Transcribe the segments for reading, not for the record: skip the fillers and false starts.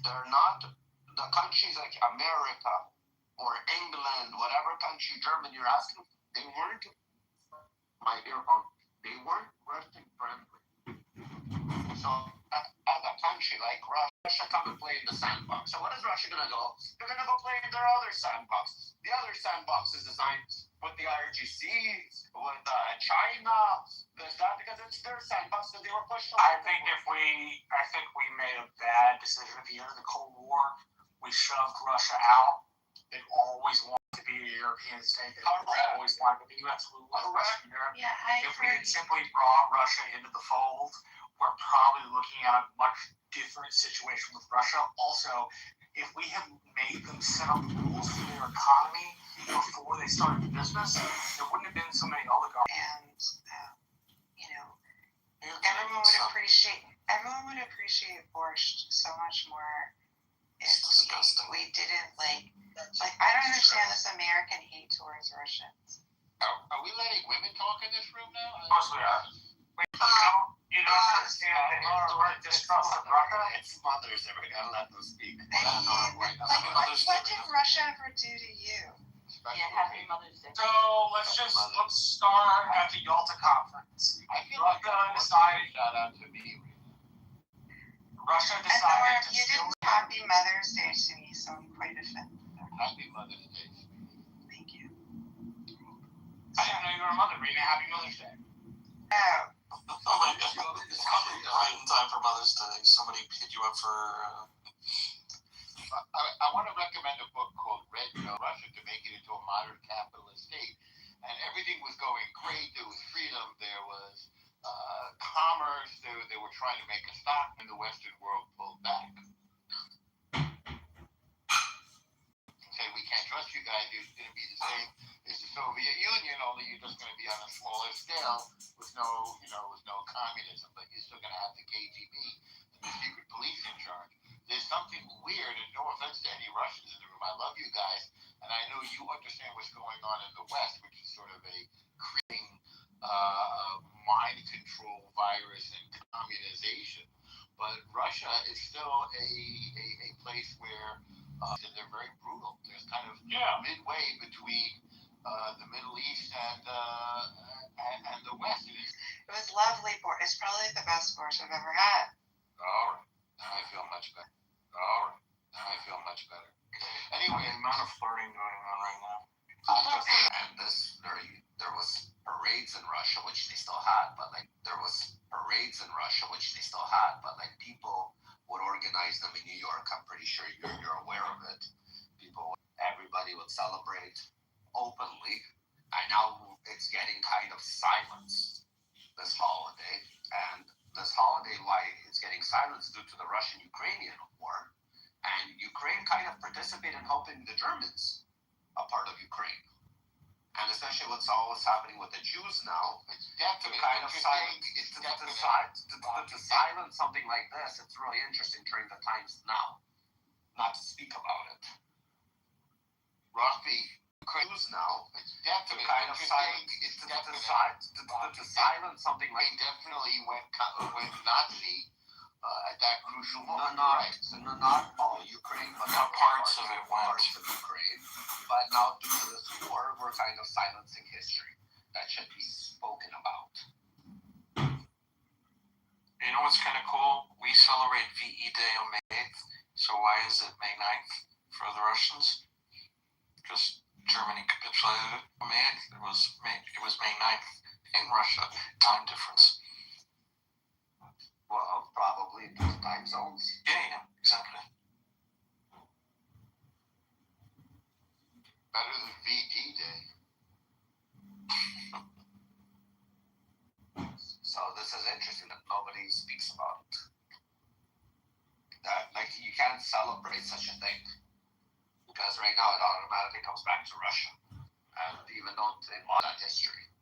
They're not the countries like America or England, whatever country, Germany you're asking, they weren't, my dear uncle, they weren't Russian friendly. So as a country like Russia come and play in the sandbox. So what is Russia gonna go? They're gonna go play in their other sandbox. The other sandbox is designed with the IRGC, with China, because it's their sandbox that they were pushed on. I think we made a bad decision at the end of the Cold War. We shoved Russia out. They always wanted to be a European state. They always wanted to be absolutely Western Europe. Yeah, if we had simply brought Russia into the fold, we're probably looking at a much different situation with Russia. Also, if we had made them set up rules for their economy before they started business, there wouldn't have been so many oligarchs. And everyone would appreciate borscht so much more if we didn't like I don't understand this American hate towards Russians. Are we letting women talk in this room now? Of course we are. You don't understand the distrust of Russia. It's mothers that we're gonna let them speak. What did Russia ever do to you? Yeah, happy Mother's Day. So let's start at the Yalta Conference. I feel like decided. Shout out to me. Russia And decided to you didn't Happy Mother's Day to me, so I'm quite offended. Happy Mother's Day. Thank you. I didn't know you were a mother. Reading Happy Mother's Day. Oh. Oh my God! It's coming right in time for Mother's Day. Somebody hit you up for. I want to recommend a book called Red Pill Russia to make it into a modern capitalist state, and everything was going great. There was freedom. There was commerce. They were trying to make a stop, and the Western world pulled back. Say we can't trust you guys. You're going to be the same as the Soviet Union, only you're just going to be on a smaller scale with no communism, but you're still going to have the KGB and the secret police in charge. There's something weird, and no offense to any Russians in the room, I love you guys, and I know you understand what's going on in the West, which is sort of a creating mind control virus and communization. But Russia is still a place where they're very brutal. There's kind of midway between the Middle East and the West. It was lovely borscht. It's probably the best borscht I've ever had. All right. Now I feel much better. Anyway, The amount of flirting going on right now. and there was parades in Russia, which they still had, but people would organize them in New York. I'm pretty sure you're aware of it. Everybody would celebrate openly, and now it's getting kind of silenced, this holiday. And this holiday, why it's getting silenced due to the Russian-Ukrainian war. And Ukraine kind of participated in helping the Germans, a part of Ukraine. And especially what's always happening with the Jews now, to kind of to silence something like this, it's really interesting during the times now, not to speak about it. Rafi, Jews now, to kind of to silence something like definitely went Nazi at that crucial moment. Not all Ukraine, but Not parts of it went. Parts of Ukraine. But now due to this war, we're kind of silencing history that should be spoken about. You know what's kind of cool? We celebrate VE Day on May 8th. So why is it May 9th for the Russians? Because Germany capitulated on May 8th. It was May 9th in Russia. Time difference. Well, probably different time zones. Yeah, exactly. Better than VD Day. So this is interesting that nobody speaks about it. That you can't celebrate such a thing. Because right now it automatically comes back to Russia. And even though they lost that history.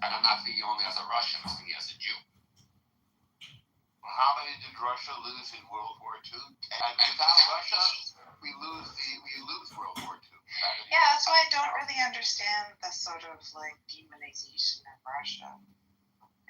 And I'm not thinking only as a Russian, I'm thinking as a Jew. How many did Russia lose in World War II? And without Russia, we lose World War II. Yeah, that's why I don't really understand the sort of demonization of Russia.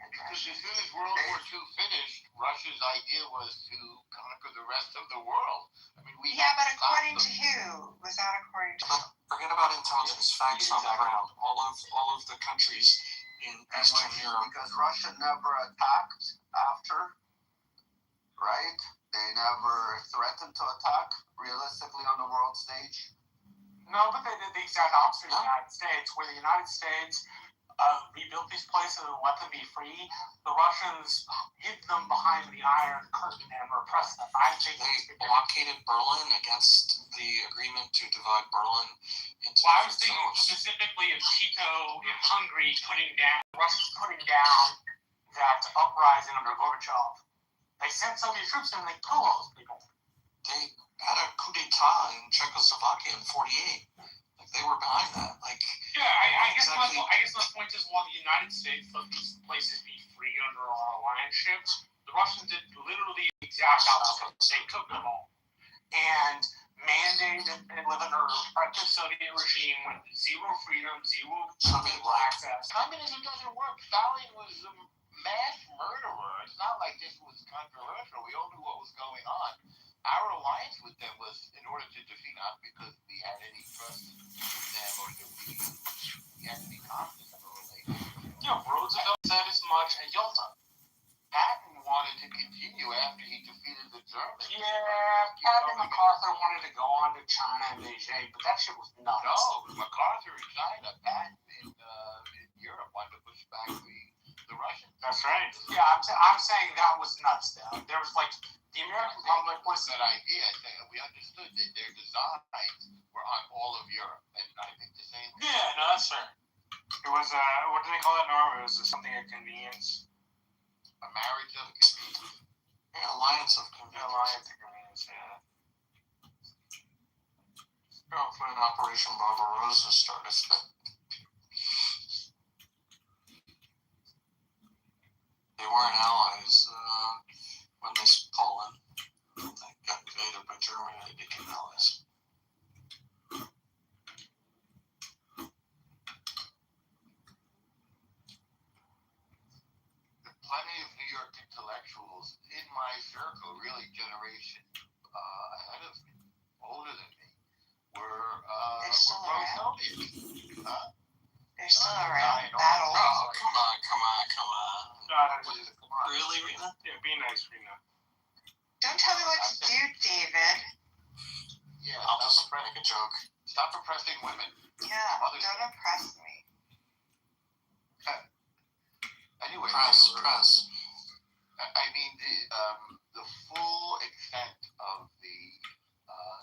Because as soon as World War II finished, Russia's idea was to conquer the rest of the world. I mean, we Yeah, had but to stop according them. to who? Was that according to But forget about intelligence, facts on the ground. All of the countries in Eastern Europe. Because Russia never attacked after, right? They never threatened to attack realistically on the world stage. No, but they did the exact opposite of the United States, where the United States rebuilt these places and let them be free. The Russians hid them behind the Iron Curtain and repressed them. I think They blockaded Berlin against the agreement to divide Berlin into Well, I was different thinking zones. specifically of Tito in Hungary Russia's putting down that uprising under Gorbachev. They sent Soviet troops in and they killed all those people. They had a coup d'etat in Czechoslovakia in '48. Like they were behind that. Like Yeah, I guess exactly. my point is, while the United States let these places be free under our alliance ships, the Russians did literally the exact opposite. They took them all and mandated and live under a repressive Soviet regime with zero freedom, zero political access. Communism doesn't work. Stalin was a mass murderer. It's not like this was controversial. We all knew what was going on. Our alliance with them was in order to defeat, not because we had any trust in them or that we had any confidence in a relationship. Yeah, Roosevelt said as much at Yalta. Patton wanted to continue after he defeated the Germans. Yeah, Captain MacArthur wanted to go on to China and Beijing, but that shit was nuts. No, MacArthur in China, Patton in Europe wanted to push back the Russians. That's right. Yeah, I'm saying that was nuts, though. There was like the American public was that idea. We understood that their designs were on all of Europe, and I think the same. Yeah, no, that's fair. It was what do they call it, Norm? It was something of convenience. A marriage of convenience. an alliance of convenience. Yeah. You know, when Operation Barbarossa started. They weren't allies when they Poland. They got invaded by Germany. They became allies. Plenty of New York intellectuals in my circle, really generation ahead of me, older than me, were pro-Soviet. They're still around. That old. Oh, come on. Really, Rena? Yeah, be nice, Rena. Don't tell me what to do, David. Yeah, I'll just make a joke. Stop oppressing women. Yeah, don't oppress me. Anyway, Press. I mean, the full extent of the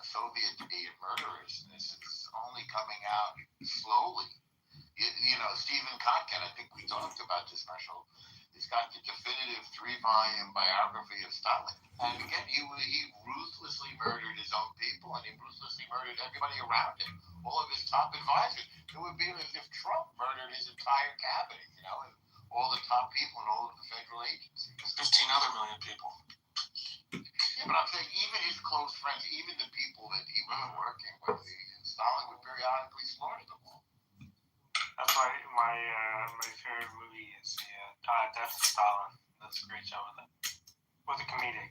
Soviet murderousness is only coming out slowly. You know, Stephen Kotkin, I think we talked about this special. He's got the definitive 3-volume biography of Stalin. And again, he ruthlessly murdered his own people, and he ruthlessly murdered everybody around him, all of his top advisors. It would be as if Trump murdered his entire cabinet, you know, and all the top people and all of the federal agencies. 15 other million people. Yeah, but I'm saying even his close friends, even the people that he was working with, Stalin would periodically slaughter them all. That's why my favorite movie is Death of Stalin. Does a great job with it. With a comedic,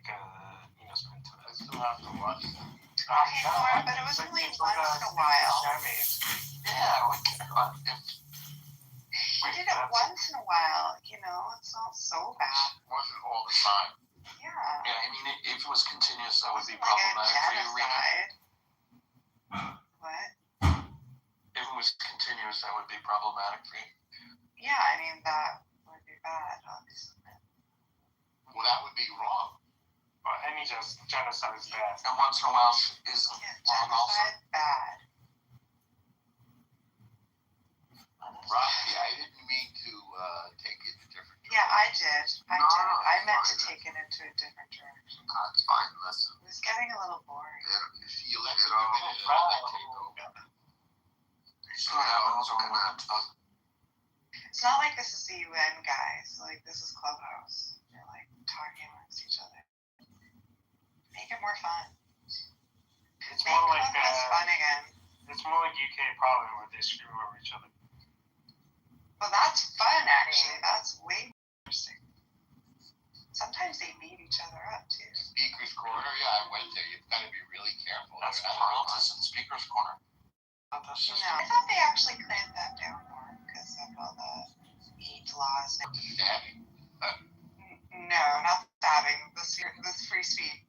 spin to it. I still have to watch that. Okay, Laura, but it was only once in a while. Yeah, we can. I did it once in a while, it's not so bad. Wasn't all the time. Yeah. Yeah, I mean, if it was continuous, that would be Like a problematic for you, Rena. genocide. What? If it was continuous, that would be problematic for you. Yeah, I mean, that would be bad, obviously. Well, that would be wrong. Well, any genocide is bad. And once in a while isn't Yeah, wrong also. genocide, bad. Roxy, I didn't mean to take it a different direction. Yeah, I did. I meant to take it into a different direction. It's fine, listen. It was getting a little boring. If you let it all take over. So that happens when we're tough. It's not like this is the UN, guys. Like, this is Clubhouse. You're, like, talking amongst each other. Make it more fun. It's Make more like Clubhouse fun again. it's more like UK Parliament where they scream over each other. Well, that's fun, actually. That's way more sometimes they beat each other up too. Speaker's Corner, yeah, I went there. You've got to be really careful. That's They're not Carlton Speaker's Corner. I thought that's just No, I thought they actually clamped that down more because of all the age laws. stabbing. No, not stabbing. This free speech.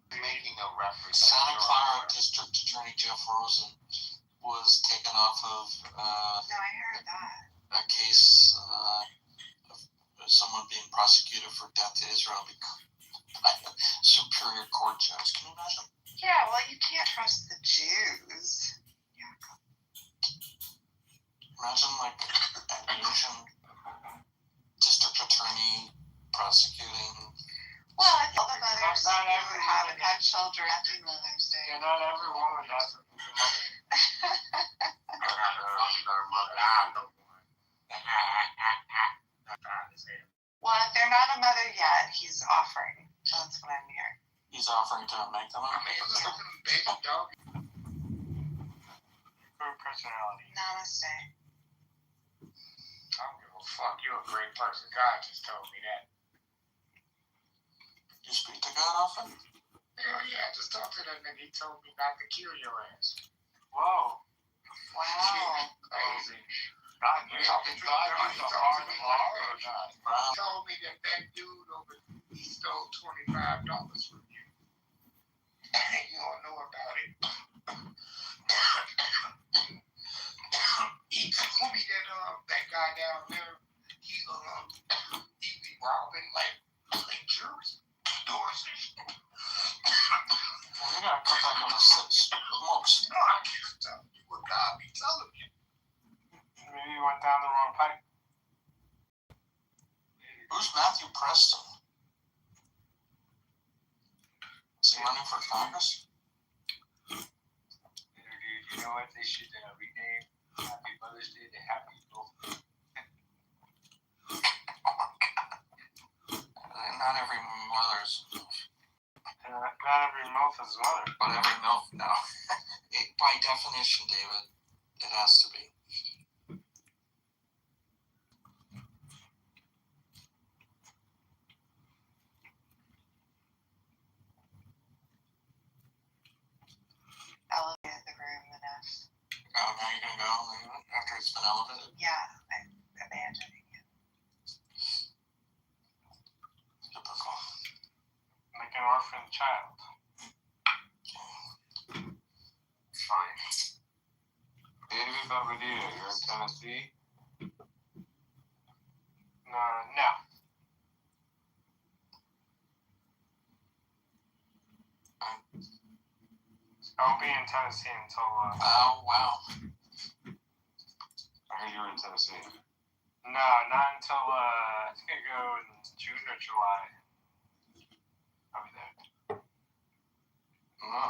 Making a reference. Santa Clara District Attorney Jeff Rosen was taken off of No, I heard that. a case of someone being prosecuted for death to Israel by a Superior Court judge. Can you imagine? Yeah, well, you can't trust the Jews. Imagine like an Asian district attorney prosecuting. Well, I think the mothers who haven't had children. Happy Mother's Day. Yeah, not every woman has a Well, if they're not a mother yet, he's offering. That's what I'm hearing. He's offering to make them a Baby dog. good personality. Namaste. I don't give a fuck. You're a great person. God just told me that. You speak to God often? Hell yeah, I just talked to that nigga. He told me not to kill your ass. Whoa. Wow. Crazy. God, you talking to God? You talking or not? He told me that dude over, he stole $25 from you. And you don't know about it. He told me that guy down there, he be robbing like jewelry stores and shit. Well, you gotta cut back on the smokes. No, I can't tell you what God be telling you. Maybe you went down the wrong pipe. Who's Matthew Preston? Is he running for Congress? Dude, you know what? They should rename Happy Mother's Day to Happy Milk. Not every mother's. Not every mouth is mother. But every milk, no. By definition, David, it has to be. Elevated the room enough. Oh, now you're gonna go after it's been elevated? Yeah, I'm abandoning it. Typical. Like an orphan child. Fine. David Bobadilla, you're in Tennessee? No. I won't be in Tennessee until Oh, wow. I heard you were in Tennessee. no, not until I think I go in June or July. I'll be there. No.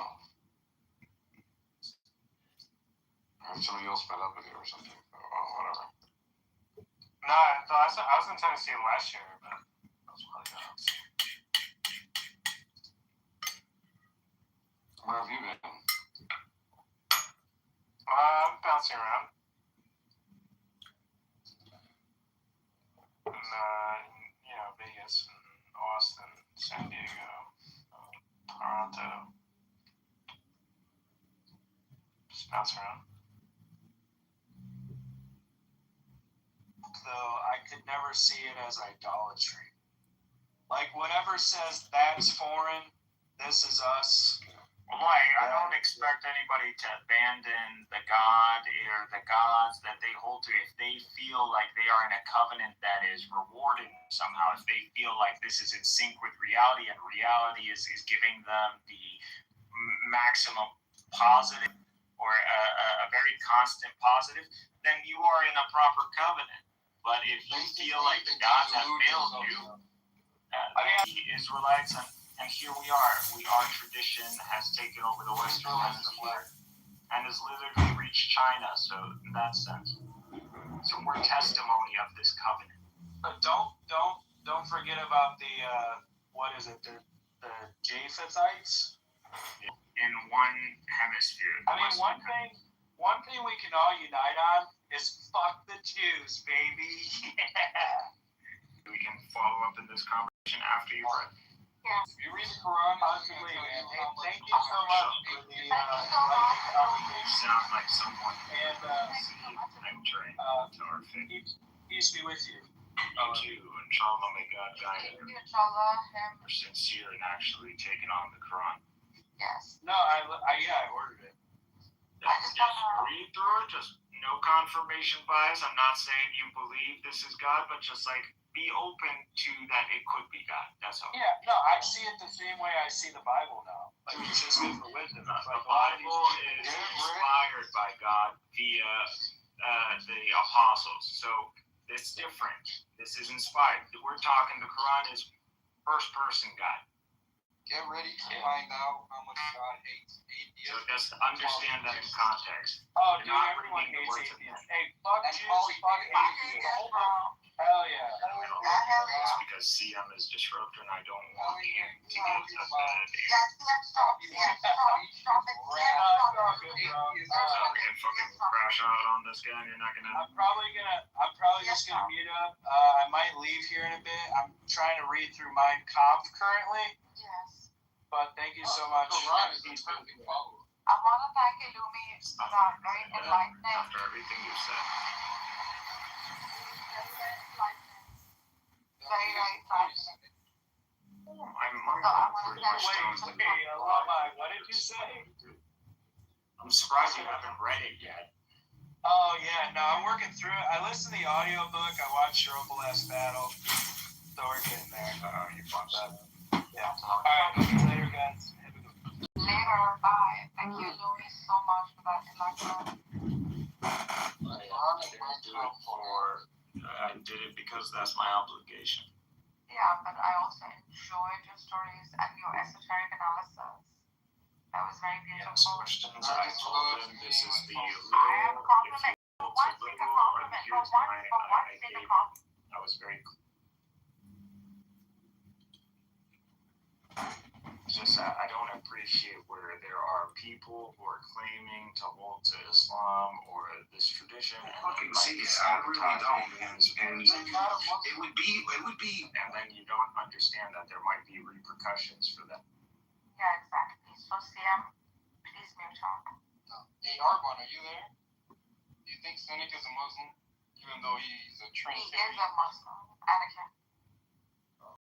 I heard somebody else met up with you or something. Oh, whatever. No, I was in Tennessee last year, but that was really good. Where have you been? I'm bouncing around. In, Vegas and Austin, San Diego, Toronto. Just bounce around. Though I could never see it as idolatry. Like whatever says that's foreign, this is us. Well, I don't expect anybody to abandon the God or the gods that they hold to if they feel like they are in a covenant that is rewarding somehow, if they feel like this is in sync with reality and reality is giving them the maximum positive or a very constant positive, then you are in a proper covenant. But if you feel like the gods have failed you, the Israelites, and here we are. Our tradition has taken over the Western Hemisphere and has literally reached China. So in that sense, we're testimony of this covenant. But don't forget about the the Japhethites. In one hemisphere. I mean, one thing we can all unite on is fuck the Jews, baby. Yeah. We can follow up in this conversation after you pray. If you read the Quran, possibly, man. Hey, thank you so much for the enlightening conversation. Sound like someone And I'm trained to our faith. peace be with you. You too, inshallah, may God guide you. Inshallah, him. We're sincere in actually taking on the Quran. Yes. No, I ordered it. Just read through it, just no confirmation bias. I'm not saying you believe this is God, but just like be open to that it could be God. That's all. Yeah, no, I see it the same way I see the Bible now. Like, it's just good for wisdom. It's like The Bible is inspired by God via the apostles. So it's different. This is inspired. We're talking the Quran is first person God. Get ready to find out how much God hates So atheists. just understand that in context. Oh, dude, You're not everyone reading the hates words of atheists. Hey, fuck And Jews, fuck atheists. Hell yeah. It's because CM is disruptor and I don't want him to get to fucking crash out on this guy and you're not gonna. I'm probably just gonna mute up. I might leave here in a bit. I'm trying to read through Mein Kampf currently, Yes. but thank you so much. I want to thank Illumi for that very enlightening. After everything you've said. Very, very enlightening. I'm pretty much What did you say? I'm surprised you haven't read it yet. Oh yeah, no, I'm working through it. I listened to the audiobook. I watched Europa Last Battle. So we're getting there. You fucked up. Yeah. Alright, later guys. Have a good one. Later, bye. Thank you, Louis, so much for that enlightenment. I did it because that's my obligation. Yeah, but I also enjoyed your stories and your esoteric analysis. That was very Yes, beautiful. questions. I told them this is the I am little, compliment. if For you one, feel take too a little, or compliment. For here's one, my, I take a gave, compliment. I was very clear. Just I don't appreciate where there are people who are claiming to hold to Islam or this tradition. And Fucking then, see it. I really don't, man. And it would be, and then you don't understand that there might be repercussions for them. Yeah, exactly. So, Siam, please mute up. Hey, Arbon, are you there? Do you think Seneca is a Muslim, even though he's a He is Trinitarian? a Muslim. Anakin.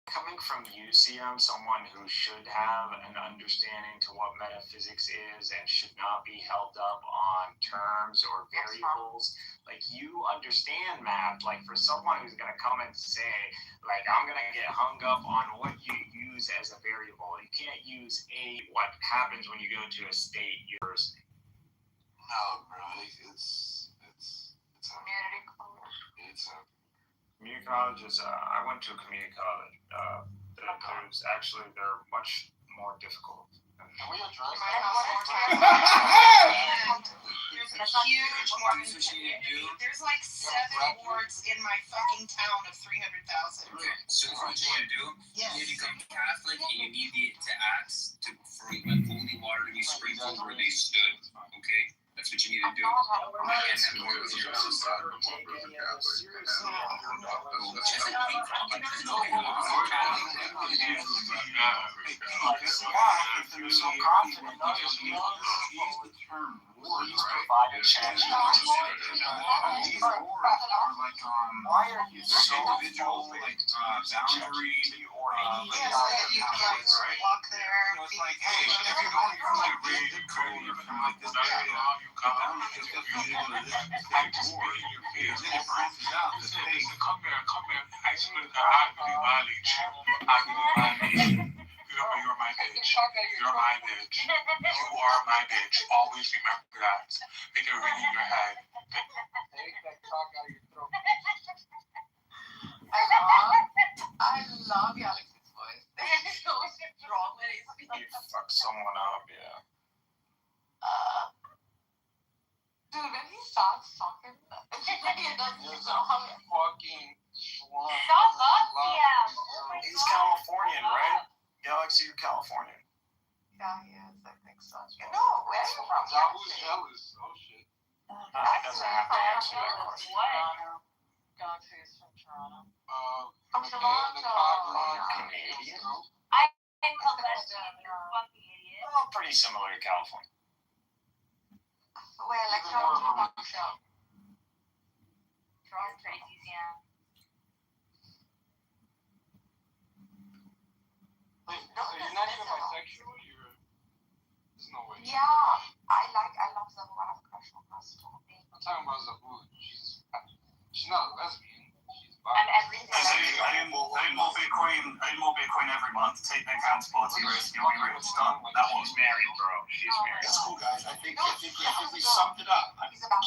Coming from you, CM, someone who should have an understanding to what metaphysics is and should not be held up on terms or variables, like you understand math. Like for someone who's gonna come and say, like I'm gonna get hung up on what you use as a variable. You can't use what happens when you go to a state university. no, bro. It's Community college. Community college is, I went to a community college. They're much more difficult. Can we address There's a huge Mormon community. There's like 7 wards in my fucking town of 300,000. Okay, so what you need to do, Yes. you need to become Catholic and you need to ask for holy water to be sprinkled where they stood. Okay, that's what you need to do. Please provide a chance. why are you so individual, like boundaried or Walk there. So it's like, hey, if you're going from like really good code or from like this area, the boundary is just particular this board. It branches out to say, come here. I swear to God, I really violate you. You're my bitch. You're my bitch. You are my bitch. Always remember that. Make it ring in your head. Take that cock out of your throat. I love Alex's voice. It's so strong when he speaks. You fuck someone up, yeah. Dude, when he starts talking, he doesn't You're know how a fucking schlump. Shut up, yeah. He's Californian, right? Galaxy, you're Californian. Yeah, he is. I think so. No, where are you from? Jabu's jealous. Oh shit. That doesn't have to answer that question. Galaxy is from Toronto. From Toronto. Canadian? I'm a lesbian, you fucking idiot. Oh, pretty similar to California. Ouais, la Toronto talk show. Toronto Tracy's, yeah. Wait, so you're not even bisexual? There's no way. Yeah, I love Zabu. I have a crush on her. I'm talking about Zabu. She's not a lesbian. She's bi. And everything. I am more Bitcoin every month. Take that counterparty risk, you'll be rich. Done. That one's married, bro. She's married. That's cool, guys. I think we summed it up.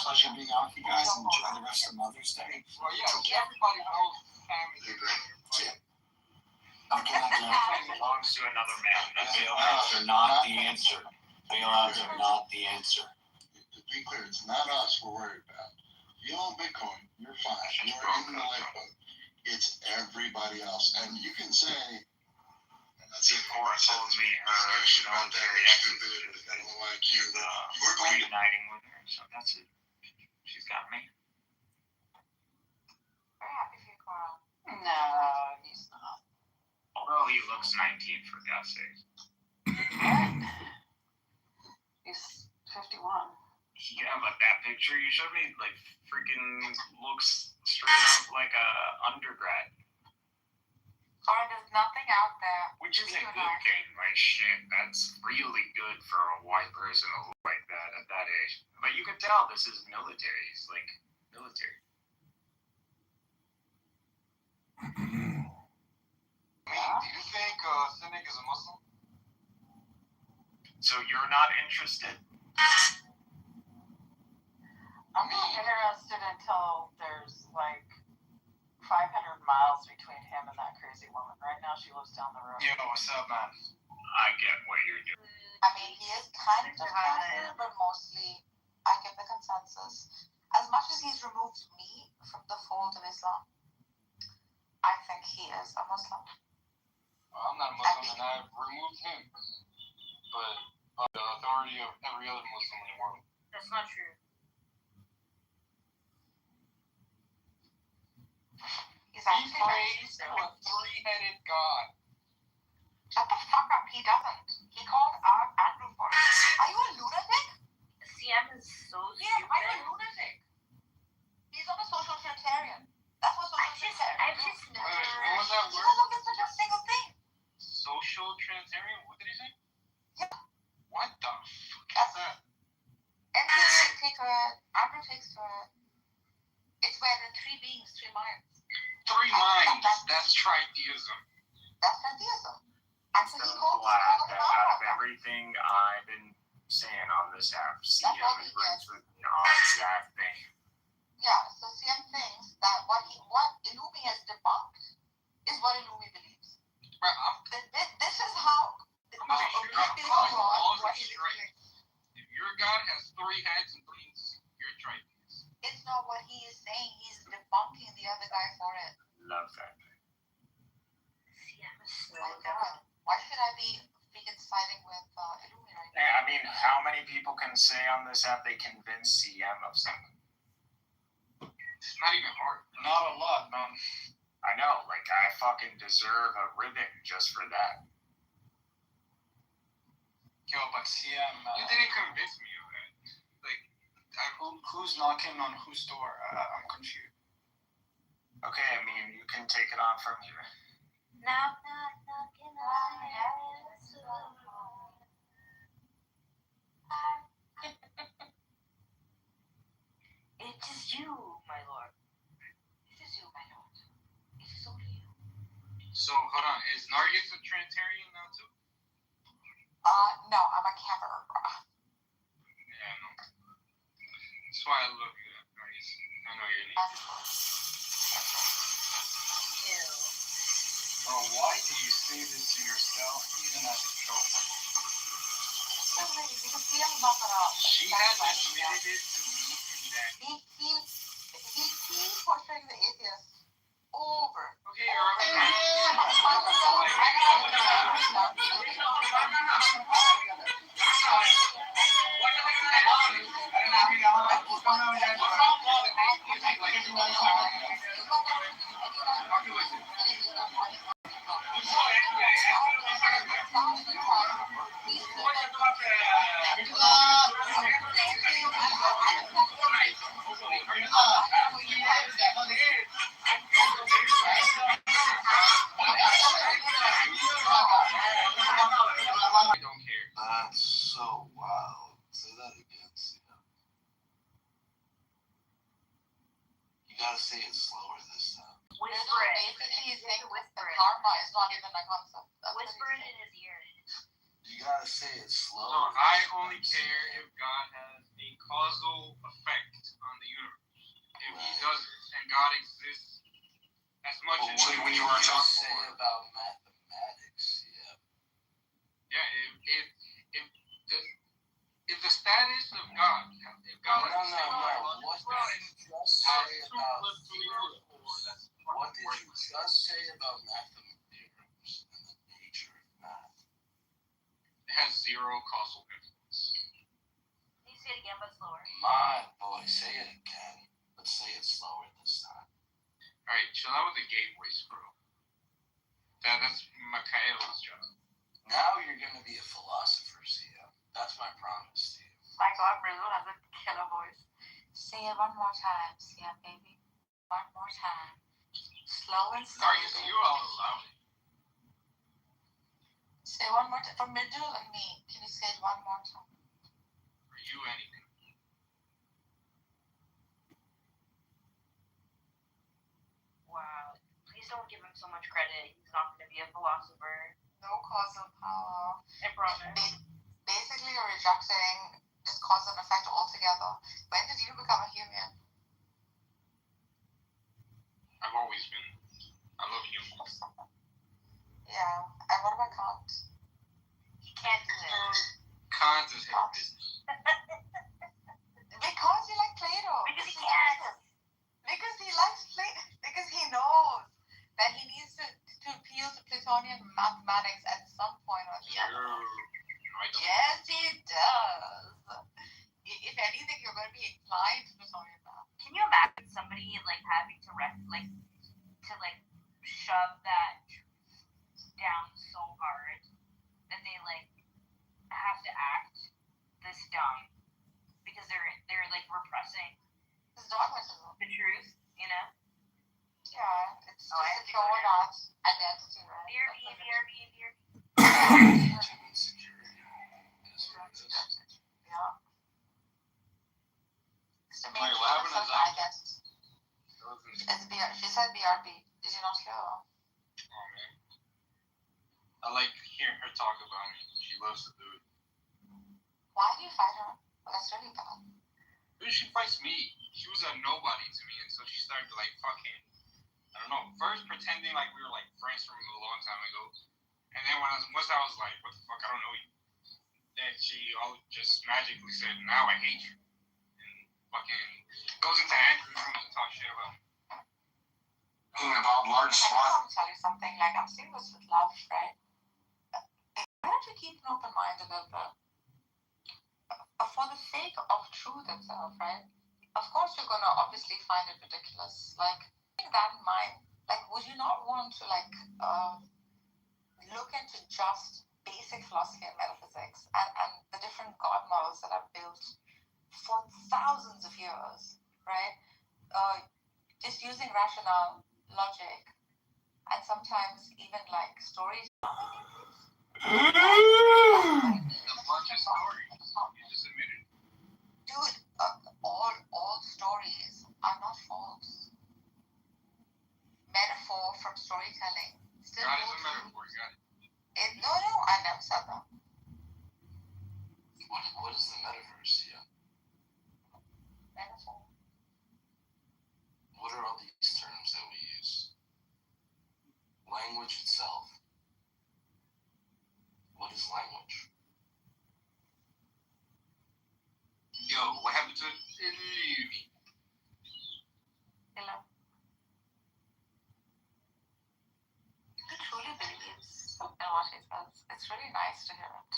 Pleasure being out with you guys. Enjoy the rest of Mother's Day. Well, yeah, everybody knows family. It belongs to another man. Bailouts are not the answer. Bailouts are not the answer. To be clear, it's not us we're worried about. You own Bitcoin, you're fine. You're in the lifeboat. It's everybody else. And you can say, That's it. Cora told me her military exes like you. we're reuniting with her, so that's it. She's got me. Very happy for you, Carl. No, he's not. Although he looks 19 for God's sake. He's 51. Yeah, but that picture you showed me, like, freaking looks straight up like a undergrad. Carl, there's nothing out there. Which is a good thing. Like, shit, that's really good for a white person to look like that at that age. But you can tell this is military. It's like military. Do you think Cynic is a Muslim? So you're not interested? I'm not interested until there's like 500 miles between him and that crazy woman. Right now, she lives down the road. Yo, what's up, man? I get what you're doing. I mean, he is kind of divided, but mostly I get the consensus. As much as he's removed me from the fold of Islam, I think he is a Muslim. I'm not a Muslim and I've removed him. But the authority of every other Muslim in the world. That's not true. He's He actually prays to a three-headed God. Shut the fuck up, he doesn't. He called out Andrew for it. Are you a lunatic? CM is so stupid. Yeah, are you a lunatic? He's not a social trinitarian. That's what social trinitarian What was that He word? doesn't listen to a single thing. Social Trinitarian? What did he say? Yeah. What the fuck is that? Andrew takes to it. It's where the three beings, three minds. Three minds. That's tritheism. That's pantheism. And so he So called glad it that out of everything I've been saying on this app, CM agrees with me on the exact thing. Yeah, so CM thinks that what Illumi has debunked is what Illumi believes. Right, This is how All is straight. If your God has three heads and three, you're tritheist. it's not what he is saying. He's debunking the other guy for it. Love that. My God, why should I be freaking siding with Illumi right now? Yeah, I mean, how many people can say on this app they convince CM of something? It's not even hard. Not a lot, man. I know, like, I fucking deserve a ribbon just for that. Yo, but CM, you didn't convince me of that. Like, who's knocking on whose door? I'm confused. Okay, I mean, you can take it on from here. Knock, knock, knocking on heaven's door. It is you, my lord. It is you, my lord. It is only you. So, hold on. Is Nargis a Trinitarian now, too? No, I'm a Kitover. Yeah, no. That's why I love you, Nargis. I know your name. Bro, why do you say this to yourself, even as a joke? Because CM's not gonna. She has admitted it to me in that. He's portraying the atheist over. Okay, you're That's so wild. Say that again, Sia. You gotta say it slower this time. Whisper it. Basically, he's saying Whisper it. karma is not even a concept. Whisper it in his ear. You gotta say it slower. So I only care if God has a causal effect on the universe. If he doesn't, and God exists as much as What you were talking say about mathematics, yeah, if the status of God, if God No. What did you just say about What did you just say about mathematics and the nature of math? it has zero causal influence. Can you say it again, but slower? My boy, say it again, but say it slower this time. Alright, chill out with the gay voice, bro. That's Michaela's job. Now you're gonna be a philosopher, Sia. That's my promise to you. My God, Rizzo has a killer voice. Say it one more time, Sia, baby. One more time. Slow and steady. Marcus, you all allow it. Say one more time. For Middle and me, can you say it one more time? For you, anything. Wow. Please don't give him so much credit. He's not going to be a philosopher. No causal power. I promise. Basically, you're rejecting just cause and effect altogether. When did you become a human? I've always been. I love humans. Yeah. And what about Kant? He can't do it. Kant is his business. Because you like Plato. Because he can't. Because he likes Plato. Because he knows that he needs to appeal to Platonian mathematics at some point or the other. Yes, he does. If anything, you're going to be inclined to Platonian math. Can you imagine somebody like having to shove that down so hard that they like have to act this dumb because they're like repressing It's dogmatism. the truth, you know? Yeah, it's just a showing off identity, right? Yeah. It's to maintain a certain identity. She said BRB. Did you not hear her? Oh man. I like hearing her talk about me. She loves to do it. Why do you fight her? Well, that's really bad. Dude, she fights me. She was a nobody to me, and so she started to like fucking, I don't know, first pretending like we were like friends from a long time ago. And then once I was like, what the fuck, I don't know you. Then she just magically said, now I hate you. And fucking goes into Andrew's room and talk shit about me. About large I just want to tell you something. Like, I'm saying this with love, right? Why don't you keep an open mind a little bit? For the sake of truth itself, right? Of course, you're going to obviously find it ridiculous. Like, keep that in mind. Like, would you not want to, like, look into just basic philosophy and metaphysics and the different God models that are built for thousands of years, right? Just using rationale, logic, and sometimes even like stories. A bunch of stories. You just admitted. Dude, all stories are not false. Metaphor from storytelling. Still God is a metaphor, you got it. No, I never said that. What is the metaverse? Yeah. Metaphor. What are all these terms that we use? Language itself. What is language? Yo, what happened to Illumi? Hello. He truly believes in what he says. It's really nice to hear it.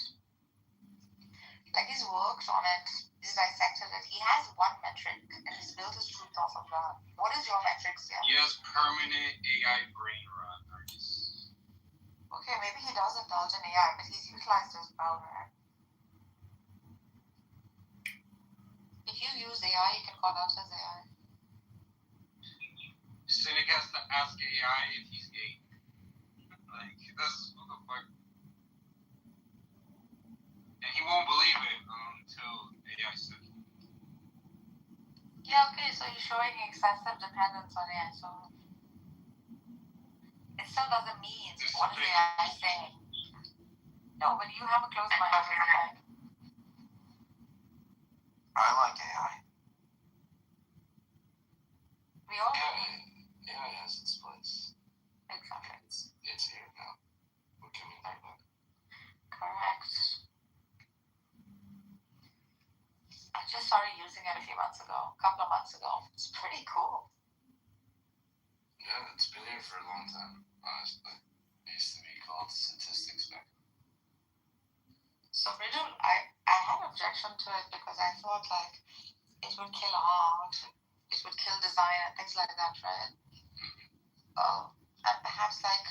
Like, he's worked on it, he's dissected it. He has one metric and he's built his truth off of that. What is your metrics, yeah? He has permanent AI brain rot, Marcus. Okay, maybe he does indulge in AI, but he's utilized his power. If you use AI, you can call out as AI. Cynic has to ask AI if he's gay. Like, that's what the fuck. so you're showing excessive dependence on AI. So it still doesn't mean what is AI saying. No, but you have a closed mind. I like AI. We all AI has its place. exactly. It's here now. What can we do about it? Correct. I just started using it a couple of months ago. It's pretty cool. Yeah, it's been here for a long time, honestly. It used to be called statistics back. So Riddle, I had an objection to it because I thought like it would kill art, it would kill design and things like that, right? And perhaps like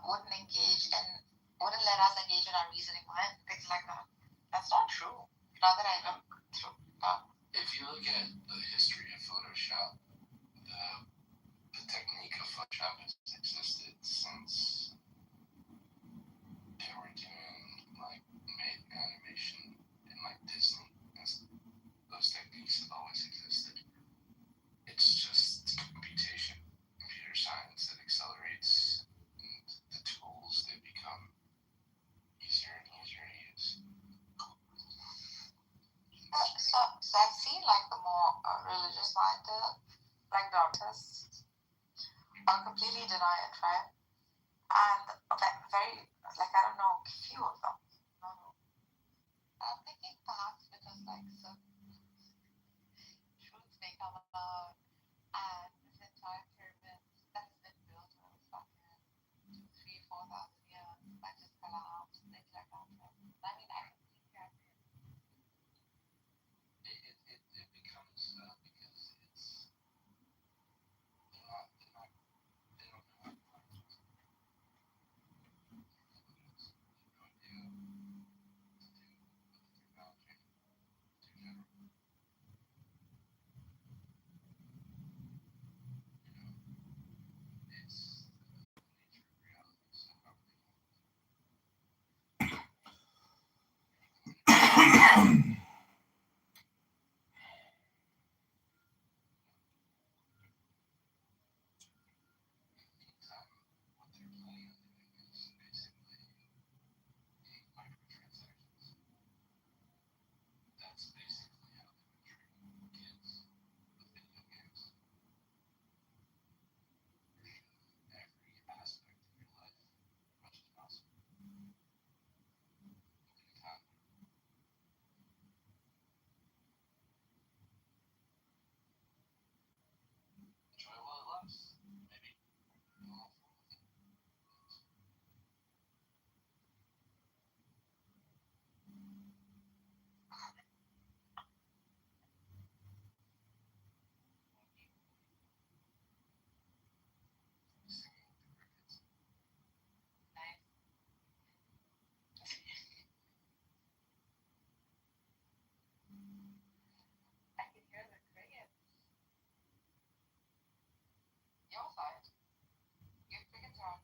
wouldn't let us engage in our reasoning mind, things like that. That's not true. Now that I look through If you look at the history of Photoshop, the technique of Photoshop has existed since they were doing like made animation in like Disney. Those techniques have always existed. It's just computation, computer science that accelerates, and the tools they become easier and easier to use. So I've seen like the more religious minded, like the artists, completely deny it, right? And very like I don't know, few of them. I'm thinking perhaps because like certain truths may come out and this entire pyramid that's been built over fucking 3,000-4,000 years that just collapsed, things like that. I mean, I can see that. It becomes because it's they don't know how to they have no idea what to do with the technology to general. It's the nature of reality, so how are they meantime, what they're planning on doing is basically microtransactions. That's basically how they've been treating kids with video games. Every aspect of your life as much as possible. Meantime, enjoy while it lasts. Maybe you'll all fall with it. Singing with the crickets. Nice. I can hear the crickets. Your side. Your crickets are on.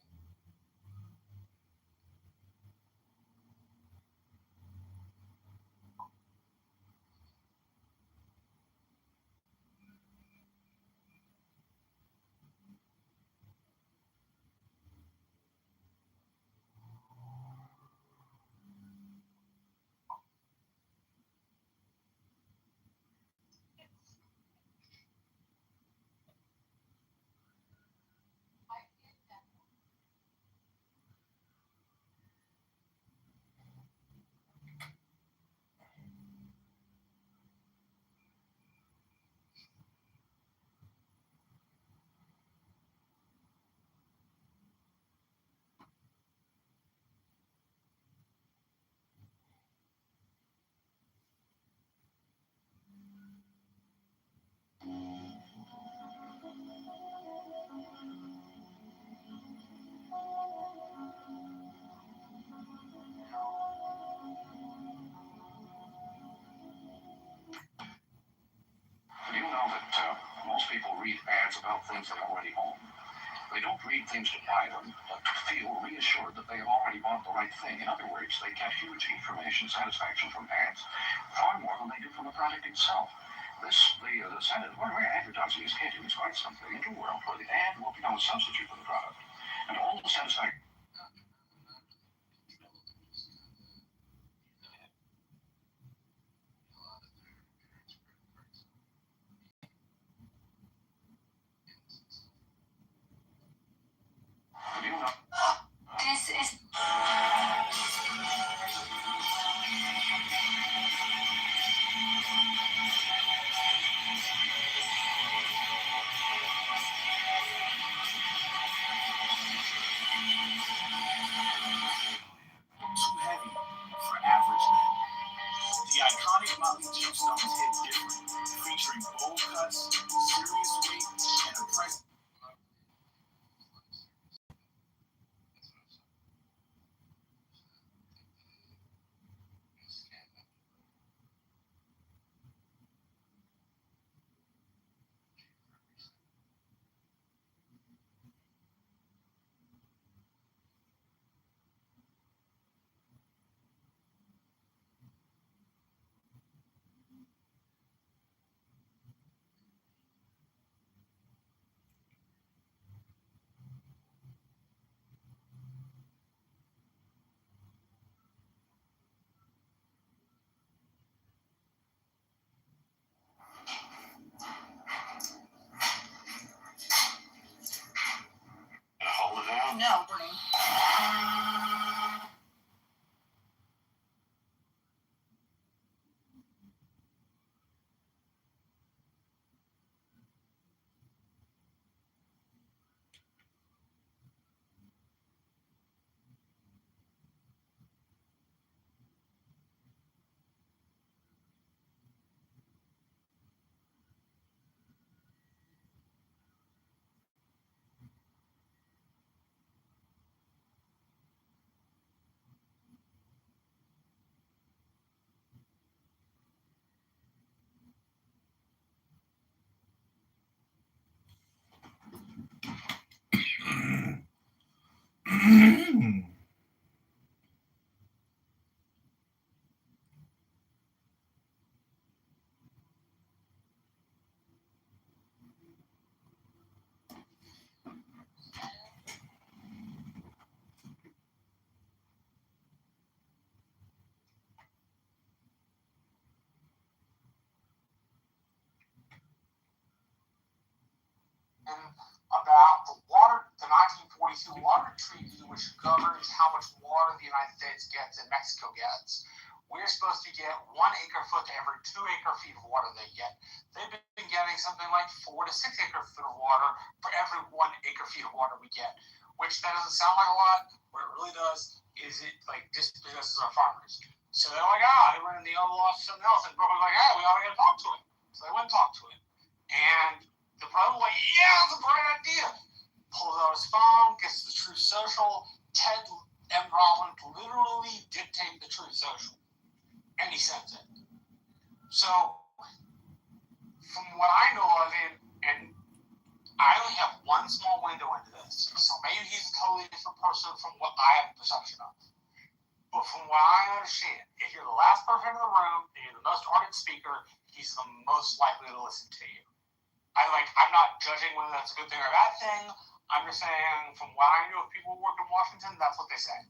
You know that most people read ads about things they already own. They don't read things to buy them, but to feel reassured that they have already bought the right thing. In other words, they get huge information satisfaction from ads, far more than they do from the product itself. The Senate, where advertising is heading is quite simply into a world where the ad will become a substitute for the product. And all the satisfaction. This is. Too heavy for average men. The iconic Motley gemstones hit different, featuring bold cuts, serious weight, and a price. Hold it down. No, Bernie. About the 1942 Water Treaty, which governs how much water the United States gets and Mexico gets. We're supposed to get 1 acre-foot to every 2 acre-feet of water they get. They've been getting something like 4 to 6 acre-feet of water for every 1 acre-feet of water we get, which that doesn't sound like a lot. What it really does is it dispossesses our farmers. So they're like, they were in the other law something else, and Brooklyn's like, we ought to go talk to him. So they went and talked to him, and the brother was like, that's a great idea. Pulls out his phone, gets the Truth Social. Ted and Rollins literally dictate the Truth Social. And he sends it. So, from what I know of him, and I only have one small window into this, so maybe he's a totally different person from what I have a perception of. But from what I understand, if you're the last person in the room and you're the most ardent speaker, he's the most likely to listen to you. I'm not judging whether that's a good thing or a bad thing. I'm just saying, from what I know of people who work in Washington, that's what they say.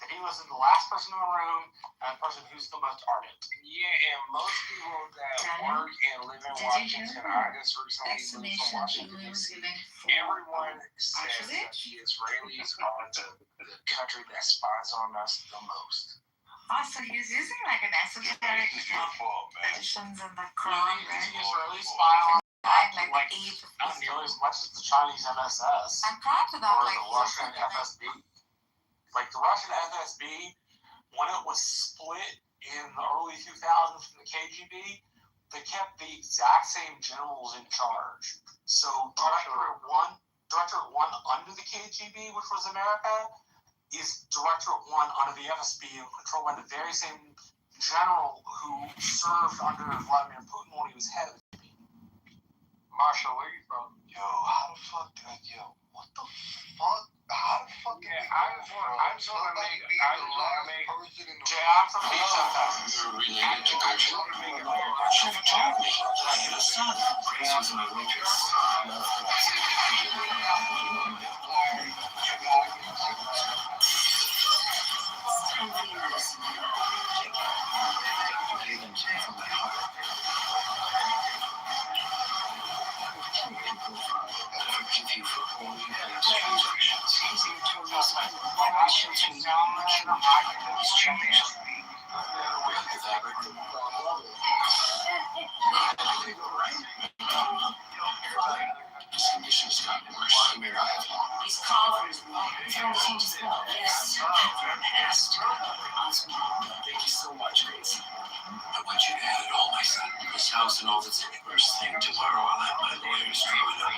That he listens to the last person in the room and the person who's the most ardent. Yeah, and most people that work and live in Washington, I just recently moved from Washington, D.C. Everyone says that the Israelis are the country that spies on us the most. So he's using like an esoteric traditions in the Quran, right? The Israelis spy on like not nearly as much as the Chinese MSS. And prior to that, or the Russian FSB. Like the Russian FSB, when it was split in the early 2000s from the KGB, they kept the exact same generals in charge. So Directorate 1 under the KGB, which was America, is Directorate 1 under the FSB and controlled by the very same general who served under Vladimir Putin when he was head of the KGB. Marshall, where are you from? Yo, how the fuck what the fuck? How the fuck did we I just want to make Jay, I'm from Pizza. You're related to Goshen. Chef told me I had a son. Raised in a Lucas. From my heart. Forgive you for all your past transgressions. Easier to arrest my actions when you was changed. His condition's gotten worse. He's called for his wound. Everything just well. Yes. Thank you so much, Grace. I want you to have it all, my son. This house and all that's in it. First thing tomorrow, I'll have my lawyers draw it up.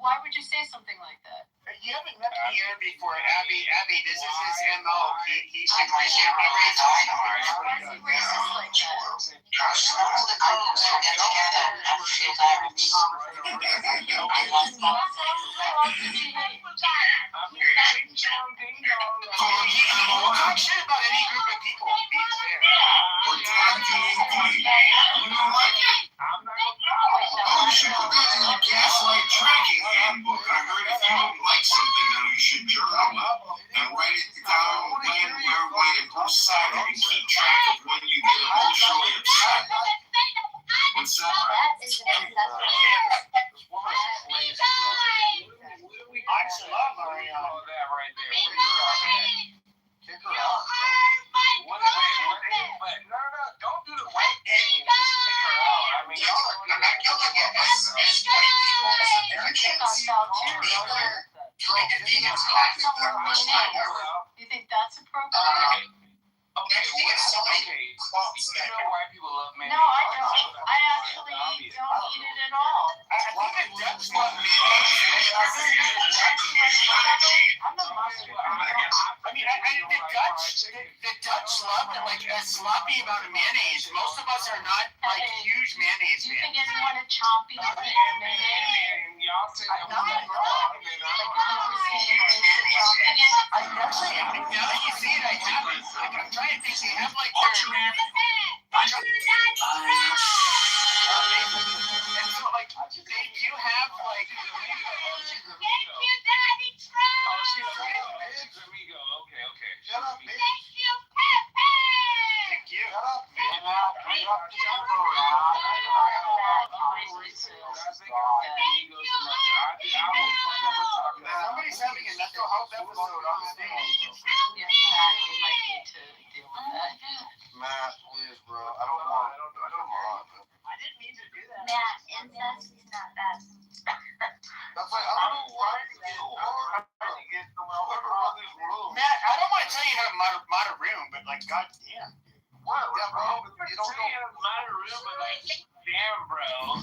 Why would you say something like that? You haven't met me here before, Abby. This is his MO. He should be racist. Why is he racist like that? Talk shit about any group of people. Be fair. You should put that in the gaslight tracking handbook. I heard if you don't like something now, you should journal it and write it down when, where, when, and whose side it and keep track of when you get emotionally upset. What's that? This woman is crazy. I should love Mariana. that right there. Kick her out. But no, don't do the white thing and just kick her out. I mean, y'all are You think that's appropriate? okay. You know why people love men? No, I don't. I actually don't eat it at all. That's what I'm a mustard. I mean, the Dutch love it, like a sloppy amount of mayonnaise. Most of us are not like huge mayonnaise Do you fans. think anyone at Chompy is eating mayonnaise? And y'all say that No, we wrong. I mean, I don't I actually, now that you see it, I haven't. Like, I'm trying to think. They have like their. And so, like, you have like. Okay. Shut up, bitch. Thank you. Shut up, bitch. Somebody's having a mental health episode on the stage. Yeah, Matt, you might need to deal with that. Matt, please, bro. I don't want. I didn't mean to do that. Matt, incest is not bad. That's like, I don't know why it's so hard. Matt, I don't want to tell you how to mod a room, but like, goddamn. What? Yeah, bro. You don't know. Damn, bro.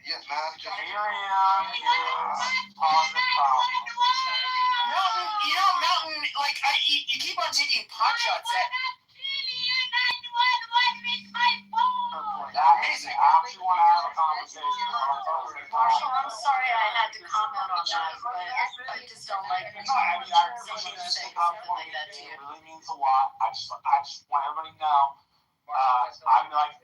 Yeah, Matt. Just Mountain, like, you keep on taking pot shots at. actually want to have a conversation. Marshall, I'm sorry I had to comment on that, but I just don't like it. I appreciate you sticking up for me. It really means a lot. I just want everybody to know. I'm like,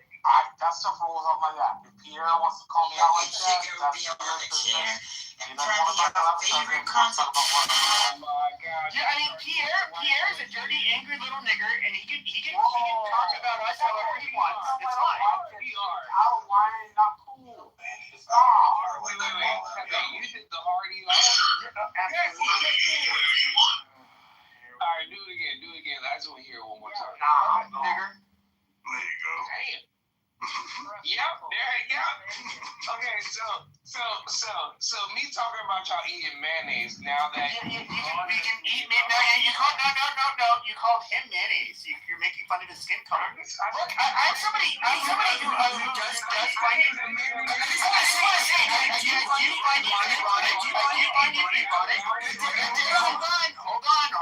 that stuff rolls off my back. If Pierre wants to call me out like that, that's Pierre's business. And tell me your favorite concept. Oh my God. Yeah, I mean, Pierre's a dirty, angry little nigger, and he can talk about us however he wants. It's fine. Why are you not cool? Stop. Wait. You did the hardy like. Alright, do it again. I just want to hear it one more time. Nah, Nigger. There you go. Damn. Yep, there you go. Okay, so me talking about y'all eating mayonnaise now that We can eat mayonnaise. No. You called him mayonnaise. You're making fun of his skin color. Look, I'm somebody who does find it. I just want to say, I do find it ironic. Hold on.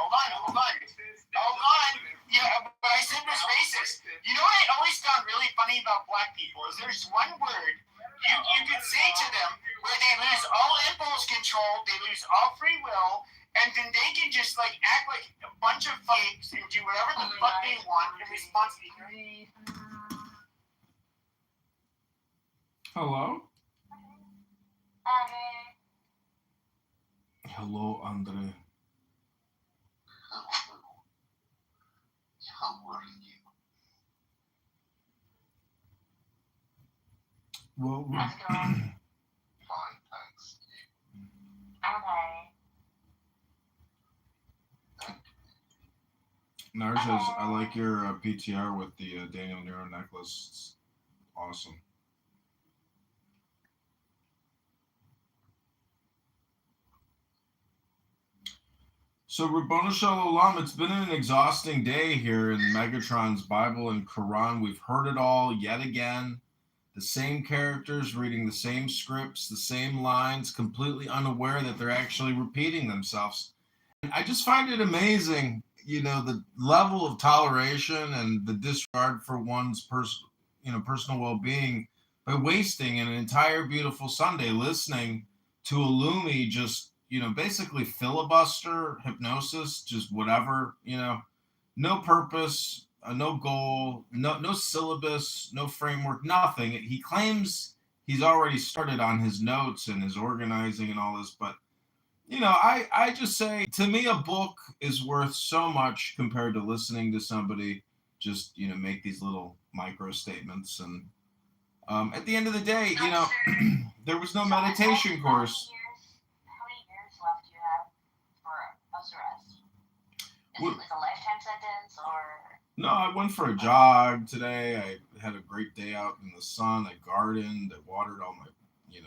Yeah, what I said was racist. You know what I always found really funny about black people is there's one word you can say to them where they lose all impulse control, they lose all free will, and then they can just like act like a bunch of fakes and do whatever the fuck they want in response to you. Hello? Hello, Andre. How are you? Well, Fine, thanks. Narjas, I like your PTR with the Daniel Nero necklace. It's awesome. So, Rabboni Shalom, it's been an exhausting day here in Megatron's Bible and Quran. We've heard it all yet again. The same characters reading the same scripts, the same lines, completely unaware that they're actually repeating themselves. And I just find it amazing, the level of toleration and the disregard for one's personal well-being by wasting an entire beautiful Sunday listening to Illumi just basically filibuster, hypnosis, just whatever, no purpose, no goal, no syllabus, no framework, nothing. He claims he's already started on his notes and his organizing and all this, but, I just say, to me, a book is worth so much compared to listening to somebody just, make these little micro statements. And at the end of the day, there was no meditation course. Left you have for house arrest? Is it like a lifetime sentence or? No, I went for a jog today. I had a great day out in the sun. I gardened. I watered all my,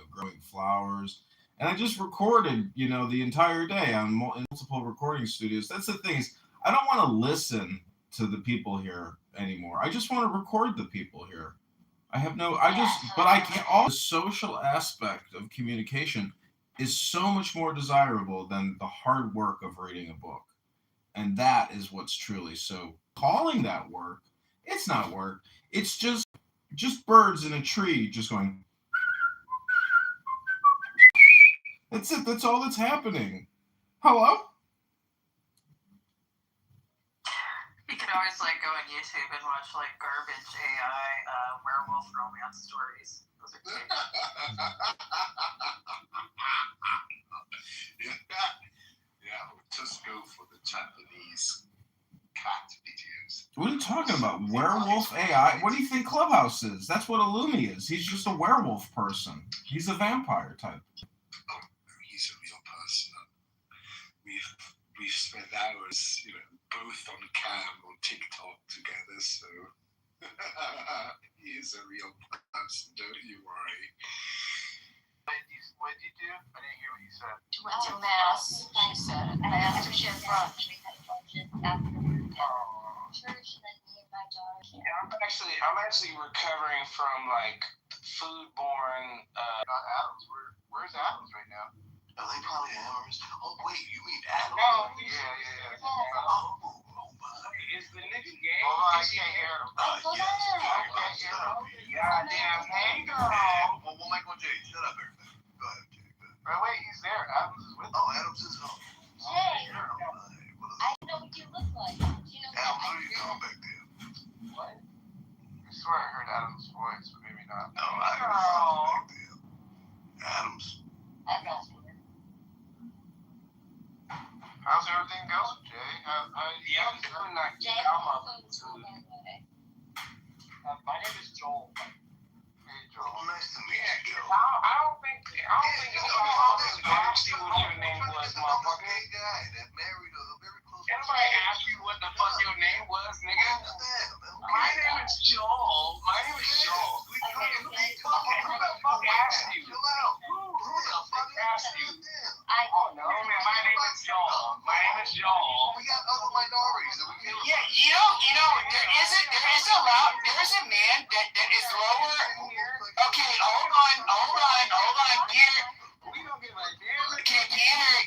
growing flowers. And I just recorded, the entire day on multiple recording studios. That's the thing is, I don't want to listen to the people here anymore. I just want to record the people here. But I can't. All the social aspect of communication is so much more desirable than the hard work of reading a book. And that is what's truly so calling that work. It's not work. It's just birds in a tree just going. That's it. That's all that's happening. Hello? You can always go on YouTube and watch garbage AI werewolf romance stories. Those are cute. Yeah, just go for the Japanese cat videos. What are you talking about? Werewolf AI? What do you think Clubhouse is? That's what Illumi is. He's just a werewolf person. He's a vampire type. Oh, he's a real person. We've spent hours, both on cam on TikTok together, so he is a real person, don't you worry. What did you do? I didn't hear what you said. She went to mass, she said. And after she had brunch. We had lunch after church, and then me and my daughter. Yeah, I'm actually recovering from foodborne. Not Adams. Where's Adams right now? Are they probably hammers? Oh wait, you mean Adams? No. Yeah. Oh my. Is the nigga gay? Oh, I can't hear him. Yes. Goddamn, hey, girl. Well, Michael J, shut up, everybody. Go ahead, Jay. Go ahead. Right, wait, he's there. Adams is with him. Oh, Adams is home. Jay, I know what you look like. Do you know Adams, what are you doing back there? What? I swear I heard Adams' voice, but maybe not. No, I heard something back there. Adams. How's everything going, Jay? Yeah, I'm doing that. Jay, I'm I'm up. going to school, by the way. My name is Joel. Hey, Joel. Well, nice to meet you, Joe. I don't think anybody fucking asked you what your name was, motherfucker. Gay guy that married a very close. Anybody asked you what the fuck your name was, nigga? My name is Joel. My name is Joel. Who the fuck asked you? Who the fuck asked you? Oh no, man, my name is Joel. My name is Joel. We got other minorities that we can. Yeah, there is a man that is lower. Okay, hold on, Peter. Okay,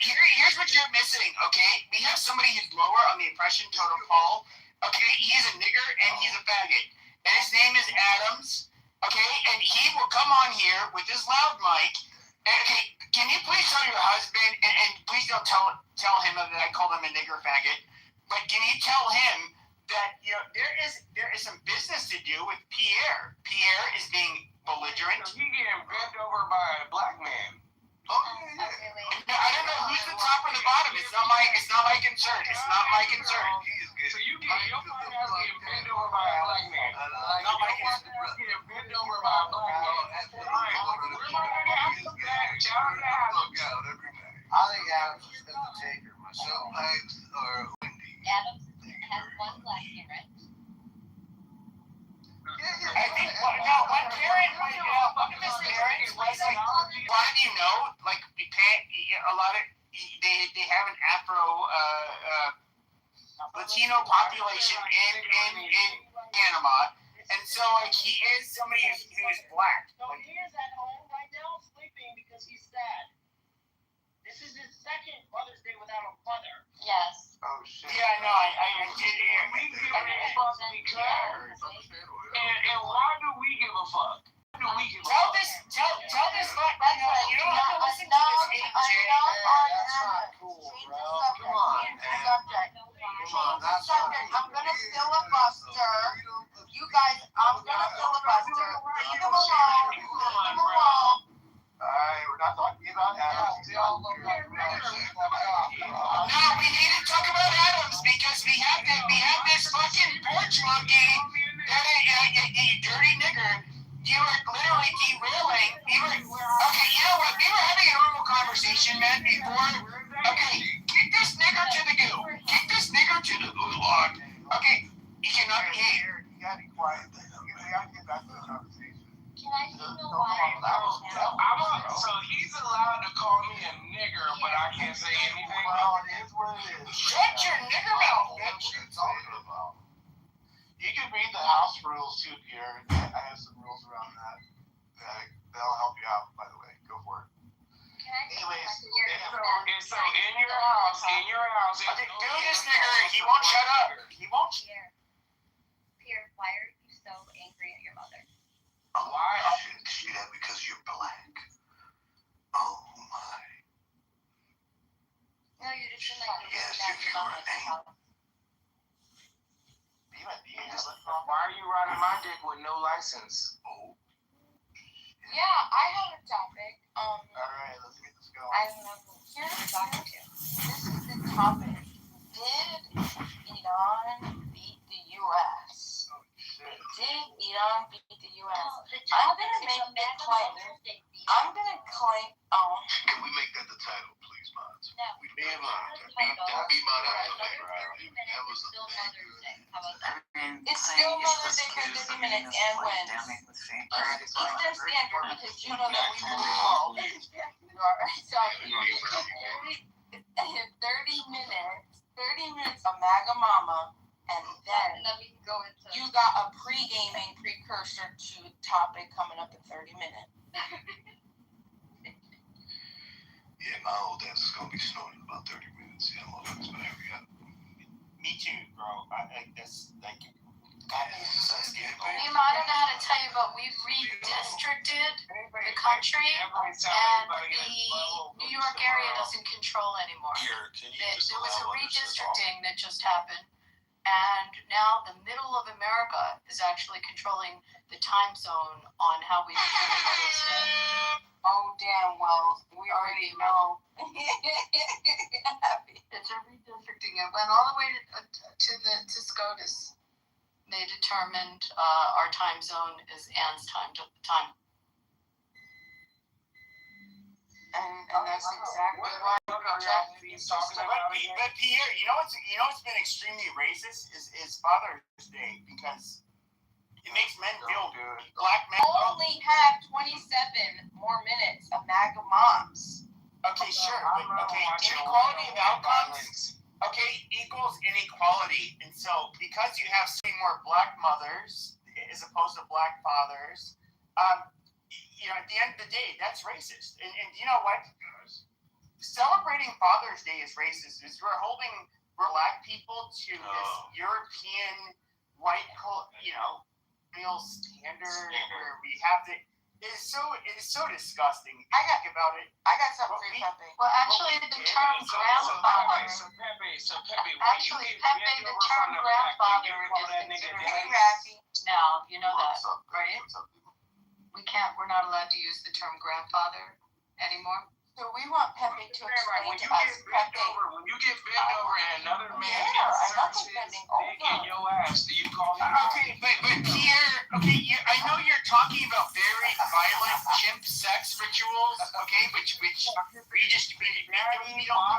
Peter, here's what you're missing, okay? We have somebody who's lower on the oppression totem pole. Okay, he's a nigger and he's a faggot. And his name is Adams. Okay, and he will come on here with his loud mic. Okay, can you please tell your husband, and please don't tell him that I called him a nigger faggot, but can you tell him that, you know, there is some business to do with Pierre. Pierre is being belligerent. He getting bent over by a black man. Oh, yeah. I don't know who's the top or the bottom. It's not my concern. It's not my concern. So you get your fine ass getting bent over by a black man. Not my concern. Getting bent over by a black man. We're not gonna have to back. Shout out to Adams. I think Adams is the taker myself. Adams has one black parent. I think one parent, one of his parents was like, a lot of you know, like a lot of they have an Afro Latino population in Panama, and so like he is somebody who is black. So he is at home right now sleeping because he's sad. This is his second Mother's Day without a mother. Yes. Oh, shit. Yeah, no, I did hear. We give a fuck because, and why do we give a fuck? Why do we give a fuck? Tell this fuck, you don't have to listen to this hate, Jay. That's not cool, bro. Come on, man. I'm gonna filibuster. You guys, I'm gonna filibuster. Leave him alone. Leave him alone. Alright, we're not talking about Adams. No, we need to talk about Adams because we have this fucking porch monkey that you dirty nigger. You were literally derailing. Okay, you know what? We were having a normal conversation, man, before. Okay, kick this nigger to the goo. Kick this nigger to the gulag. Okay, you cannot be here. You gotta be quiet. We gotta get back to the conversation. Can I know why? So he's allowed to call me a nigger, but I can't say anything. Well, it is what it is. Shut your nigger mouth, bitch. You can read the house rules too, Pierre. I have some rules around that. That'll help you out, by the way. Go for it. Anyways, So in your house, Okay, do this nigger. He won't shut up. He won't. Pierre, why are you so angry at your mother? Why? See that because you're black. Oh my. No, you just seem like you're Yes, mad if you about were it. Why are you riding my dick with no license? Oh. Yeah, I have a topic. Alright, let's get this going. I don't know who you're talking to. This is the topic. Did Iran beat the U.S.? Did Iran beat the U.S.? I'm gonna make the claim. I'm gonna claim. Can we make that the title, please, mods? No. Don't be monopolized. That was It's still Mother's Day for 30 minutes and wins. Eastern Standard, because you know that we move 12. So, 30 minutes of MAGA Mama, and then we can go into. You got a pre-gaming precursor to a topic coming up in 30 minutes. Yeah, my old ass is gonna be snoring in about 30 minutes. Yeah, motherfuckers better hurry up. Me too, bro. I that's like Nima, I don't know how to tell you, but we've redistricted the country, and the New York area doesn't control anymore. There was a redistricting that just happened, and now the middle of America is actually controlling the time zone on how we determine Mother's Day. Oh, damn, well, we already know. It's a redistricting. It went all the way to SCOTUS. They determined our time zone is Anne's time. And that's exactly why But Pierre, you know what's been extremely racist is Father's Day, because it makes men feel good. Black men only have 27 more minutes of MAGA moms. Okay, sure, but inequality of outcomes, equals inequality, and so because you have so many more black mothers as opposed to black fathers, at the end of the day, that's racist. And you know what? Celebrating Father's Day is racist. Is we're holding black people to this European white, male standard where we have to. It is so disgusting. I got something for you. Well, actually, the term grandfather. Actually, Pepe, the term grandfather is considered. Now, you know that, right? We're not allowed to use the term grandfather anymore. So we want Pepe to explain to us. Pepe, when you get bent over and another man inserts in your ass, do you call him? Okay, but Pierre, I know you're talking about very violent chimp sex rituals, which we don't do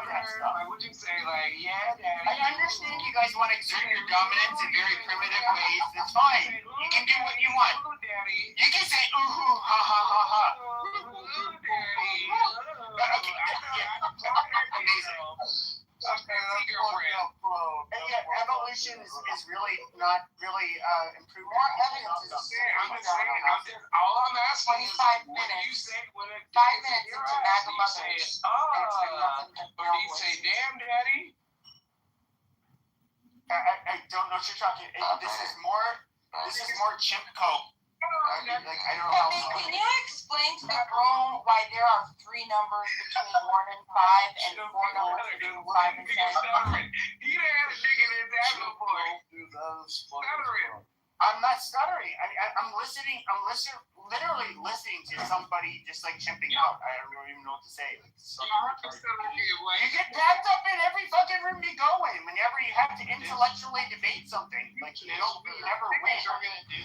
that stuff. Like, would you say, like, yeah, Daddy? I understand you guys want to exert your dominance in very primitive ways. It's fine. You can do what you want. You can say, ooh, ha, ha, ha, ha. Amazing. Evolution is really not really improved. More evidence is all I'm asking is 25 minutes. 5 minutes into MAGA mothers. Or do you say, damn, Daddy? I don't know what you're talking. This is more chimp coat. I don't know how. Can you explain to the room why there are 3 numbers between 1 and 5 and 4 numbers between 5 and 10? He had a nigga in that before. Stuttering. I'm not stuttering. I'm listening. I'm literally listening to somebody just like chimping out. I don't even know what to say. You get packed up in every fucking room you go in whenever you have to intellectually debate something. Like you never win.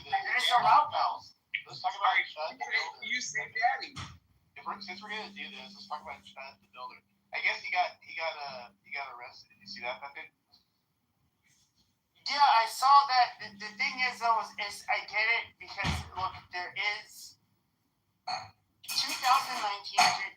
You're just a loud bells. Let's talk about Chad the Builder. You say Daddy. Since we're gonna do this, let's talk about Chad the Builder. I guess he got arrested. Did you see that, Pepe? Yeah, I saw that. The thing is, though, is I get it because look, there is 2019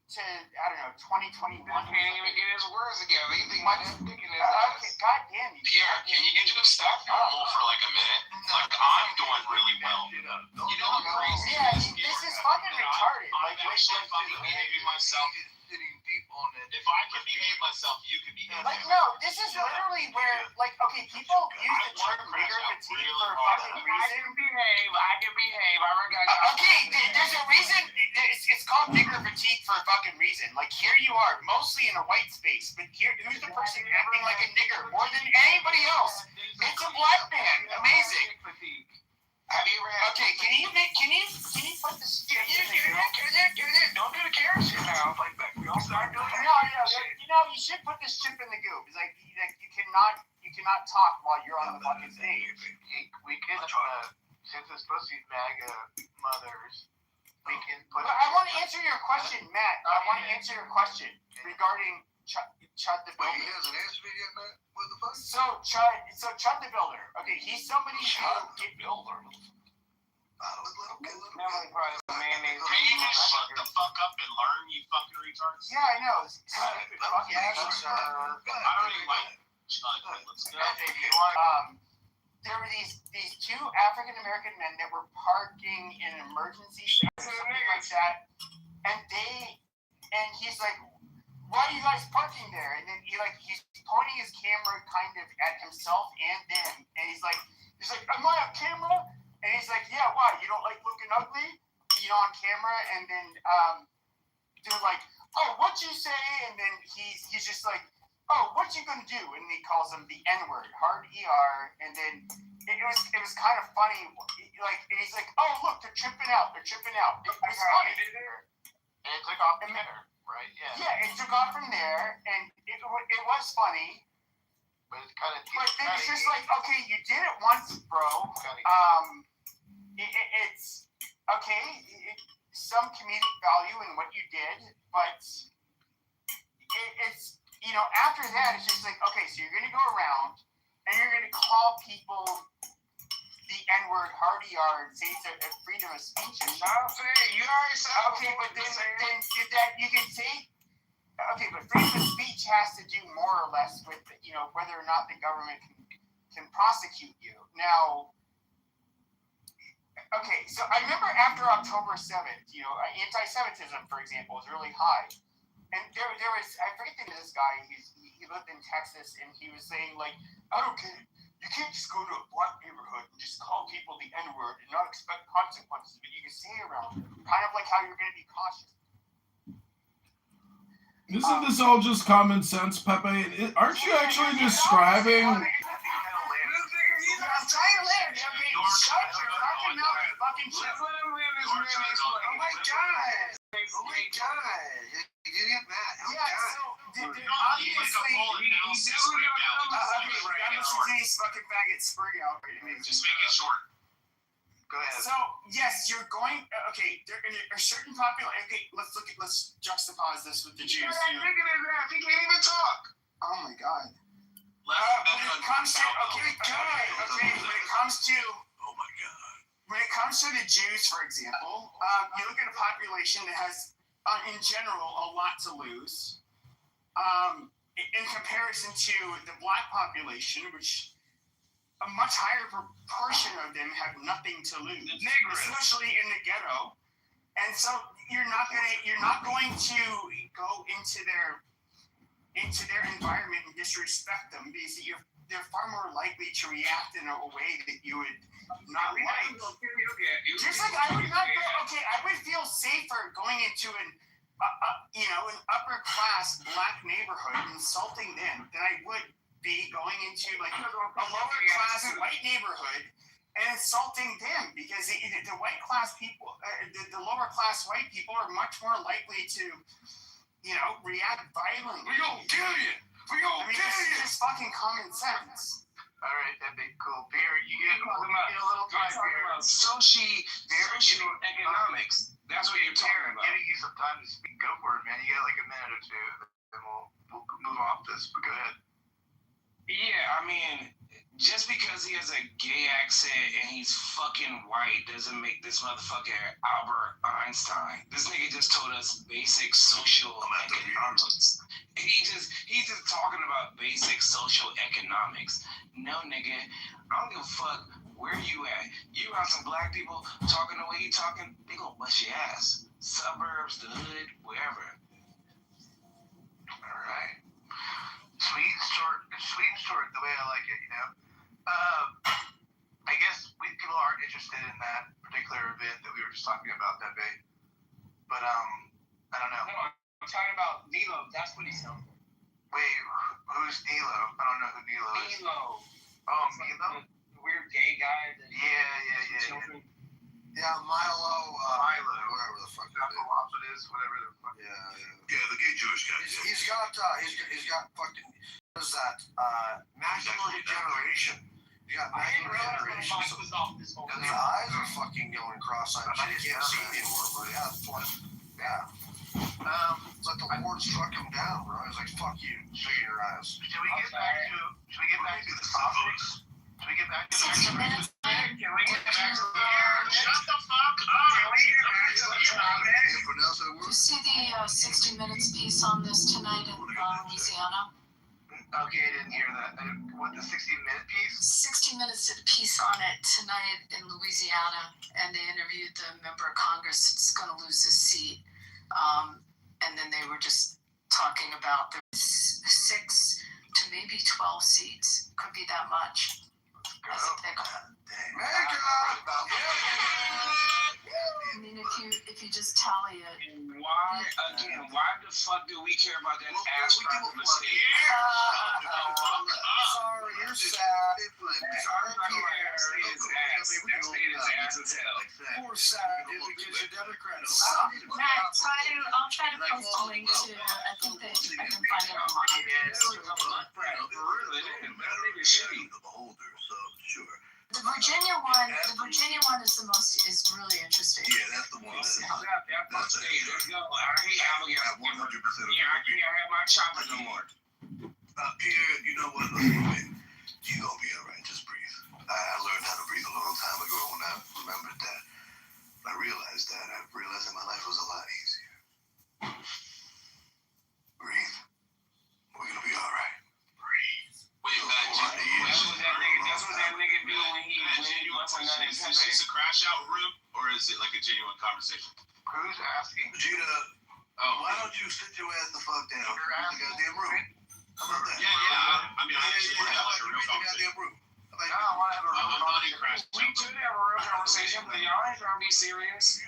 to I don't know 2021. He can't even get his words together. He think my dick in his ass. God damn you. Pierre, can you introduce stuff normal for like a minute? Like I'm doing really well. You know how crazy this is fucking retarded. I'm actually fucking behaving myself. If I can behave myself, you can behave. Like no, this is literally where people use the term nigger fatigue for a fucking reason. I can behave. There's a reason. It's called nigger fatigue for a fucking reason. Like here you are, mostly in a white space, but here who's the person acting like a nigger more than anybody else? It's a black man. Amazing. Have you ever had? Okay, can you put this? Don't do the carrot shit now. Like we all start doing that. No, you should put this chip in the goop. It's like you cannot talk while you're on the fucking stage. We can since it's supposed to be MAGA mothers, we can put. I want to answer your question, Matt. I want to answer your question regarding Chud the Builder. He hasn't answered it yet, Matt. What the fuck? So Chud the Builder. Okay, he's somebody Chud the Builder. Can you just shut the fuck up and learn, you fucking retards? Yeah, I know. I already like Chud. Let's go. There were these 2 African American men that were parking in an emergency or something like that, and he's like, "Why are you guys parking there?" And then he's pointing his camera kind of at himself and them, and he's like, He's like, am I on camera? And he's like, yeah, why? You don't like looking ugly? On camera? And then they're like, oh, what'd you say? And then he's just like, oh, what you gonna do? And he calls him the N-word, hard ER. And then it was kind of funny. Like, and he's like, oh, look, they're tripping out. It was funny. And it took off from there, right? Yeah. Yeah, it took off from there, and it was funny. But it's kind of. But then it's just like, okay, you did it once, bro. It's okay. Some comedic value in what you did, but it's after that, it's just like, okay, so you're gonna go around and you're gonna call people the N-word, hard ER, and say it's a freedom of speech. And you already said. Okay, but then that you can say. Okay, but freedom of speech has to do more or less with whether or not the government can prosecute you. Now, okay, so I remember after October 7th, anti-Semitism, for example, was really high, and there was, I forget the name of this guy. He lived in Texas, and he was saying, like, I don't care. You can't just go to a black neighborhood and just call people the N-word and not expect consequences, but you can say around it, kind of like how you're going to be cautious. Isn't this all just common sense, Pepe? Aren't you actually describing? I'm trying to live. Shut your fucking mouth, you fucking shit. Oh my god. You get mad. Yeah, so obviously, I'm listening to these fucking faggots spring out. Just make it short. Go ahead. So yes, you're going. Okay, there are certain population. Okay, let's juxtapose this with the Jews. He can't even talk. Oh my god. When it comes to the Jews, for example, you look at a population that has, in general, a lot to lose. In comparison to the black population, which a much higher proportion of them have nothing to lose, especially in the ghetto. And so you're not going to go into their environment and disrespect them, because they're far more likely to react in a way that you would not like. Just like I would not go. Okay, I would feel safer going into an upper class black neighborhood insulting them than I would be going into like a lower class white neighborhood and insulting them, because the white class people, the lower class white people are much more likely to, react violently. We gonna kill you. We gonna kill you. It's fucking common sense. All right, that'd be cool. Beer, you get a little time here. Socioeconomics. That's what you're talking about. Getting you some time to speak. Go for it, man. You got like a minute or two, then we'll move off this. But go ahead. Yeah, I mean, just because he has a gay accent and he's fucking white doesn't make this motherfucker Albert Einstein. This nigga just told us basic social economics. He's just talking about basic social economics. No, nigga, I don't give a fuck where you at. You got some black people talking the way you talking, they gonna bust your ass. Suburbs, the hood, wherever. All right. Sweet and short, the way I like it, I guess people aren't interested in that particular event that we were just talking about that day. But, I don't know. No, I'm talking about Nilo. That's what he's known for. Wait, who's Nilo? I don't know who Nilo is. Nilo. Oh, Nilo? The weird gay guy. Yeah. Children. Yeah, Milo, whatever the fuck that is, whatever the fuck. Yeah, the gay Jewish guy. He's got fucking, what is that, macular degeneration. He's got macular degeneration. And the eyes are fucking going cross-eyed. He can't see anymore, but yeah. It's like the Lord struck him down, bro. He's like, fuck you, show you your eyes. Should we get back to the topics? Should we get back to the Shut the fuck up. Did you see the 60 Minutes piece on this tonight in Louisiana? Okay, I didn't hear that. What, the 60-minute piece? 60 Minutes did a piece on it tonight in Louisiana, and they interviewed the member of Congress that's going to lose his seat. And then they were just talking about the 6 to maybe 12 seats. Could be that much. as a pickle. I mean, if you just tally it. And why the fuck do we care about that ass crack of a state? Sorry, you're sad. That state is ass as hell. Poor sad, dude, because you're Democrats. Matt, I'll try to post a link to, I think that I can find it online. The Virginia one is really interesting. Yeah, that's the one. That state. I hate Abigail. 100%. Yeah, I can't have my chopper no more. Pierre, you know what? You're gonna be alright. Just breathe. I learned how to breathe a long time ago when I remembered that. I realized that my life was a lot easier. Breathe. We're gonna be alright. Breathe. Wait, that's what that nigga do when he wants a nut in Is this a crash out room or is it like a genuine conversation? Who's asking? Vegeta, why don't you sit your ass the fuck down? You're in the goddamn room. How about that? Yeah. I mean, I actually want to have like a real conversation. I want to have a real I'm not in crash. We could have a real conversation, but y'all ain't trying to be serious.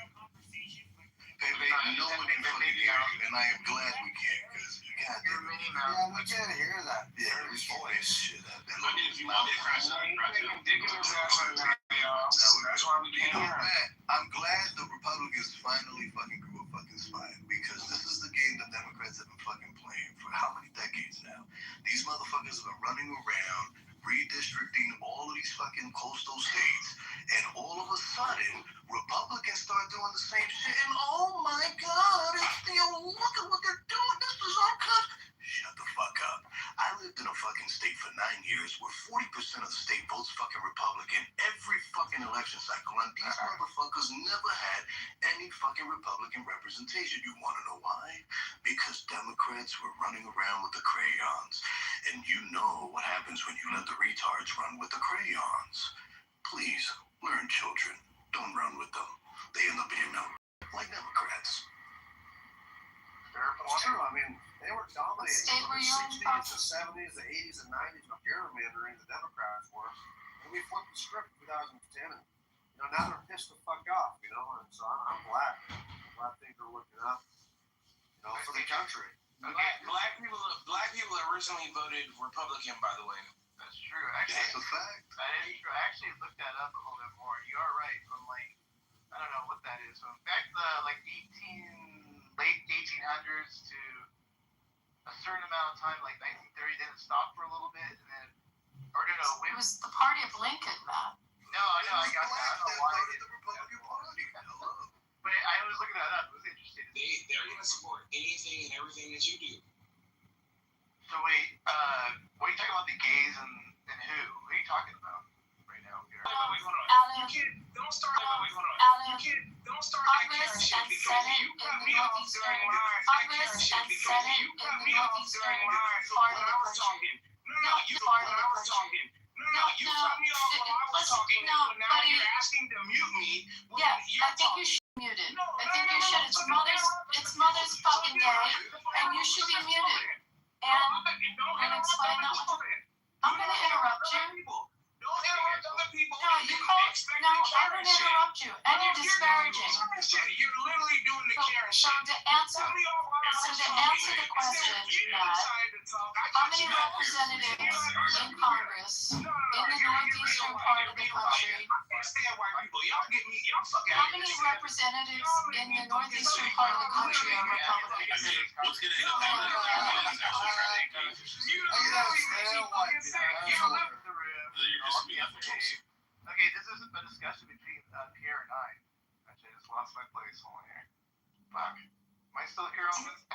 Hey, baby, no one can fucking hear you, and I am glad we can, because you can't hear me. Yeah, we can't hear that. Yeah, we voice shit. I mean, if you want me to crash out, crash out. Ridiculous ass right now, y'all. That's why we can't hear him. I'm glad the Republicans finally fucking grew a fucking spine, because this is the game that Democrats have been fucking playing for how many decades now? These motherfuckers have been running around, redistricting all of these fucking coastal states, and all of a sudden, Republicans start doing the same shit, and oh my god, look at what they're doing, this is our country. Shut the fuck up. I lived in a fucking state for 9 years where 40% of the state votes fucking Republican every fucking election cycle, and these motherfuckers never had any fucking Republican representation. You want to know why? Because Democrats were running around with the crayons, and you know what happens when you let the retards run with the crayons. Please, learn, children. Don't run with them. They end up being like Democrats. It's true. I mean, they were dominating State from where the you're in, 60s, the 70s, the 80s, and 90s with gerrymandering. The Democrats were, and we flipped the script in 2010. And now they're pissed the fuck off. And so I'm glad. I'm glad things are looking up. For the country. Black people originally voted Republican, by the way. That's true. Actually, that's a fact. That is true. I actually looked that up a little bit more. You are right. From I don't know what that is. From back the late 1800s to a certain amount of time, like 1930, then it stopped for a little bit, and then, it was the party of Lincoln, Matt. No, I know, I got that. I don't know why they did the Republican Party. But I was looking that up. It was interesting. They're going to support anything and everything that you do. So wait, what are you talking about? The gays and who? What are you talking about right now? Wait, hold on. Alex, Don't start. Wait, hold on. Alex, Don't start that Congress Karen shit and because Senate you in cut the me off Northeastern during Congress and Senate in the Northeastern part of the country. No, you part of when the I was country. talking. No, you cut me off when I was talking, no, so now buddy. you're asking to mute me. Yeah, I think you should be muted. I think you should. It's mother's fucking day, and you should be muted. And I'm gonna explain that one. I'm gonna interrupt you. Don't interrupt other people. No, I'm gonna interrupt you, and you're disparaging. You're literally doing the Karen shit. So to answer the question, Matt, how many representatives in Congress in the northeastern part of the country? How many representatives in the northeastern part of the country are Republicans? Okay, this is a discussion between Pierre and I. Actually, I just lost my place. Hold on here. Fuck. Am I still here on this? As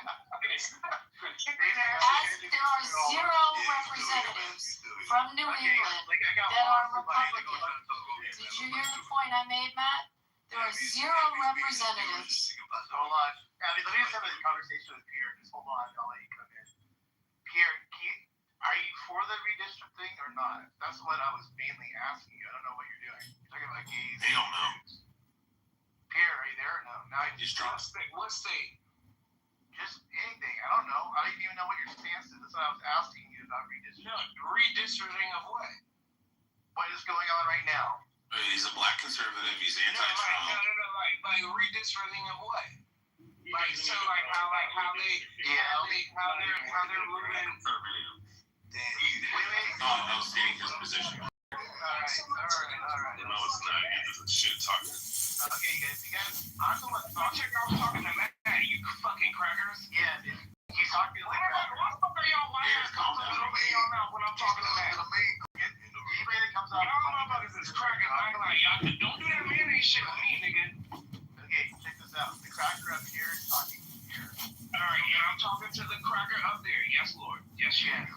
there are 0 representatives from New England that are Republican. Did you hear the point I made, Matt? There are 0 representatives. Hold on. Let me just have a conversation with Pierre. Just hold on. I'll let you come in. Pierre, are you for the redistricting or not? That's what I was mainly asking you. I don't know what you're doing. You're talking about gays. They don't know. Pierre, are you there or no? Now you just What state? Just anything. I don't know. I don't even know what your stance is. That's what I was asking you about redistricting. No, redistricting of what? What is going on right now? He's a black conservative. He's anti-Trump. No, like redistricting of what? Like so, like how they're moving. I was stating his position. All right. No, it's not. You're just shit talking. Okay, guys, I'm the one. I'll check out talking to Matt. You fucking crackers. Yeah, dude. He's talking like that. What the fuck are y'all lying? Y'all mouth when I'm talking to Matt. Anybody that comes out. Y'all motherfuckers is crackers. I ain't like y'all. Don't do that mayonnaise shit with me, nigga. Okay, check this out. The cracker up here is talking here. All right, yeah, I'm talking to the cracker up there. Yes, Lord. Yes, yes.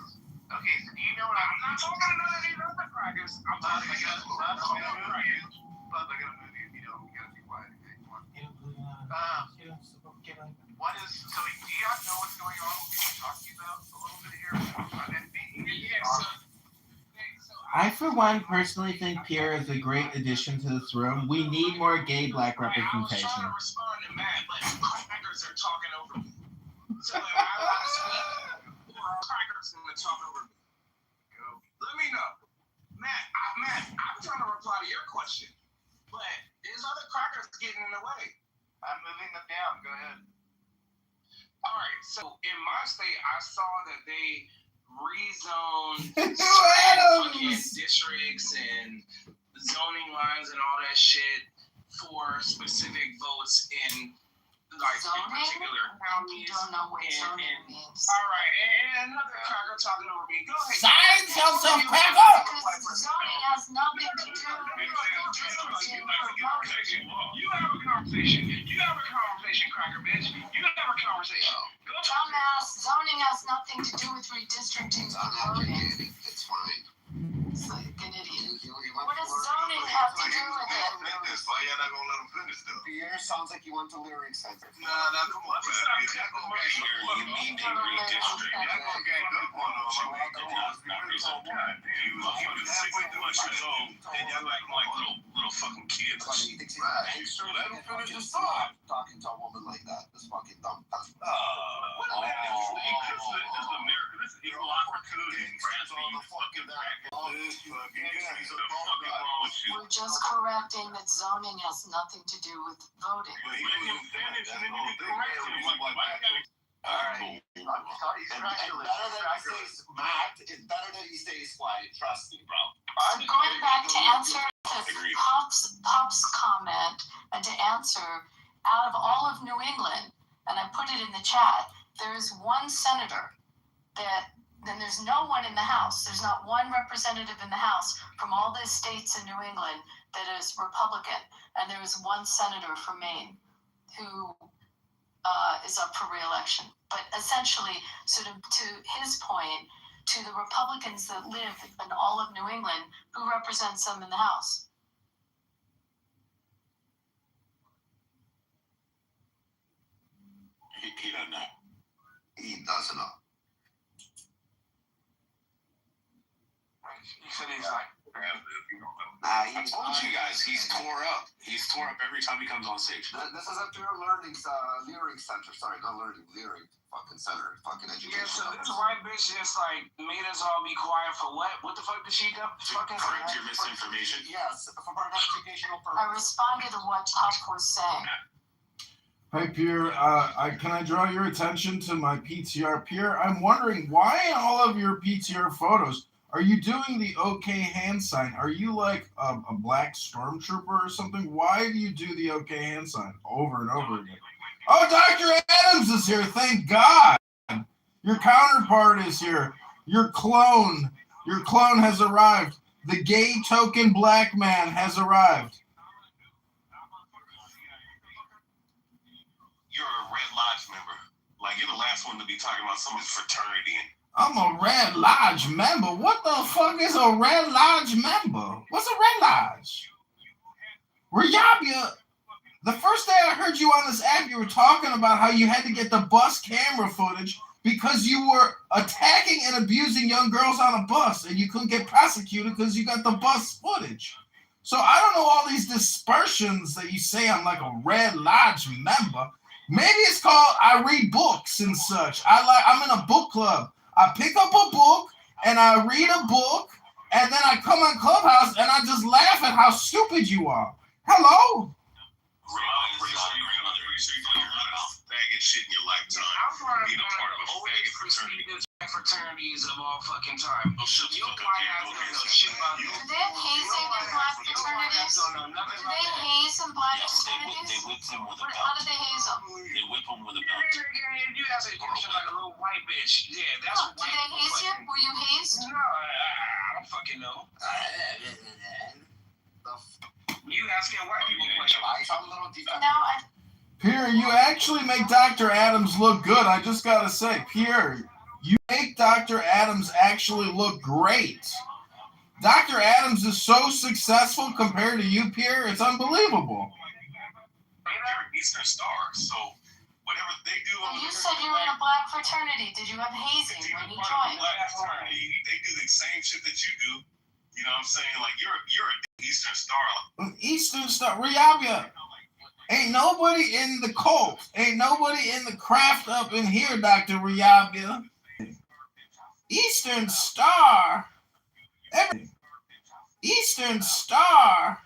Okay, so do you know what I'm not talking to none of these other crackers. I'm talking to the crackers. Buzz, I gotta move you. You know, you gotta be quiet. Okay, come on. What is, so do you not know what's going on? What we're talking about a little bit here? I, for one, personally think Pierre is a great addition to this room. We need more gay black representation. I was trying to respond to Matt, but crackers are talking over me. So if I want to speak, crackers are going to talk over me. Let me know. Matt, I'm trying to reply to your question, but there's other crackers getting in the way. I'm moving them down. Go ahead. All right, so in my state, I saw that they rezoned fucking districts and zoning lines and all that shit for specific votes in like zoning? In particular counties. You don't know what zoning means. All right, and another cracker talking over me. Go ahead. Silence yourself, cracker! Because zoning has nothing to do with You have a conversation. You have a conversation, cracker bitch. You have a conversation. Dumbass, zoning has nothing to do with redistricting or voting. It's fine. It's like an idiot. What does zoning have to do with it? Why y'all not gonna let him finish though? Pierre sounds like you went to Lyric Center. Nah, come on, man. If y'all gonna get here, you mean they redistrict. Y'all gonna get good one on my You was 61 years old, and y'all acting like little fucking kids. Let him finish his thought. Talking to a woman like that, this fucking dumb. This is America. This is equal opportunity. We're just correcting that zoning has nothing to do with voting. Alright. It's better that he stays quiet. Trust me, bro. So going back to answer Pop's comment and to answer, out of all of New England, and I put it in the chat, there is one senator then there's no one in the House. There's not one representative in the House from all the states in New England that is Republican. And there is one senator from Maine who is up for re-election. But essentially, sort of to his point, to the Republicans that live in all of New England, who represents them in the House? He doesn't know. He doesn't know. He said he's like, I told you guys, he's tore up. He's tore up every time he comes on stage. This is a pure learning, Lyric Center. Sorry, not learning, Lyric fucking center, fucking education. Yeah, so this white bitch just like made us all be quiet for what? What the fuck did she do? Fucking correct your misinformation. Yes, for an educational purpose. I responded to what Pop was saying. Hi, Pierre. Can I draw your attention to my PTR? Pierre, I'm wondering why in all of your PTR photos are you doing the OK hand sign? Are you like a black stormtrooper or something? Why do you do the OK hand sign over and over again? Oh, Dr. Adams is here. Thank God. Your counterpart is here. Your clone has arrived. The gay token black man has arrived. You're a Red Lodge member. Like, you're the last one to be talking about someone's fraternity. I'm a Red Lodge member. What the fuck is a Red Lodge member? What's a Red Lodge? Rayabia, the first day I heard you on this app, you were talking about how you had to get the bus camera footage because you were attacking and abusing young girls on a bus and you couldn't get prosecuted because you got the bus footage. So I don't know all these dispersions that you say I'm like a Red Lodge member. Maybe it's called I read books and such. I'm in a book club. I pick up a book and I read a book and then I come on Clubhouse and I just laugh at how stupid you are. Hello? I'm pretty sure you're not faggot shit in your lifetime. Being a part of a faggot fraternity. Fraternities of all fucking time. Oh, shut the fuck up, don't know shit about Do they have hazing in black fraternities? Do they haze in black fraternities? They whip them with a How belt. do they haze them? They whip them with a belt. You have to like a little white bitch. Yeah, that's Oh, did they haze you? Were you hazed? No, I don't fucking know. You asking white people questions. No, Pierre, you actually make Dr. Adams look good. I just gotta say, Pierre, you make Dr. Adams actually look great. Dr. Adams is so successful compared to you, Pierre. It's unbelievable. They're Eastern Star, so whatever they do. well, you said you were in a black fraternity. Did you have hazing when you joined? They do the same shit that you do. You know what I'm saying? Like you're an Eastern Star. Eastern Star, Riabia. Ain't nobody in the cult. Ain't nobody in the craft up in here, Dr. Riabia. Eastern Star. Eastern Star.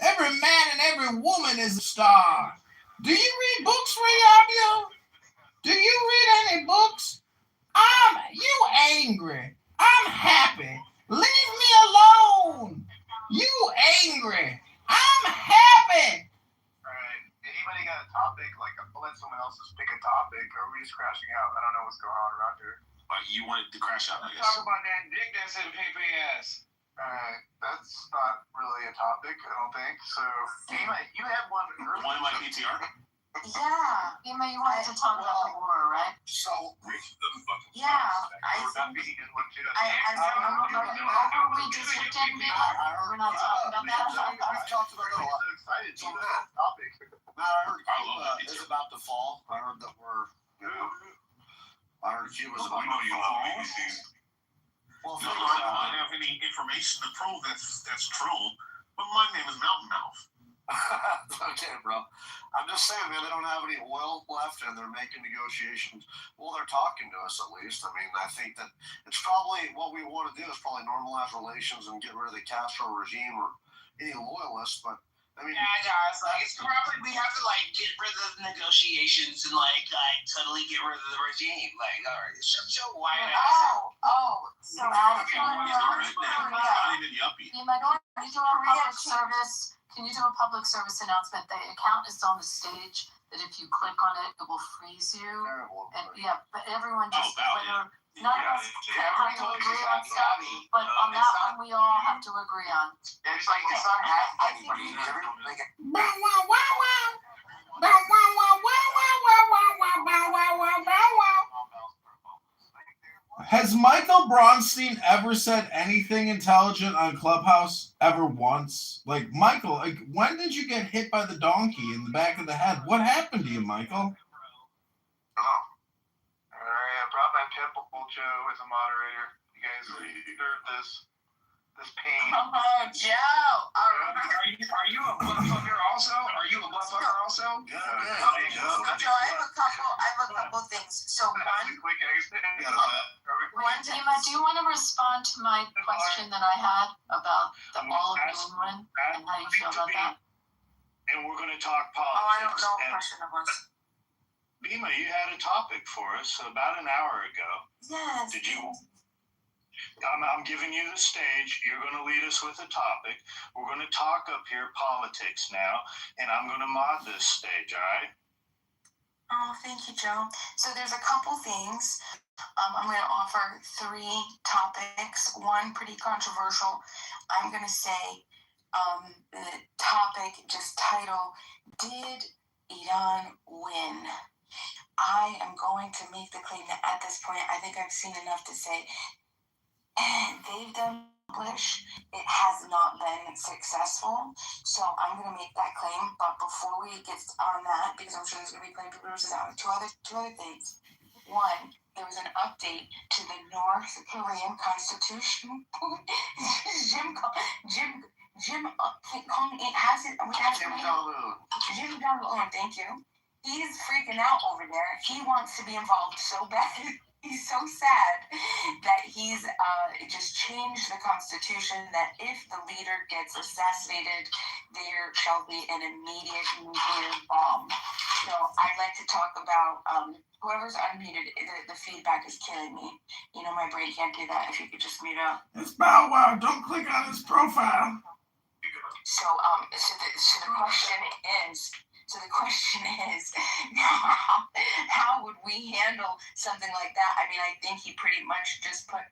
Every man and every woman is a star. Do you read books, Riabia? Do you read any books? You angry. I'm happy. Leave me alone. You angry. I'm happy. Anybody got a topic? Like, I'll let someone else just pick a topic, or are we just crashing out? I don't know what's going on around here. You wanted to crash out, I guess. Talk about that dick that's in paper ass. Alright, that's not really a topic, I don't think. So, you had one earlier. One in my PTR? Yeah. You wanted to talk about the war, right? So, yeah. Are you over redistricting? We're not talking about that. We've talked about it a lot. I'm so excited to that topic. Matt, I heard Cuba is about to fall. I heard that I heard Cuba's about to fall. You love BBC. Well, no, I don't have any information to prove that's true, but my name is Mountain Mouth. Okay, bro. I'm just saying, man, they don't have any oil left and they're making negotiations. Well, they're talking to us at least. I mean, I think that it's probably what we want to do is probably normalize relations and get rid of the Castro regime or any loyalists, but I mean, yeah, guys, like it's probably we have to like get rid of the negotiations and like totally get rid of the regime. Like, all right, shut your white ass. So Alex, can you do a public service? Can you do a public service announcement? The account is on the stage. That if you click on it, it will freeze you. And yeah, but everyone just none of us have to agree on stuff, but on that one we all have to agree on. It's like it's not happening. Has Michael Bronstein ever said anything intelligent on Clubhouse ever once? Like, Michael, when did you get hit by the donkey in the back of the head? What happened to you, Michael? I brought my pitbull Joe as a moderator. You guys heard this pain. Oh, Joe! Are you a motherfucker also? Are you a motherfucker also? Joe, I have a couple things. So Dima, do you want to respond to my question that I had about the all of England and how you feel about that? And we're going to talk politics. Oh, I don't know what question it was. Bima, you had a topic for us about an hour ago. Yes. Did you? I'm giving you the stage. You're going to lead us with a topic. We're going to talk up here politics now, and I'm going to mod this stage, all right? Oh, thank you, Joe. So there's a couple things. I'm going to offer 3 topics. One pretty controversial. I'm going to say the topic, just title, Did Iran Win? I am going to make the claim that at this point, I think I've seen enough to say they've done English. It has not been successful. So I'm going to make that claim. But before we get on that, because I'm sure there's going to be plenty of people who out, two other things. One, there was an update to the North Korean constitution. Jim Jong-un, thank you. He's freaking out over there. He wants to be involved so bad. He's so sad that he's just changed the Constitution that if the leader gets assassinated, there shall be an immediate nuclear bomb. So I'd like to talk about whoever's unmuted. The feedback is killing me. You know, my brain can't do that. If you could just mute up. It's Bow Wow. Don't click on his profile. So the question is, how would we handle something like that? I mean, I think he pretty much just put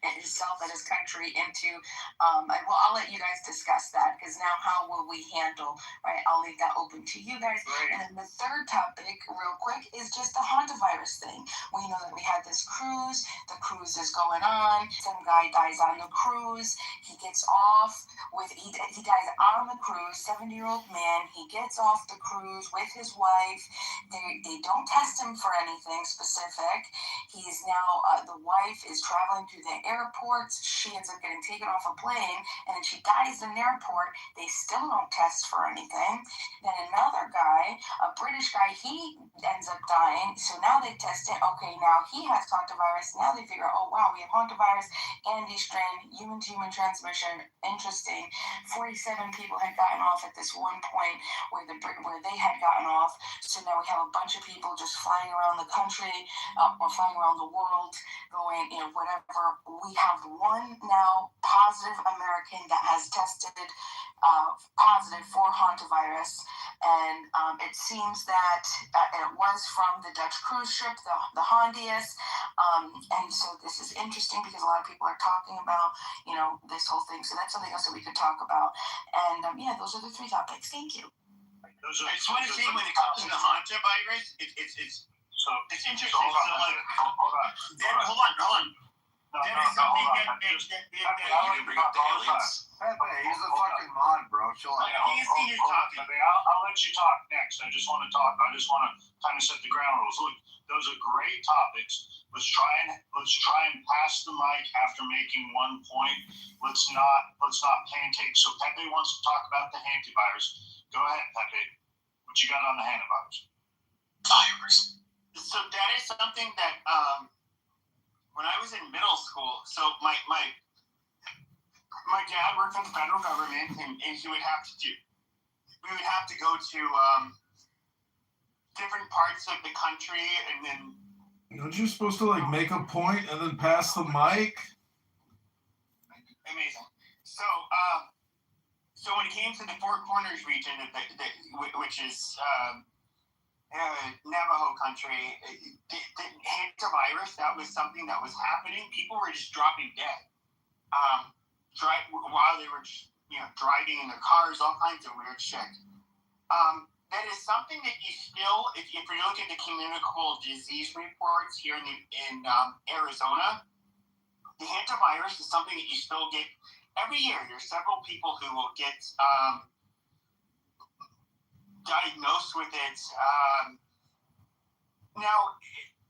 himself and his country into. Well, I'll let you guys discuss that, because now how will we handle? Right, I'll leave that open to you guys. Right. And then the third topic, real quick, is just the hantavirus thing. We know that we had this cruise. The cruise is going on. Some guy dies on the cruise. He gets off with he dies on the cruise. 70-year-old man. He gets off the cruise with his wife. They don't test him for anything specific. He's now the wife is traveling to the airport. She ends up getting taken off a plane, and then she dies in an airport. They still don't test for anything. Then another guy, a British guy, he ends up dying. So now they test it. Okay, now he has hantavirus. Now they figure, oh wow, we have hantavirus, Andy strain, human-to-human transmission. Interesting. 47 people had gotten off at this one point where they had gotten off. So now we have a bunch of people just flying around the country or flying around the world going, whatever. We have one now positive American that has tested positive for hantavirus. And it seems that it was from the Dutch cruise ship, the Hondius. And so this is interesting because a lot of people are talking about, this whole thing. So that's something else that we could talk about. And those are the three topics. Thank you. I just want to say, when it comes to the hantavirus, it's interesting. So hold on. There is something that you didn't bring up the aliens. He's a fucking mod, bro. Chill out. I'll let you talk next. I just want to talk. I just want to kind of set the ground rules. Look, those are great topics. Let's try and pass the mic after making one point. Let's not pancake. So Pepe wants to talk about the hantavirus. Go ahead, Pepe. What you got on the hantavirus? virus. So that is something that when I was in middle school, so my dad worked for the federal government, and we would have to go to different parts of the country, and then. Aren't you supposed to make a point and then pass the mic? Amazing. So when it came to the Four Corners region, which is Navajo country, the hantavirus, that was something that was happening. People were just dropping dead while they were driving in their cars, all kinds of weird shit. That is something that you still, if you look at the communicable disease reports here in Arizona, the hantavirus is something that you still get every year. There's several people who will get diagnosed with it. Now,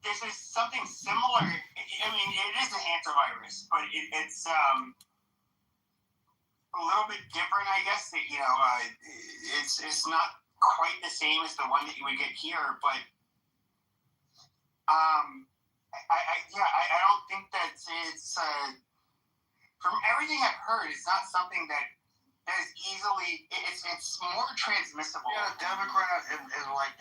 this is something similar. I mean, it is a hantavirus, but it's a little bit different, I guess. It's not quite the same as the one that you would get here, but I don't think that it's from everything I've heard, it's not something that is easily. It's more transmissible. Yeah, Democrat and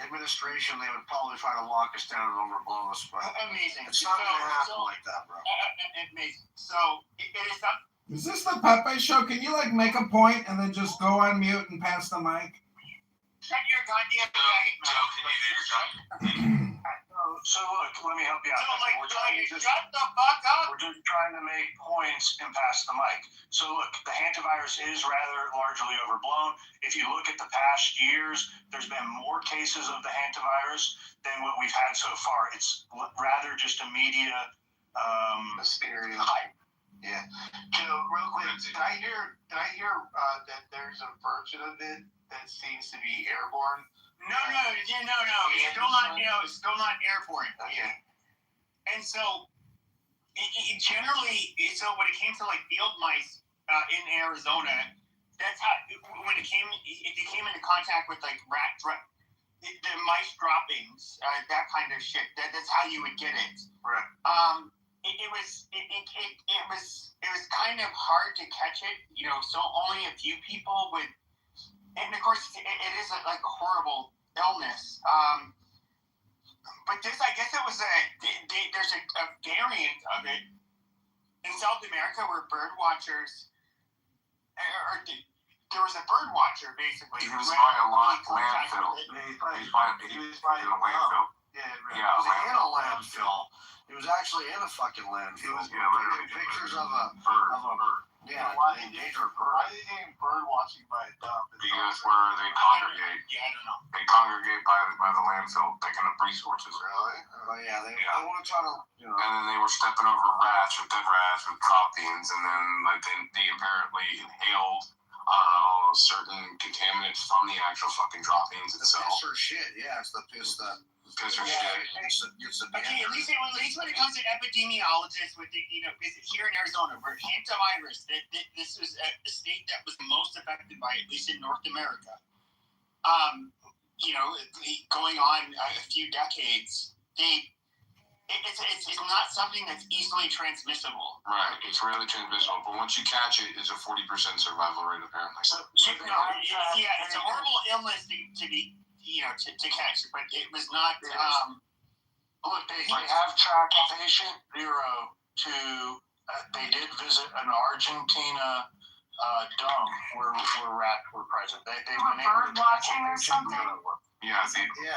administration, they would probably try to lock us down and overblow us, but amazing. It's not going to happen like that, bro. Amazing. So it is not. Is this the Pepe show? Can you make a point and then just go on mute and pass the mic? Shut your goddamn So look, let me help you out. Shut the fuck up. We're just trying to make points and pass the mic. So look, the hantavirus is rather largely overblown. If you look at the past years, there's been more cases of the hantavirus than what we've had so far. It's rather just a media hysteria. Yeah. Real quick, did I hear that there's a version of it that seems to be airborne? No. It's still not airborne. Okay. And so, generally, when it came to field mice in Arizona, that's how if you came into contact with the mice droppings, that kind of shit, that's how you would get it. Right. it was kind of hard to catch it, so only a few people would, and of course it is like a horrible illness. But this, I guess it was there's a variant of it in South America where bird watchers, there was a bird watcher basically. He was by a landfill. He was by a landfill. Yeah, it was in a landfill. It was actually in a fucking landfill. Literally pictures of a bird. Yeah, endangered bird. Why are they doing bird watching by a dump? Because where they congregate. Yeah, I don't know. They congregate by the landfill, picking up resources. Really? Oh yeah, they want to try to, And then they were stepping over dead rats with drop beans, and then they apparently inhaled certain contaminants from the actual fucking drop beans itself. Piss or shit, yeah, it's the piss that. Piss or shit. Okay, at least when it comes to epidemiologists, with here in Arizona, where hantavirus, this was a state that was most affected by it, at least in North America. Going on a few decades, it's not something that's easily transmissible. Right, it's rarely transmissible, but once you catch it, it's a 40% survival rate apparently. It's a horrible illness to be. To catch it, but it was not. Look, they have tracked patient 0 to. They did visit an Argentina dump where rats were present. They've been able to watching or something. Yeah,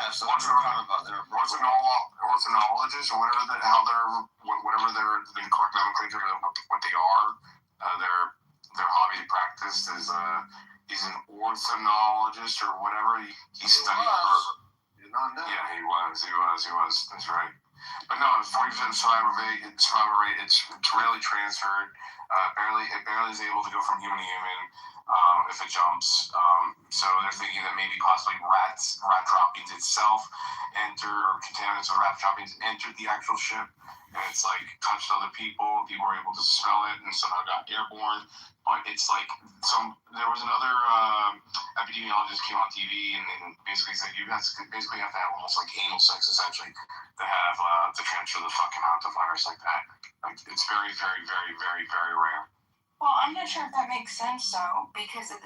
so that's what we're talking about there. Ornithologists or whatever they're the correct nomenclature of what they are. Their hobby practice is he's an ornithologist or whatever. He studied birds. Yeah, he was. That's right. But no, 40% survival rate. It's rarely transferred. It barely is able to go from human to human if it jumps. So they're thinking that maybe possibly rat droppings itself or contaminants of rat droppings entered the actual ship, and it's like touched other people. People were able to smell it and somehow got airborne. But it's like there was another epidemiologist came on TV and basically said you guys basically have to have almost like anal sex essentially to have to transfer the fucking hantavirus like that. Like it's very, very, very, very, very rare. Well, I'm not sure if that makes sense though, because when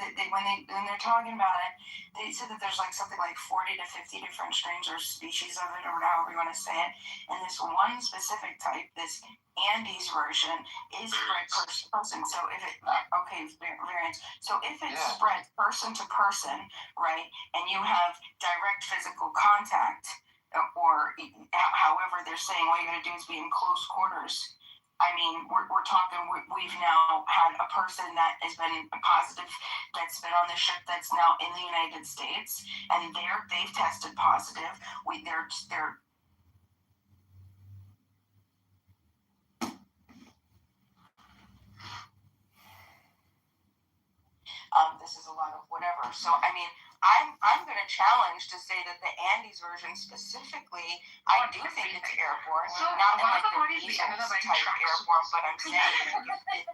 they're talking about it, they said that there's like something like 40 to 50 different strains or species of it, or however you want to say it. And this one specific type, this Andes version, is spread person to person. So if it variants. So if it's spread person to person, right, and you have direct physical contact, or however they're saying all you gotta do is be in close quarters. I mean, we're talking, we've now had a person that has been positive, that's been on the ship, that's now in the United States, and they've tested positive. This is a lot of whatever. So, I mean, I'm going to challenge to say that the Andes version specifically, I do think it's airborne. Not in like the measles type airborne, but I'm saying that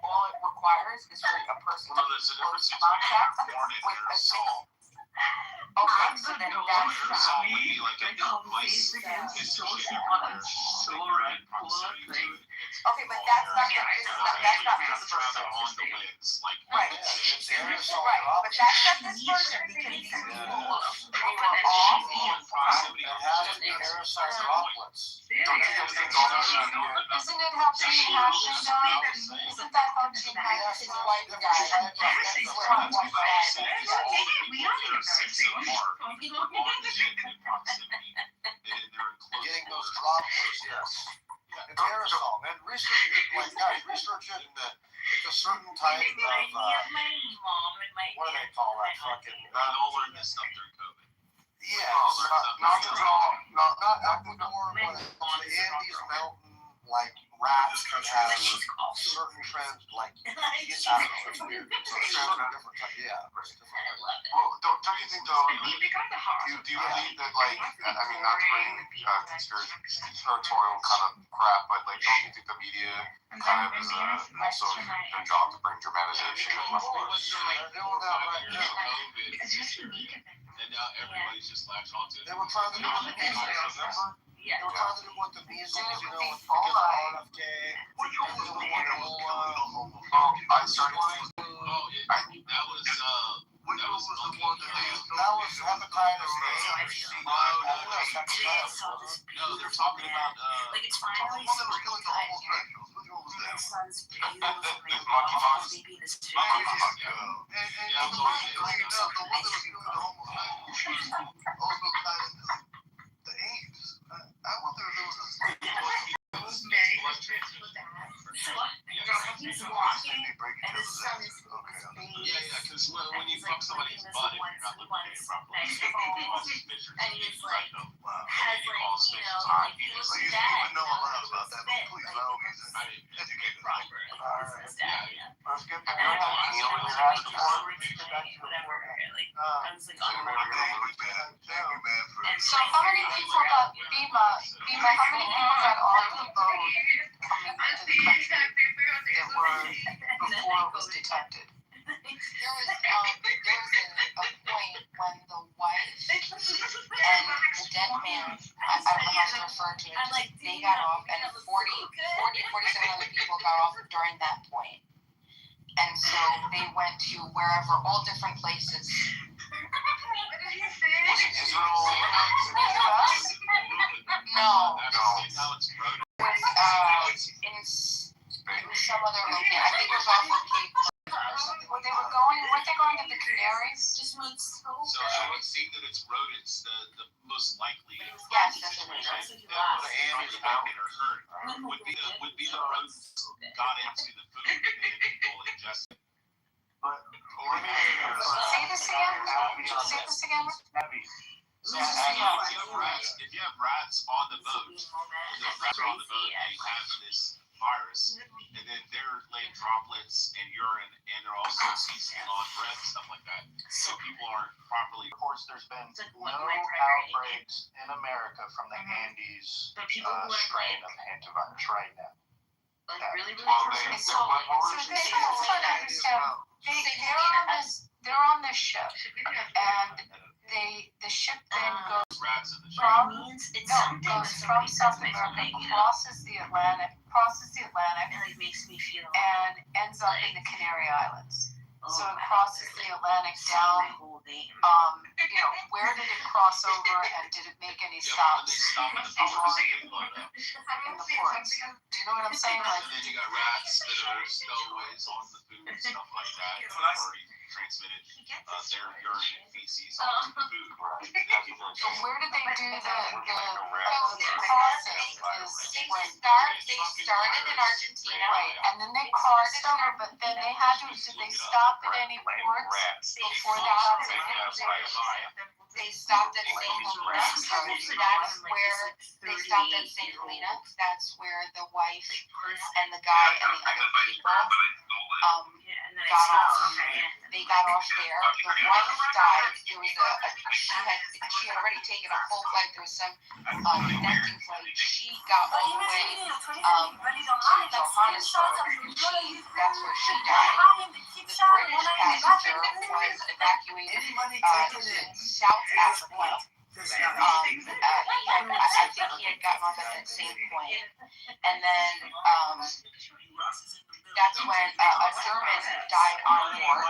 all it requires is for a person to be close contact with a sick. Okay, so then that's okay, but that's not this person. Right. Right, but that's not this person. They were all aerosol droplets. Isn't it how Gene Hackman died? Isn't that how Gene Hackman's wife died? Getting those droplets, yes. It's aerosol, man. Research it, research it, and it's a certain type of, what do they call that fucking? I'll learn this stuff during COVID. Yeah, not Ecuador, but the Andes mountain, like rats have certain trends, like it's a different type, yeah. Well, don't you think though? Do you believe that, like, I mean, not to bring conspiratorial kind of crap, but like, don't you think the media kind of is also their job to bring dramatization? They're doing that right now. And now everybody's just latched onto it. They were trying to do what the measles, remember? They were trying to do what the measles, because of RFK. They didn't want to was the one that they that was hepatitis A. No, they're talking about like it's finally the one that was killing the homosexuals. Which one was my that? son's Monkeypox. baby in his And the one that was killing the homosexuals also tied into the AIDS. I wonder if there was he's walking and his son is because when you fuck somebody's butt, if you're not looking at it properly, and he's like has like he looks you dead. would know a lot about that, but please, by all means, educate us. Let's get the I was like, oh, Thank you, man, for So how many people got Bima, how many people got off the boat coming into the country that were before it was detected? There was a point when the wife and the dead man, I don't know how to refer to it, they got off and 47 other people got off during that point. And so they went to wherever, all different places. No. It was some other location. I think it was off of Cape or something. Weren't they going to the Canaries? So I would see that it's rodents, the most likely. Yes, that's what it is. The animals that get hurt would be the rodents got into the food and then people ingested. Say this again. So if you have rats on the boat, they have this virus, and then they're laying droplets and urine, and they're also seizing on bread and stuff like that. So people aren't properly. Of course, there's been no outbreaks in America from the Andes strain of hantavirus right now. like really So that's what I understand. They're on this ship, and the ship then goes from South America, crosses the Atlantic, and like makes me feel and ends up in the Canary Islands. So it crosses the Atlantic down. Where did it cross over, and did it make any stops along in the ports? Do you know what I'm saying? Like, And then you got rats that are stowaways on the food and stuff like that. That have already transmitted their urine and feces onto the food. so where did they do the crossing? They started in Argentina. Right, and then they crossed over, but then they had to. Did they stop at any ports before they got to They stopped at St. Helena. That's where they stopped at St. Helena. That's where the wife and the guy and the other people got off. They got off there. The wife died. There was she had already taken a full flight. There was some connecting flight. She got all the way to Johannesburg. That's where she died. The British passenger was evacuated to South Africa. I think he had gotten off at that same point. And then that's when a German died on board.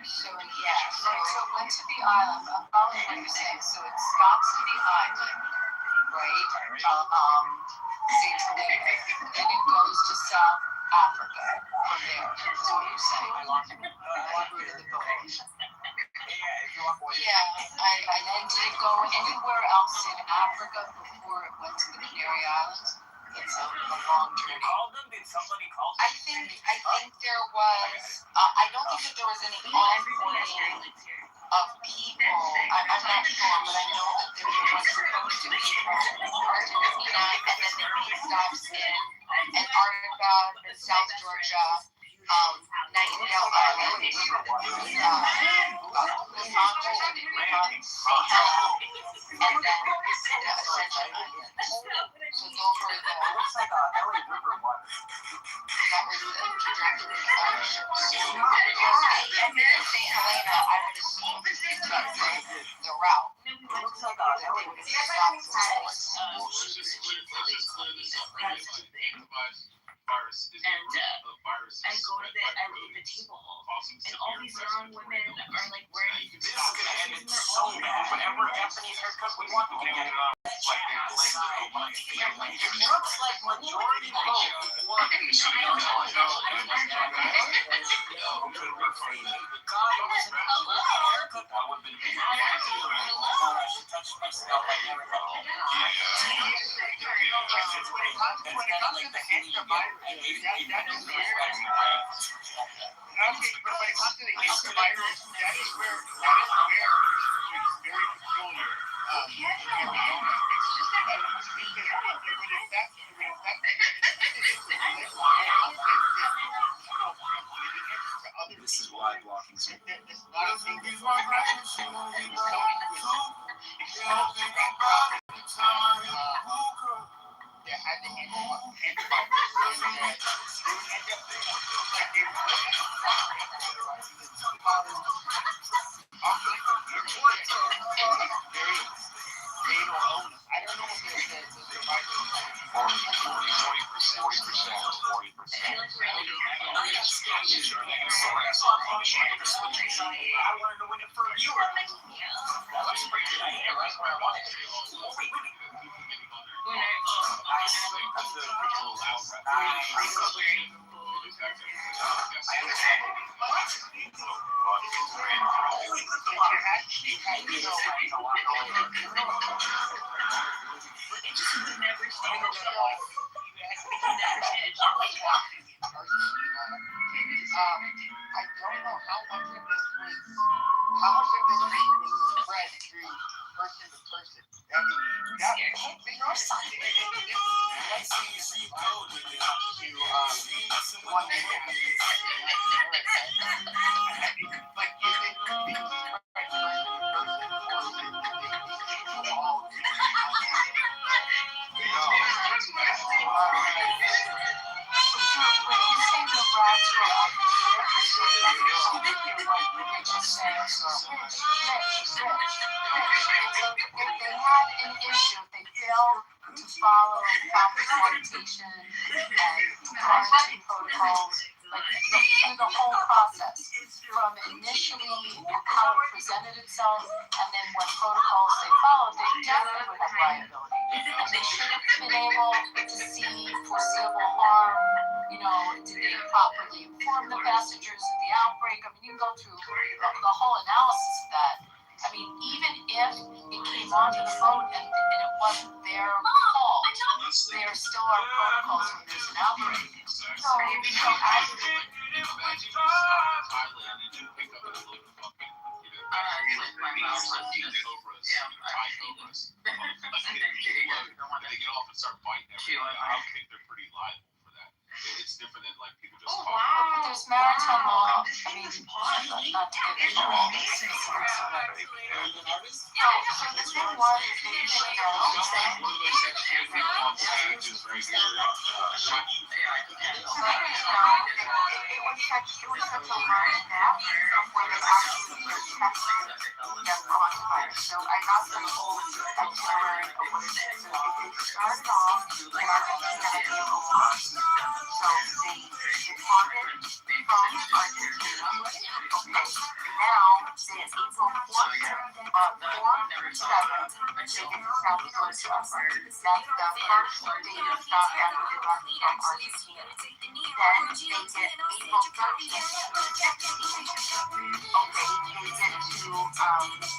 So it went to the island. I'm following what you're saying. So it stops to the island, right? St. Helena. Then it goes to South Africa from there. Is what you're saying. I then did it go anywhere else in Africa before it went to the Canary Islands? It's a long journey. I think there was. I don't think that there was any onboarding of people. I'm not sure, but I know that there was supposed to be from Argentina, and then there were stops in Antarctica, South Georgia, Nightingale Island, and then Ascension Island. So those were the. That was the trajectory of the ship. St. Helena, I would assume, the route that they would have stopped Let's just clear this up. Right? Virus is and I go to I leave the table and all these young women are like wearing this is gonna end it so bad. Whenever Japanese haircut we want to get it on, like they blame it on my family. It looks like majority vote won in the city council. God, it was an haircut that would have been me. I should touch myself. I never know. When it comes to the extra virus, that is where. Okay, but when it comes to the extra virus, that is where it's very peculiar. This is why blocking is I don't know how much of this was spread through person to person. I mean, to follow proper sanitation and quarantine protocols, like through the whole process, from initially how it presented itself, and then what protocols they followed, they definitely would have liability. They should have been able to see foreseeable harm. You know, did they properly inform the passengers of the outbreak? I mean, you can go through the whole analysis of that. I mean, even if it came onto the boat and it wasn't their fault, there still are protocols when there's an outbreak. So I They get off and start biting everything. I think they're pretty liable for that. It's different than like people just talk. But there's maritime law. I mean, not to get into all this. So the thing was, they didn't know. One of those extra people on stage is right here. It was such a large gap before they actually tested the coronavirus. So I got the whole itinerary of what it is. So it started off in Argentina at April 1st. So they departed from Argentina. Okay. Now it's April 4th, 4/7. They get to South Georgia. That's the first date of stop that we left from Argentina. Then they get April 13th. Okay, they get to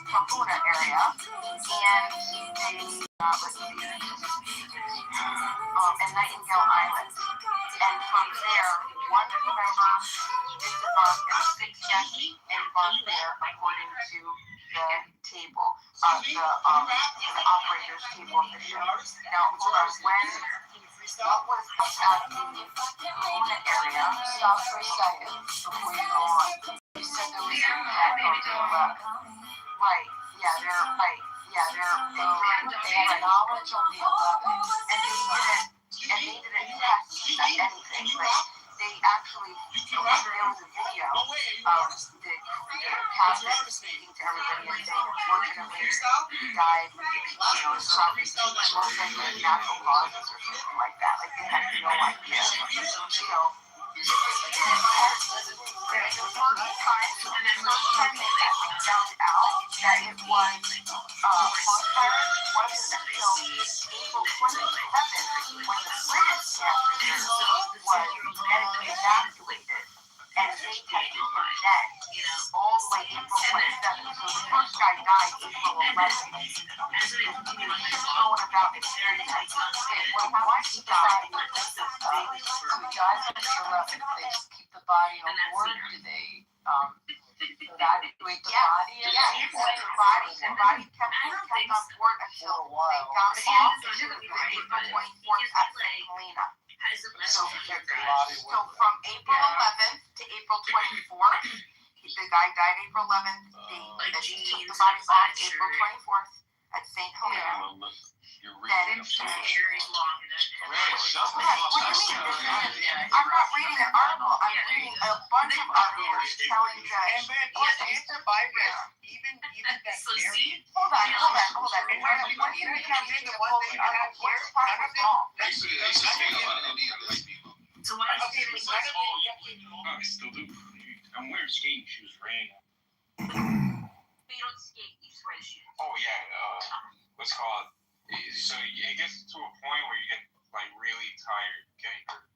Papuna area, and they and Nightingale Island. And from there, one crew member disembarked and 6 guests embarked there, according to the table, the operator's table of the ship. Now, hold on, what was at the Papuna area, stop for a second before you go on. You said there was an impact on the 11. Right, yeah, they're right. Yeah, they had knowledge on the 11, and they didn't test anything, right? they actually, there was a video of the captain speaking to everybody and saying, unfortunately, he died, from most likely natural causes or something like that. Like, they had no idea. There was one time, and then the first time they actually found out that it was coronavirus wasn't until April 27th when the British passenger was medically evacuated, and they tested him then, all the way April 27th. So the first guy died April 11th. He was going about experience. Well, why he died was this Who dies on the 11th? They just keep the body on board? Do they evacuate the body? Yeah, the body kept on board until they got off April 24th at St. Helena. So from April 11th to April 24th, the guy died April 11th. They took the body off April 24th at St. Helena. You're reading reading long. I'm not reading an article. I'm reading a bunch of articles telling that. Even that Hold on. What do you mean I'm reading a Polish article? Where's part of it wrong? So what I say is, I still do. I'm wearing skating shoes for hanging. but you don't skate, you just wear the shoes. Oh yeah, what's called? So it gets to a point where you get like really tired getting hurt.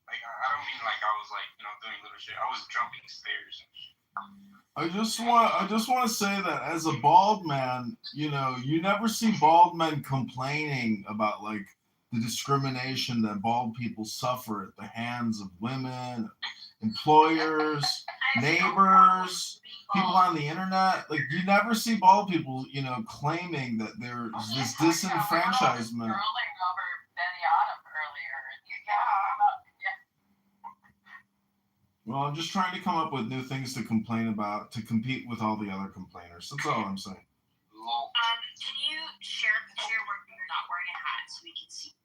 Like I don't mean like I was like doing little shit. I was jumping stairs and shit. I just want to say that as a bald man, you never see bald men complaining about like the discrimination that bald people suffer at the hands of women, employers, neighbors, people on the internet. Like you never see bald people, claiming that there's this disenfranchisement. Well, I'm just trying to come up with new things to complain about to compete with all the other complainers. That's all I'm saying. Can you share a picture where you're not wearing a hat so we can see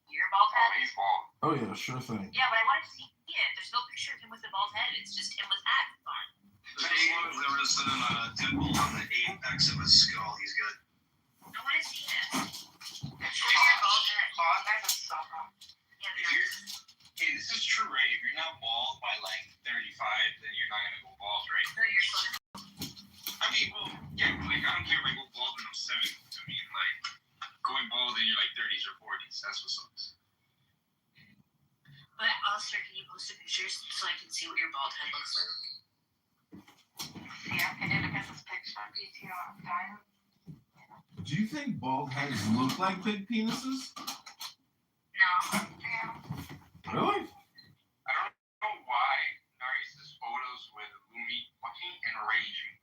your bald head? He's bald. Oh yeah, sure thing. Yeah, but I want to see it. There's no picture of him with a bald head. It's just him with hat on. There was a dimple on the apex of his skull. He's good. I want to see it. Show your bald head. Bald head is so good. Hey, this is true, right? If you're not bald by like 35, then you're not gonna go bald, right? No, you're so. I mean, well, yeah, but like I don't care if I go bald when I'm 70. I mean, like going bald in your like 30s or 40s. That's what sucks. But also, can you post a picture so I can see what your bald head looks like? Yeah, can you look at this picture on PTR? Do you think bald heads look like big penises? No. Really? I don't know why Nari's photos with Lumi fucking enrage me.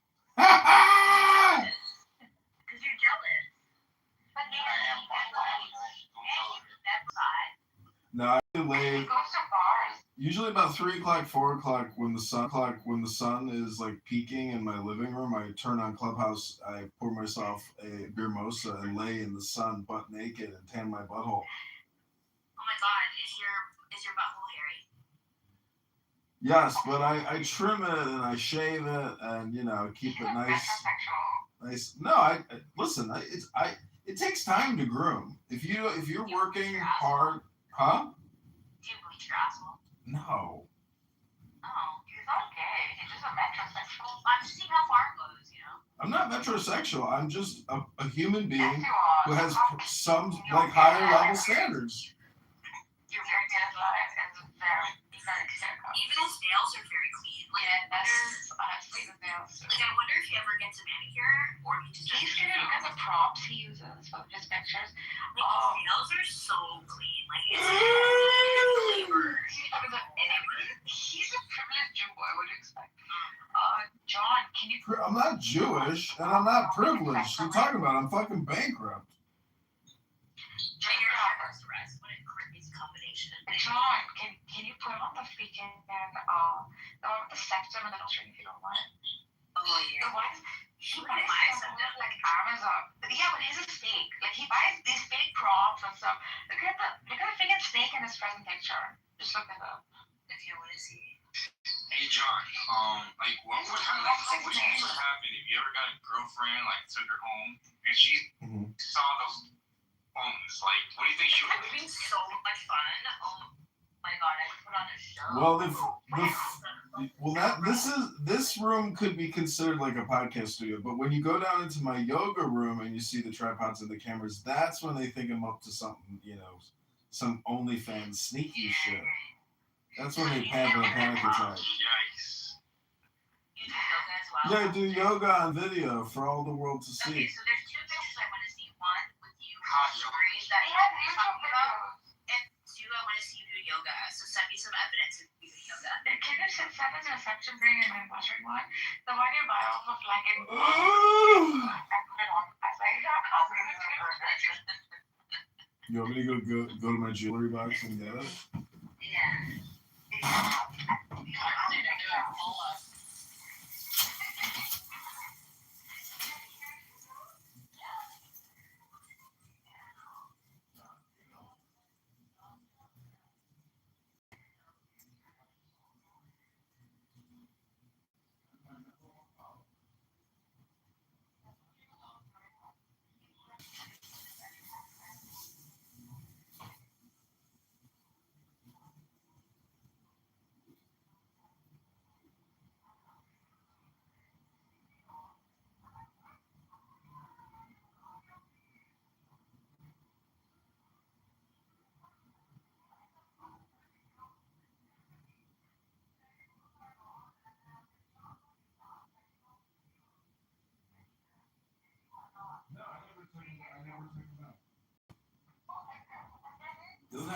Because you're jealous. But I am No, I lay usually about 3 o'clock, 4 o'clock when the sun is like peaking in my living room. I turn on Clubhouse. I pour myself a beer mosa and lay in the sun, butt naked, and tan my butthole. Oh my god, is your butthole hairy? Yes, but I trim it and I shave it and keep it nice. Nice. No, listen. It takes time to groom. If you're working hard, huh? Do you bleach your asshole? No. Oh, he's not gay. He's just a metrosexual. I'm just seeing how far it goes, I'm not metrosexual. I'm just a human being who has some like higher level standards. You're very deadline and very even his nails are very clean. Like, honestly the nails. Like, I wonder if he ever gets a manicure or he just. He's gonna look at the props he uses for his pictures. Like, his nails are so clean. Like, it's flavor. He's a privileged Jew boy. What do you expect? John, can you? I'm not Jewish and I'm not privileged. What are you talking about? I'm fucking bankrupt. John, can you put on the freaking the septum and then I'll show you if you don't want it. Oh yeah. The ones he buys stuff like Amazon. Yeah, but his is fake. Like he buys these fake props and stuff. Look at the freaking snake in his present picture. Just look at that. It's if you want to see. Hey John, like what do you think would happen if you ever got a girlfriend, like took her home and she saw those phones? Like, what do you think she would It would be so much fun. Oh my god, I would put on a show. Well, this room could be considered like a podcast studio, but when you go down into my yoga room and you see the tripods and the cameras, that's when they think I'm up to something, some OnlyFans sneaky shit. That's when they have a panic attack. Yikes. You do yoga as well? Yeah, I do yoga on video for all the world to see. Okay, so there's two pictures I want to see. One with you stories that you're talking about, and two, I want to see you do yoga. So send me some evidence of you doing yoga. Can you send a section for you and then one? The one you buy off of like I put it on. I was like, You want me to go to my jewelry box and get it? yeah.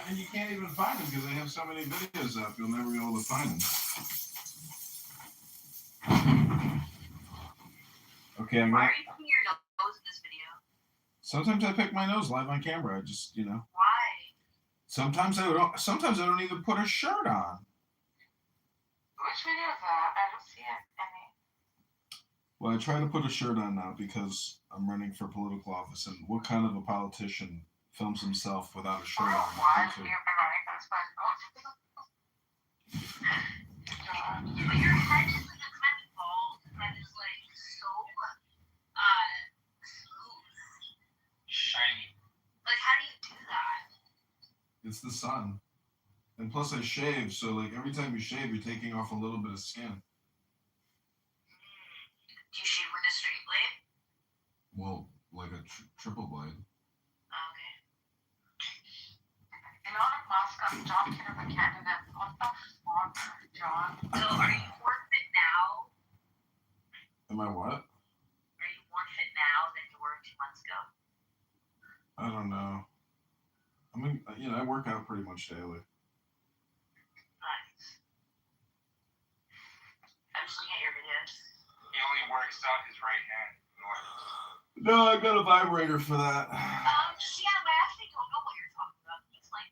And you can't even find them because they have so many videos up, you'll never be able to find them. Okay, Why are you putting your nose in this video? Sometimes I pick my nose live on camera. I just, Why? Sometimes I don't even put a shirt on. Which video is that? I don't see it. Well, I try to put a shirt on now because I'm running for political office, and what kind of a politician films himself without a shirt on? Why are you running for this political office? But your head is like a kind of bald that is like so smooth. shiny? Like, how do you do that? It's the sun. And plus I shave, so like every time you shave, you're taking off a little bit of skin. Do you shave with a straight blade? Well, like a triple blade. Okay. Elon Musk got John Kitover candidate. What the fuck, John? So are you more fit now? Am I what? Are you more fit now than you were 2 months ago? I don't know. I mean, I work out pretty much daily. Nice. I'm just looking at your videos. He only works out his right hand. No, I got a vibrator for that. Yeah, I actually don't know what you're talking about. Explain.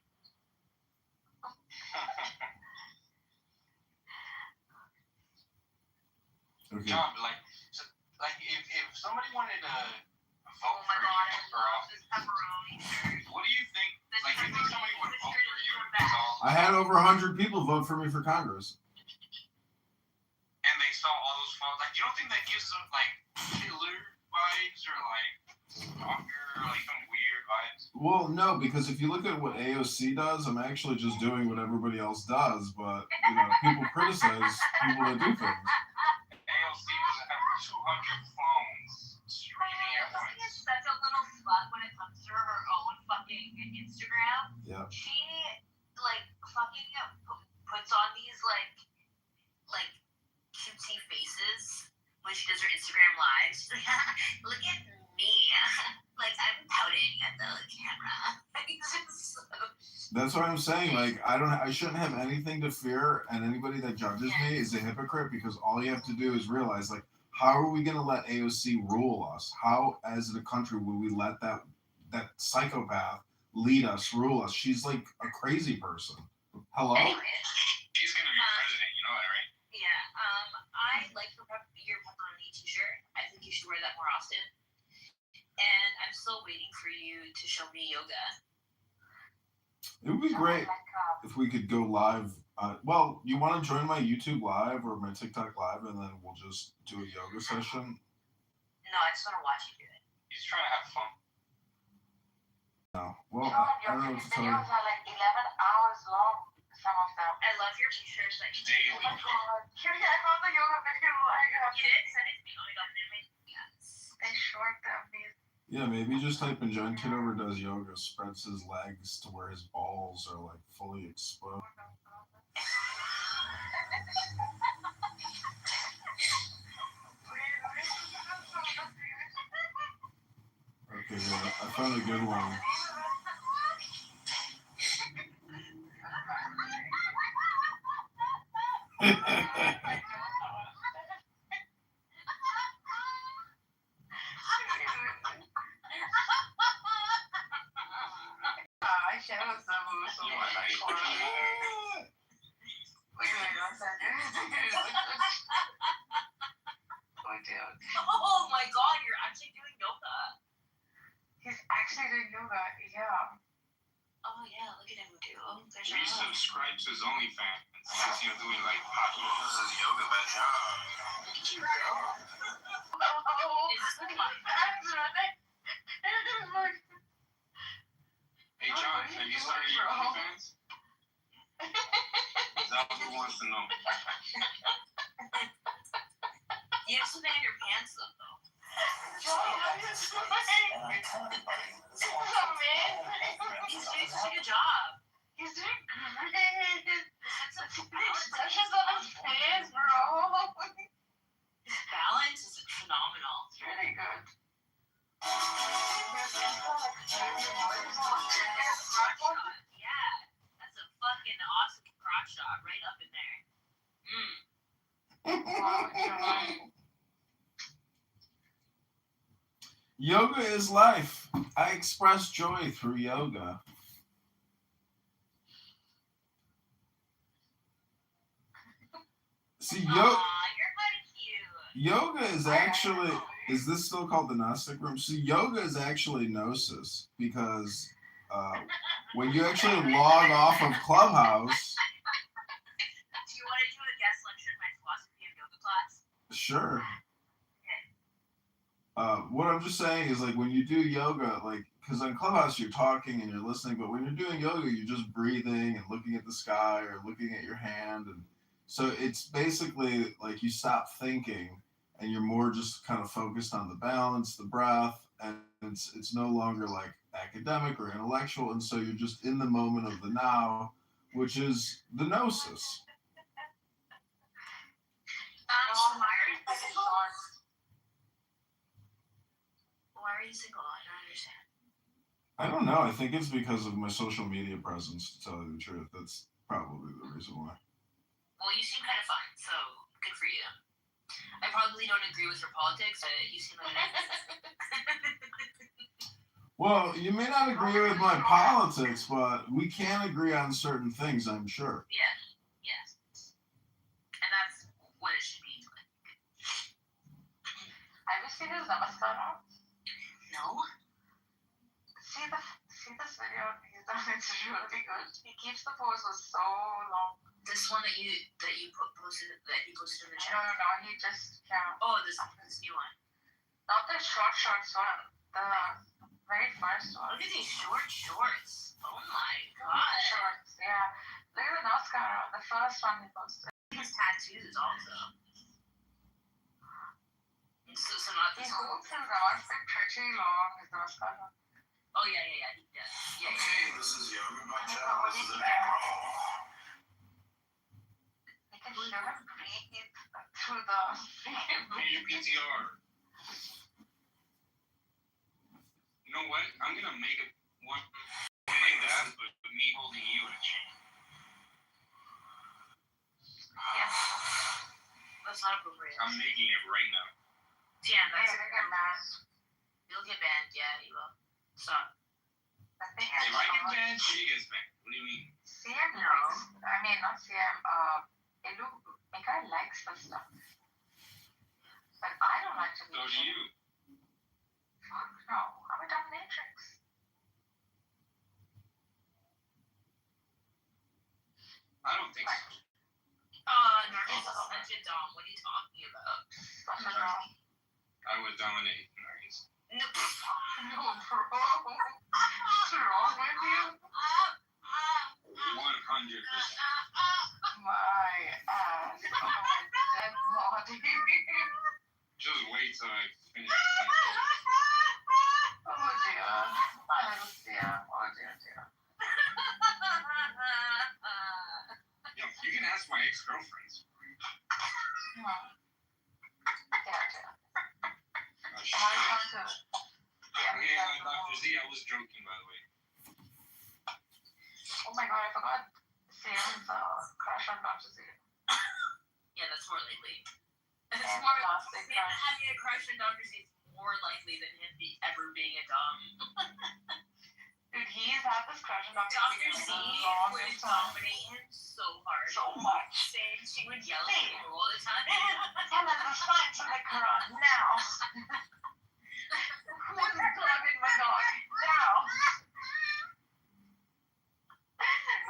Okay. John, if somebody wanted to vote Oh my for god, you I love this pepperoni shirt. what do you think? This Like, do you think somebody would vote for you? I had over 100 people vote for me for Congress. And they saw all those photos. Like, you don't think that gives them like Hitler vibes or like stalker or like some weird vibes? Well, no, because if you look at what AOC does, I'm actually just doing what everybody else does, but people criticize people that do things. AOC doesn't have 200 phones streaming at Jessica once. is such a little slut when it comes to her own fucking Instagram. Yeah. She like fucking puts on these like cutesy faces when she does her Instagram lives. She's like, look at me. Like I'm pouting at the camera. It's just so... That's what I'm saying. Like, I shouldn't have anything to fear, and anybody that judges me is a hypocrite because all you have to do is realize, like, how are we going to let AOC rule us? How, as a country, would we let that psychopath lead us, rule us? She's like a crazy person. Hello? Anyways, She's gonna be president, you know that, right? yeah. I like your pepperoni t-shirt. I think you should wear that more often. And I'm still waiting for you to show me yoga. It would be great if we could go live Well, you want to join my YouTube live or my TikTok live, and then we'll just do a yoga session? No, I just want to watch you do it. He's trying to have fun. No. Well, Your I don't know what to tell you. videos are like 11 hours long, some of them. I love your pictures. Like, Daily. oh my god. I found the yoga video. You did? Send it to me. Oh my god, did it make yes. They short them. Yeah, maybe just type in John Kitover does yoga, spreads his legs to where his balls are like fully exposed. Okay, yeah, I found a good one. Oh my god, you're actually doing yoga. He's actually doing yoga, yeah. Oh yeah, look at him do. We subscribe to his OnlyFans. He's doing like pocket. This is yoga, man. Look at you go. Oh, it's like my hands running. Hey John, have you started your OnlyFans? That's what wants to know. You have something in your pants though. This is amazing. He's doing such a good job. He's doing great. Touches on his face, bro. His balance is phenomenal. It's really good. Yeah, that's a fucking awesome crotch shot right up in there. Yoga is life. I express joy through yoga. See, yoga is actually, is this still called the Gnostic room? See, yoga is actually gnosis, because when you actually log off of Clubhouse. Do you want to do a guest lecture in my philosophy of yoga class? Sure. What I'm just saying is, like, when you do yoga, like, because on Clubhouse you're talking and you're listening, but when you're doing yoga, you're just breathing and looking at the sky or looking at your hand, and so it's basically like you stop thinking and you're more just kind of focused on the balance, the breath, and it's no longer like academic or intellectual, and so you're just in the moment of the now, which is the gnosis. Why are you single? I don't understand. I don't know. I think it's because of my social media presence, to tell you the truth. That's probably the reason why. Well, you seem kind of fun, so good for you. I probably don't agree with your politics, but you seem like Well, you may not agree with my politics, but we can agree on certain things, I'm sure. Yeah, yes. And that's what it should be. Have you seen his namaskara? No. See this video he's done. It's really good. He keeps the pose for so long. This one that you posted in the chat. No. He just this new one. Not the short one. The very first one. Look at these short shorts. Oh my god. Shorts. Yeah. Look at the namaskara. The first one he posted. His tattoos also. So not this one. His arms are pretty long. His namaskara. Oh yeah. Okay, this is yoga by John. This is an acro. You can show him breathe through the PTR. You know what? I'm gonna make it one like that, but with me holding you in a chain. Yeah. That's not appropriate. I'm making it right now. Yeah, that's a you'll get banned, yeah, you will. Stop. If I get banned, she gets banned. What do you mean? CM likes, I mean, not CM, Mika likes the stuff. But I don't like to be. So do you. Fuck no, I'm a dominatrix. I don't think so. Nargis is such a dom. What are you talking about? I would dominate Nargis. No, bro. What's wrong with you? 100%. My ass. Oh my dead body. Just wait till I finish. Oh dear. Oh dear. Oh dear. Yo, you can ask my ex-girlfriends. Dr. Z, I was joking, by the way. Oh my god, I forgot Sam's crush on Dr. Z. Yeah, that's more likely. It's more Sam having a crush on Dr. Z is more likely than him ever being a dom. Dude, he's had this crush on Dr. Z would dominate him so hard. So much. Saying she would yell at him all the time. Tell us the signs of the Quran now. Who is dogging my dog? Now.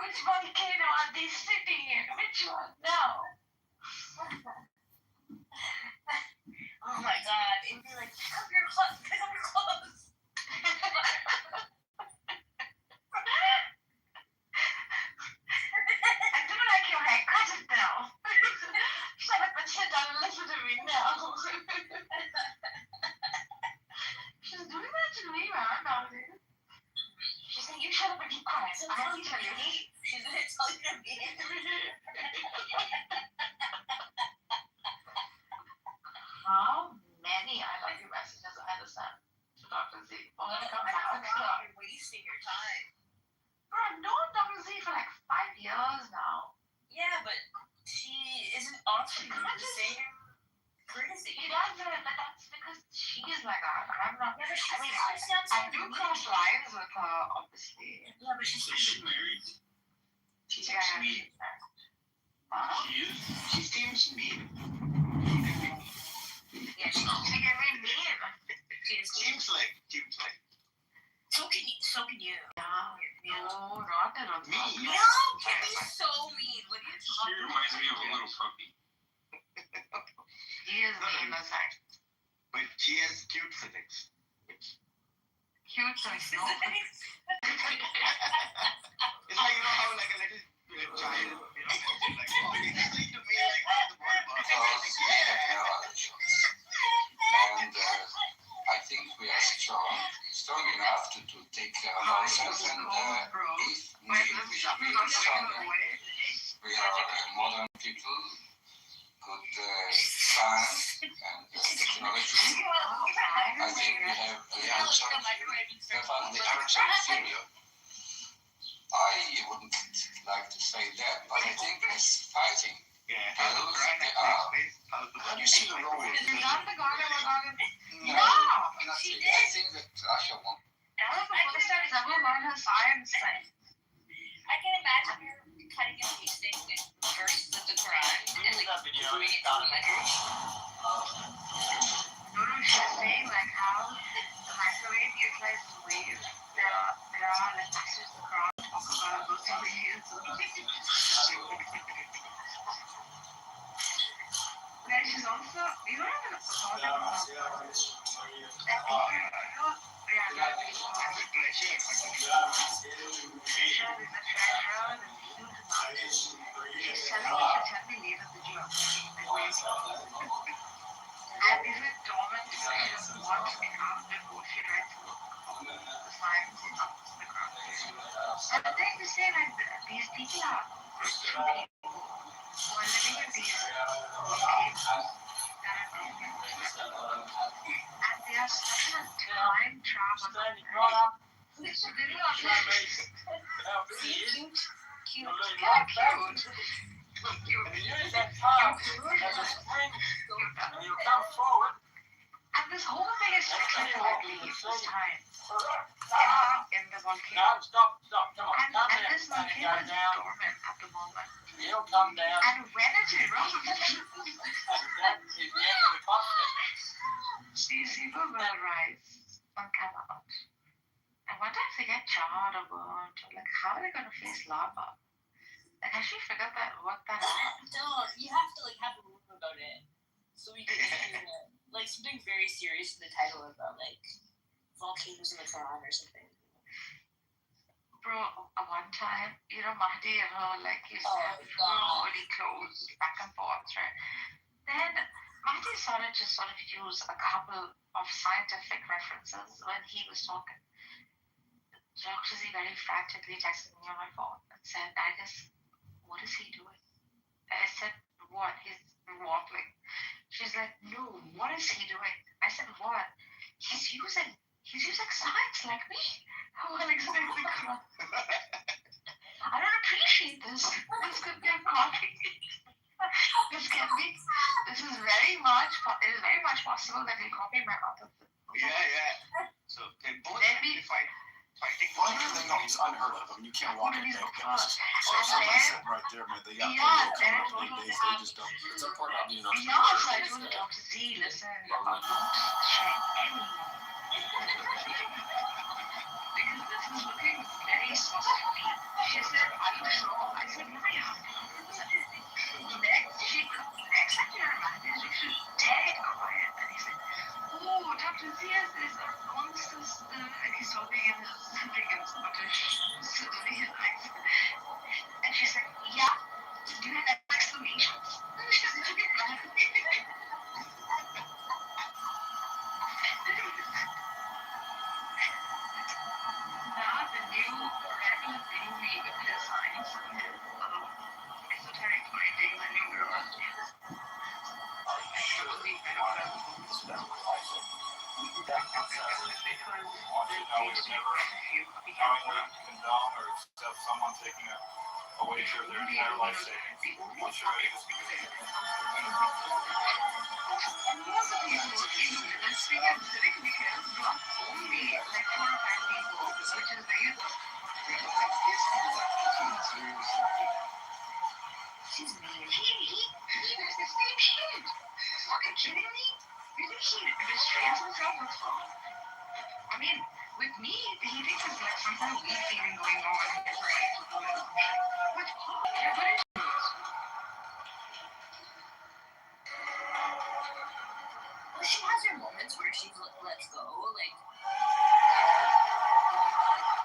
Which volcano are they sitting in? Which one? No. Oh my god. It would be like, pick up your clothes. Pick up your clothes. I do like your hair. Cut it now. Shut up and sit down and listen to me now. She's doing that to me, man. Nowadays. She's saying, you shut up and keep quiet. I have to tell you. She's going to tell you to me. How many I love you messages I understand to Dr. Z? Oh, I'm going to come back. You're wasting your time. Bro, I've known Dr. Z for like 5 years now. Yeah, but she isn't offering you the same courtesy. She does it, but that's because she is like that. I'm not. Yeah, I mean, I do cross lines with her, obviously. Yeah, but she's married. She's married. She is? She seems mean. Yeah, she can be mean. Seems like. So can you. No, not at all. Me? No, can be so mean. What are you talking about? She reminds me of a little puppy. He is mean, that's right. But she has cute physics. Cute physics? No. It's like, you know how like a little child, like, oh, you just need to be like that, the boy boss. And I think we are strong enough to take care of ourselves, and if need, we should be stronger. We are modern people, good science and technology. I think we have the answer. The answer is Syria. I wouldn't like to say that, but I think it's fighting. How do you see the role? Is that the Garden of Garden? No, she I did. think that Russia won't. That was the first time he's ever learned her science thing. I can imagine her cutting and pasting verses of the Quran and like doing it elementary. She's saying like how the microwave utilizes waves. There are like passages of the Quran talk about those waves. Then she's also, you don't have to talk about and is it dormant she doesn't want to be out before she writes a book of the science and of the ground. And the thing to say like these people are truly who are living in these caves that are broken. And they are such a time travel. And this whole thing is technically this time in the volcano. Stop, come on. And this volcano is dormant at the moment. He'll come down. And when it erupts, that is the end of the conflict. These people will rise and come out. And what if they get charred or burnt? Like, how are they going to face lava? Like, has she figured that what that is? Don't. You have to have a room about it, so we can do it. Like something very serious in the title about volcanoes in the Quran or something. Bro, one time, Mahdi and her used to have really close back and forth, right? Then Mahdi started to sort of use a couple of scientific references when he was talking. Dr. Z very frantically texted me on my phone and said, Agnes, what is he doing? I said, what? He's waffling. She's like, no, what is he doing? I said, what? He's using science like me. I don't appreciate this. This could be a copy. This is very much possible that he copied my other. Yeah. So they both fighting. It's unheard of. I mean, you can't walk in bed. So somebody's sitting right there, man. They got they just don't. It's a part of being So I told Dr. Z, listen, don't share anyone. Because this is looking very suspect. She said, are you sure? I said, yeah. Next, I can imagine she was dead quiet. And he said, oh, Dr. Z is a monster. And he's talking in his Scottish Sicilian accent. And she said, yeah. Do you have exclamations? Now the new regular theory of the science esoteric findings and numerology. Condone or accept someone taking a wager of their entire life savings. Once you're ready to speak to them. And most of the people in speaking of civic because not only 4 or 5 people, which is very she's mean. He does the same shit. Fucking kidding me? You think he restrains himself? What's wrong? I mean, with me, he thinks it's some kind of weird thing going on. It's right. What's wrong? What is it? Well, she has her moments where she lets go,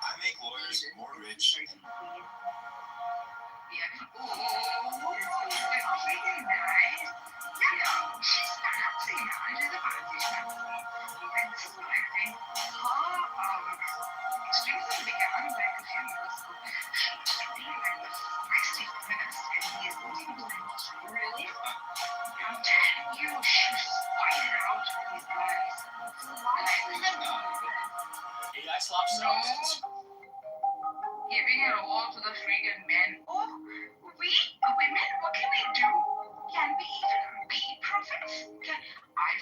I make lawyers more rich. Yeah. Oh, it's really nice. Yeah, she's fancy. She's a fancy fancy. And this is what I think. Her extremism began like a few years ago. She used to be like a feisty feminist, and he is really. I'm telling you, she's fighting out with these guys. AI slop songs. Giving it all to the freaking men. Oh, we women, what can we do? Can we even be prophets? My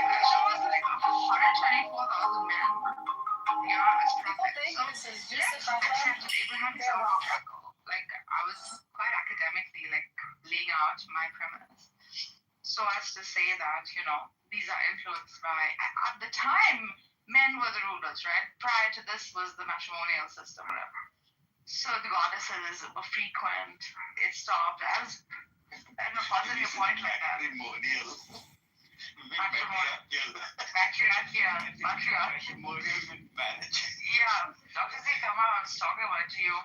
question was 124,000 men. Yeah, as prophets. So let's accept Abraham is our miracle. I was quite academically laying out my premise. So as to say that, these are influenced by, at the time, men were the rulers, right? Prior to this was the matrimonial system, whatever. So the goddesses were frequent. It stopped. I don't know, wasn't your point like that? Matrimonial. Matrimonial marriage. Yeah. Dr. Z, come on, I was talking about it to you.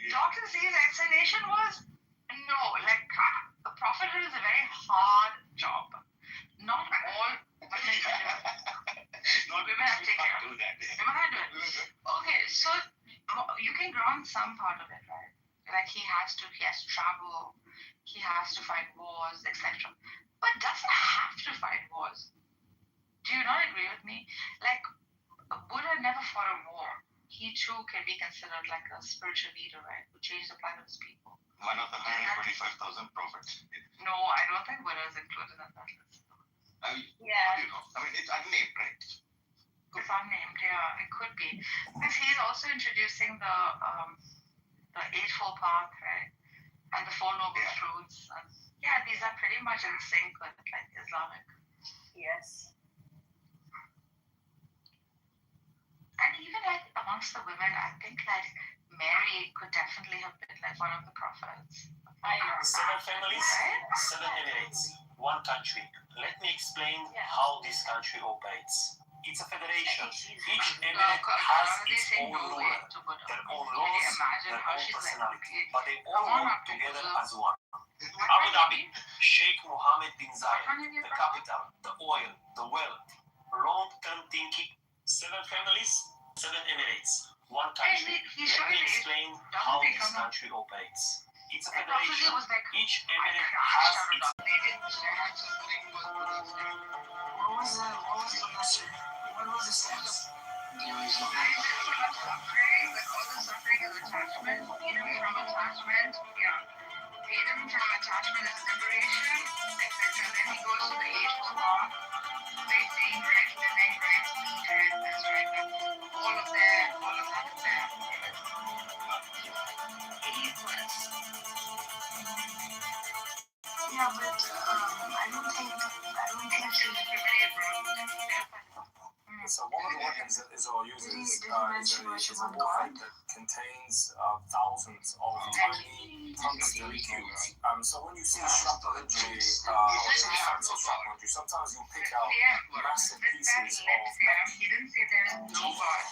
Yeah. Dr. Z's explanation was, no, the prophethood is a very hard job. Not all women can do it. Women have to take care of it. Women have to do it. Okay, so you can grant some part of it, right? He has to travel, he has to fight wars, etc. But doesn't have to fight wars. Do you not agree with me? Buddha never fought a war. He too can be considered a spiritual leader, right? Who changed the planet of his people. One of the 125,000 prophets. No, I don't think Buddha is included in that list. Yeah. It's unnamed, right? It's unnamed, yeah, it could be. Because he's also introducing the Eightfold Path, right? And the Four Noble Truths. And these are pretty much in sync with Islamic. Yes. And even like amongst the women, I think like Mary could definitely have been like one of the prophets. 7 families, 7 emirates, 1 country. Let me explain how this country operates. It's a federation. Each emirate has its own ruler, their own laws, their own personality, but they all work together as one. Abu Dhabi, Sheikh Mohammed bin Zayed, the capital, the oil, the wealth, long-term thinking. 7 families, 7 emirates, 1 country. Let me explain how this country operates. It's a federation. Each emirate has its. What was the steps? Freedom from attachment is liberation, etc. Then he goes to the age of law, right thing, right living, right speech, right this, right that. All of that is there. Yeah, but I don't think So one of the weapons that Israel uses is a warhead that contains thousands of tiny tungsten cubes. So when you see shrapnel injury, or effects of shrapnel injury, sometimes you pick out massive pieces of metal. He didn't say there is no God.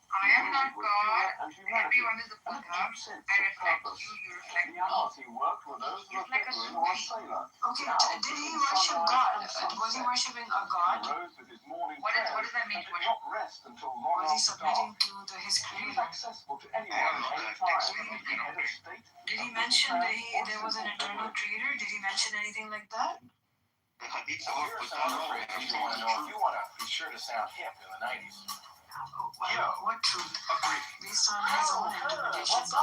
I am not God. Everyone is a Buddha. I reflect you, you reflect me. He's like a Sufi. Okay, did he worship God? Was he worshipping a God? What does that mean? Was he submitting to his creator? Did he mention that there was an eternal creator? Did he mention anything like that? If you want to be sure to sound hip in the 90s. What truth? Based on his own interpretations.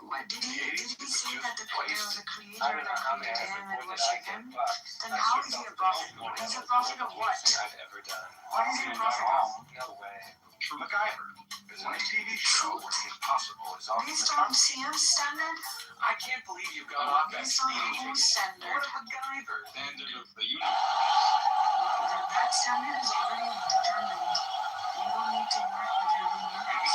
What did he say that there was a creator that created him and worshipped him? Then how is he a prophet? He's a prophet of what? What is he a prophet of? No way. MacGyver is a TV show where the impossible is on. Based on CM standard? I can't believe you got off that Based on whose standard? What a MacGyver. Standard of the universe. That standard is already determined. You don't need to work with your own universe.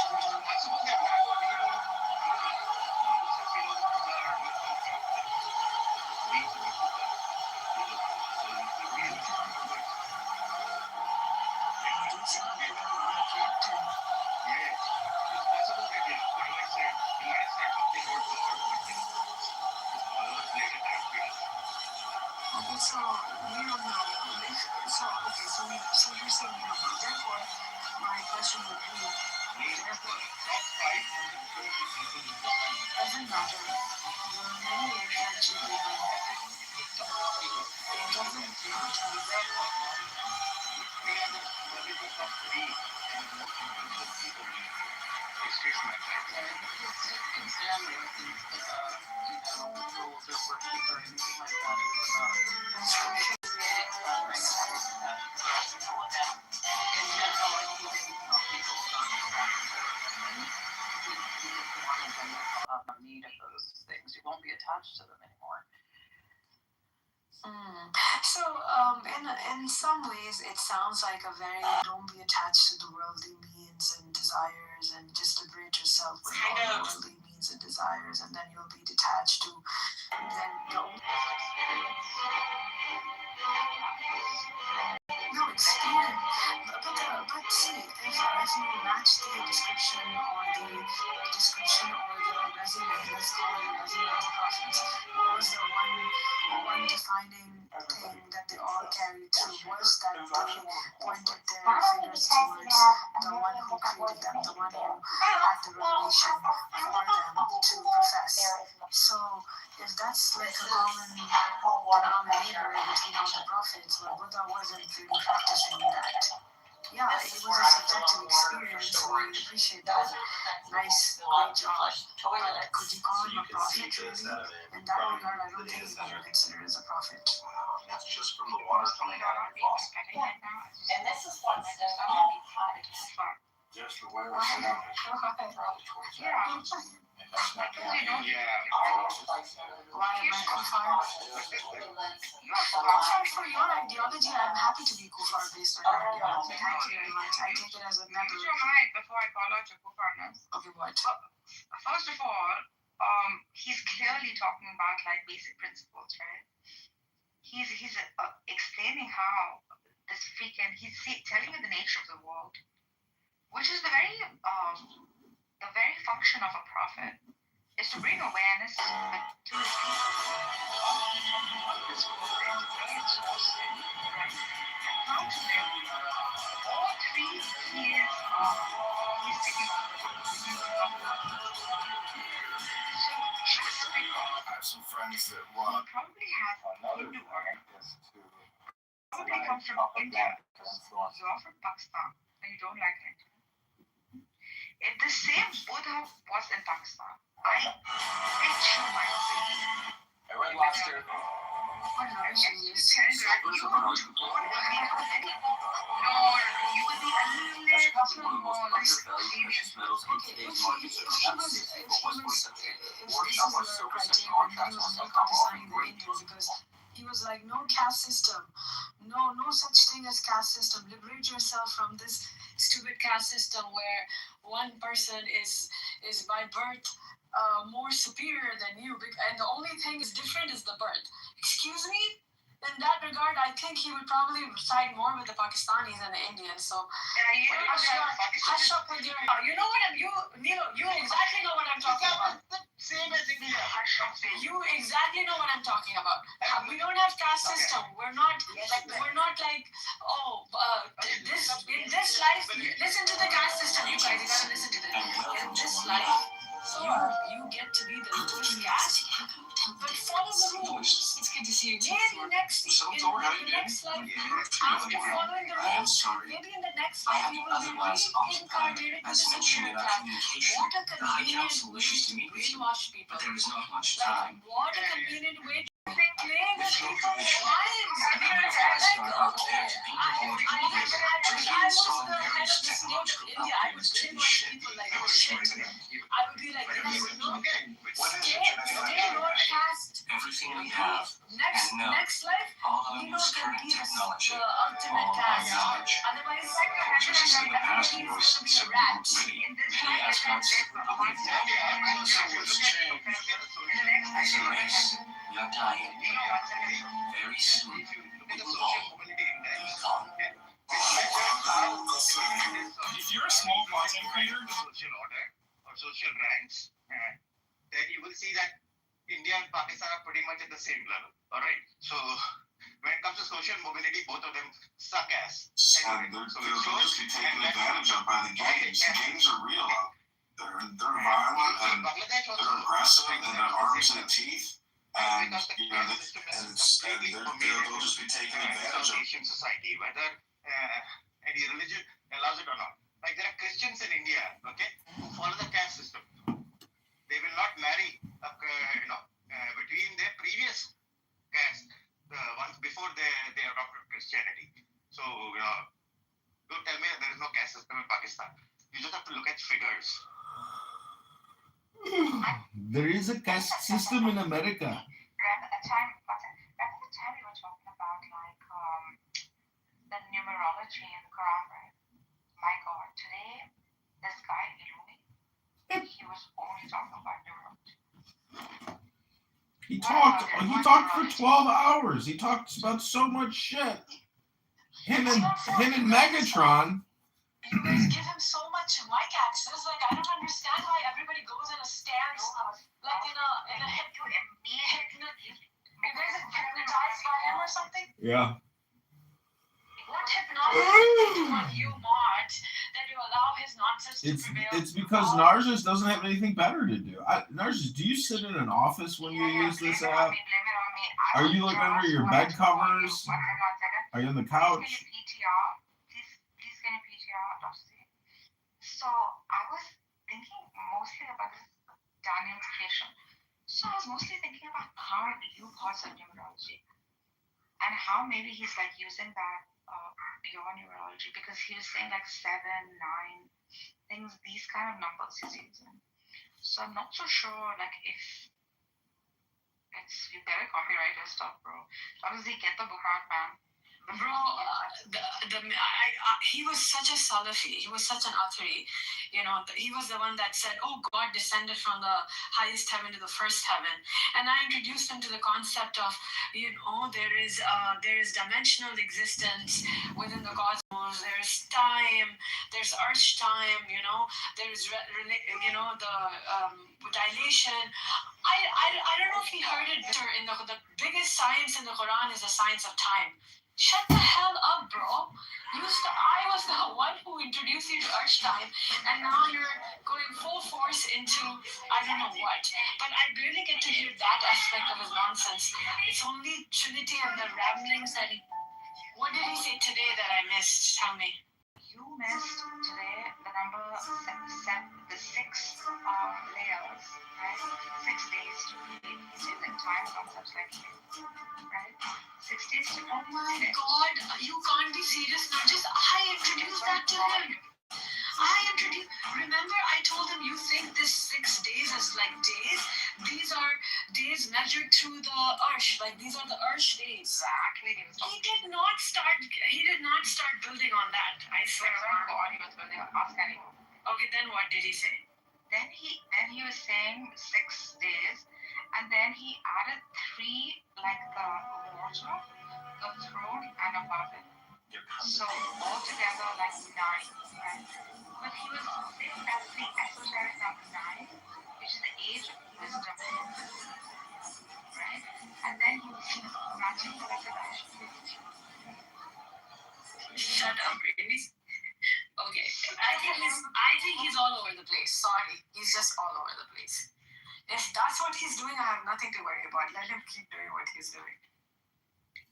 So we don't know. So you're saying we don't know. Therefore, my question would be, doesn't matter. There are many ways that you can do it. It doesn't need of those things. You won't be attached to them anymore. So, in some ways, it sounds like a very don't be attached to the worldly means and desires, and just liberate yourself with all the worldly means and desires, and then you'll be detached to. Then no experience. But see, if you match the description or the resume, let's call it a resume of the prophets, what was the one defining thing that they all carried through was that they pointed their fingers towards the one who created them, the one who had the revelation for them to profess. So if that's like a common denominator between all the prophets, well, Buddha wasn't really practicing that. Yeah, it was a subjective experience, so I appreciate that. Nice, great job. But could you call him a prophet, really? In that regard, I don't think he's being considered as a prophet. That's just from the water coming out of your faucet. And this is what my dad already had. Just the way we're sitting. Probably towards that. Why am I kufar? Kufar for your ideology. I'm happy to be kufar based on your ideology. Thank you very much. I take it as a medal. Before I call out your kufarness. Okay, what? First of all, he's clearly talking about like basic principles, right? He's explaining how this freaking he's telling you the nature of the world, which is the very function of a prophet is to bring awareness to his people of this world and to bring its source in, right? And how to live. All three he's taking up. So just because I have some friends that he probably has Hindu origin, probably comes from India, you're from Pakistan, and you don't like India. If the same Buddha was in Pakistan, I bet you might say. A red lobster. You would be a little more like he was like, no caste system, no such thing as caste system. Liberate yourself from this stupid caste system where one person is by birth more superior than you, and the only thing is different is the birth. Excuse me? In that regard, I think he would probably side more with the Pakistanis and the Indians. So, hush up with your. You know what you exactly know what I'm talking about. Same as India. You exactly know what I'm talking about. We don't have caste system. We're not like this in this life. Listen to the caste system, you guys. You gotta listen to this. In this life, you get to be the lowest caste, but follow the rules. It's good to see you. Maybe in the next life, after following the rules, maybe in the next life you will be reincarnated with a superior caste. What a convenient way to brainwash people. There is not much time. What a convenient way to play with people's minds. Like, okay, I was the head of the state of India. I would brainwash people like shit. I would be like, stay your caste. Everything we have. Next life, can be the ultimate caste. Otherwise, everybody's going to be a rat. In this life, You're dying. Very soon. It will all be gone. If you're a small content creator, social order or social ranks, then you will see that India and Pakistan are pretty much at the same level. All right. So when it comes to social mobility, both of them suck ass. And they'll just be taken advantage of by the gangs. The gangs are real. They're violent and they're aggressive and they're arms and teeth. And they'll just be taken advantage of. Society, whether any religion allows it or not. Like there are Christians in India, okay, who follow the caste system. They will not marry, between their previous caste, the ones before they adopted Christianity. So, don't tell me that there is no caste system in Pakistan. You just have to look at figures. There is a caste system in America. Remember the time we were talking about like the numerology in the Quran, right? My God, today this guy Ilumi, he was only talking about numerology. He talked for 12 hours. He talked about so much shit. Him and Megatron. You guys give him so much mic access. Like, I don't understand why everybody goes in a stance, like in a you guys are hypnotized by him or something? Yeah. What hypnosis on you, Mart, that you allow his nonsense to prevail? It's because Narcissus doesn't have anything better to do. Narcissus, do you sit in an office when you use this app? Are you like under your bed covers? Are you on the couch? Please can you PTR? So I was thinking mostly about this Daniel's creation. So I was mostly thinking about how you parse of numerology and how maybe he's like using that your numerology because he was saying like 7, 9 things, these kind of numbers he's using. So I'm not so sure, like, if it's, you better copyright his stuff, bro. Obviously, get the book out, man. Bro, he was such a Salafi. He was such an Athari. You know, he was the one that said, "Oh, God descended from the highest heaven to the first heaven," and I introduced him to the concept of, you know, there is dimensional existence within the cosmos. There's time. There's Arsh time. You know, there's the dilation. I don't know if he heard it better. In the biggest science in the Quran is the science of time. Shut the hell up, bro. I was the one who introduced you to Arch time, and now you're going full force into I don't know what. But I barely get to hear that aspect of his nonsense. It's only Trinity and the ramblings that he... What did he say today that I missed? Tell me. You missed today the number the 6 layers, right? 6 days to read. Using time concepts like right? 6 days to oh my God, you can't be serious now. Just I introduced that to him. Remember I told him you think this 6 days is like days? These are days measured through the Arsh. Like these are the Arsh days. Exactly. He did not start building on that. I swear. God, he was building on us anymore. Okay, then what did he say? Then he was saying 6 days, and then he added 3 like the water, the throne, and above it. So altogether like 9, right? But he was saying that's the esoteric number 9, which is the age of wisdom, right? And then he was matching the resurrection. Shut up, really? Okay, I think he's all over the place. Sorry, he's just all over the place. If that's what he's doing, I have nothing to worry about. Let him keep doing what he's doing.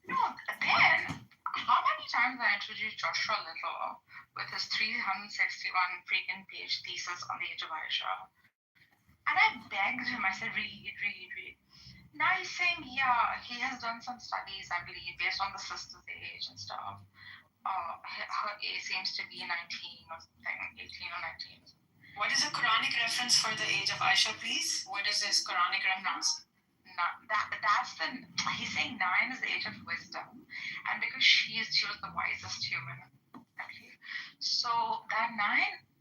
No, then how many times I introduced Joshua Little with his 361 freaking page thesis on the age of Aisha, and I begged him. I said, read. Now he's saying, yeah, he has done some studies, I believe, based on the sister's age and stuff. Her age seems to be 19 or something, 18 or 19. What is a Quranic reference for the age of Aisha, please? What is this Quranic reference? He's saying 9 is the age of wisdom, and because she was the wisest human, I believe. So that 9,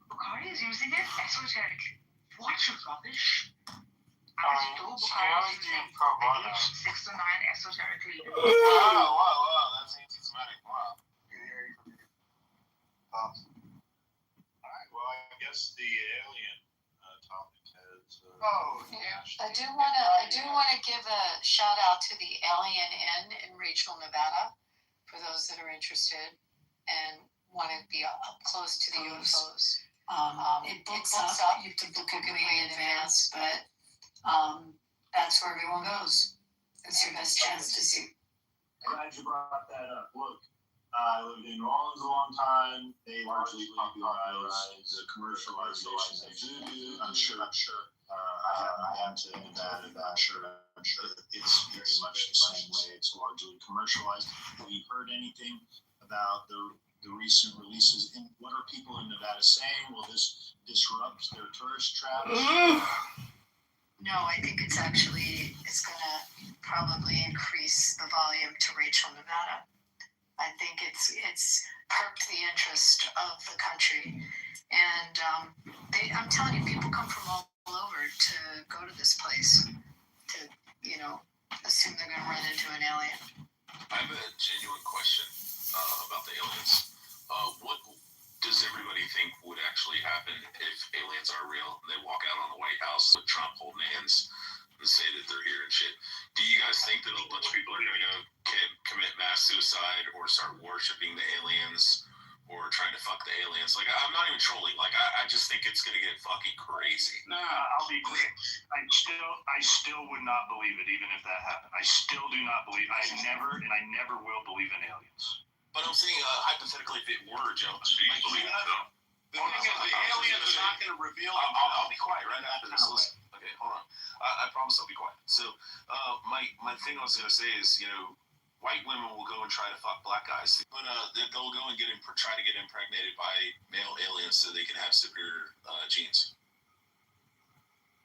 Bukhari is using it esoterically. What rubbish! Bukhari is using the age 6 to 9 esoterically. Wow, that's anti-Semitic. Wow. Alright, well, I guess the alien topic has. I do want to give a shout out to the Alien Inn in Rachel, Nevada, for those that are interested and want to be up close to the UFOs. It books up. You have to book it way in advance, but that's where everyone goes. It's your best chance to see. Glad you brought that up. Look, I lived in New Orleans a long time. They largely popularized the commercialization of voodoo. I'm sure. I have to Nevada. I'm sure. It's very much the same way. It's largely commercialized. Have you heard anything about the recent releases? And what are people in Nevada saying? Will this disrupt their tourist traps? No, I think it's going to probably increase the volume to Rachel, Nevada. I think it's perked the interest of the country, and I'm telling you, people come from all over to go to this place to, assume they're going to run into an alien. I have a genuine question about the aliens. What does everybody think would actually happen if aliens are real and they walk out on the White House with Trump holding hands and say that they're here and shit? Do you guys think that a bunch of people are going to commit mass suicide or start worshiping the aliens or trying to fuck the aliens? Like, I'm not even trolling. Like, I just think it's going to get fucking crazy. Nah, I'll be clear. I still would not believe it, even if that happened. I still do not believe. I never will believe in aliens. But I'm saying, hypothetically, if it were, Joe, do you believe in that? The thing is, the aliens are not going to reveal themselves. I'll be quiet right after this. Listen. Okay, hold on. I promise I'll be quiet. So, my thing I was going to say is, white women will go and try to fuck black guys. But they'll go and try to get impregnated by male aliens so they can have superior genes.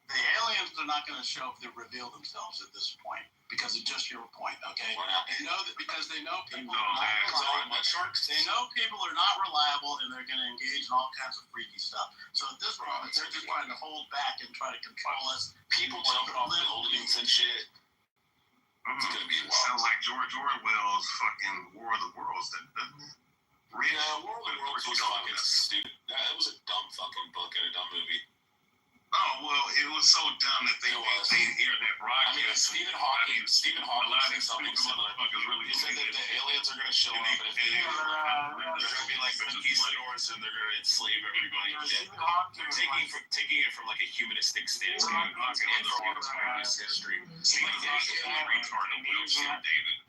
The aliens are not going to show if they reveal themselves at this point because of just your point, okay? They know that because they know people are not reliable. They know people are not reliable and they're going to engage in all kinds of freaky stuff. So at this point, they're just trying to hold back and try to control us. People jumping off buildings and shit. It's gonna be wild. Sounds like George Orwell's fucking War of the Worlds. War of the Worlds was fucking stupid. That was a dumb fucking book and a dumb movie. Oh, well, it was so dumb that they hear that broadcast. I mean, Stephen Hawking said something similar. He said that the aliens are going to show up, and if they're going to be like conquistadors, and they're going to enslave everybody. They're taking it from like a humanistic standpoint. And from history. Stephen Hawking retarded David.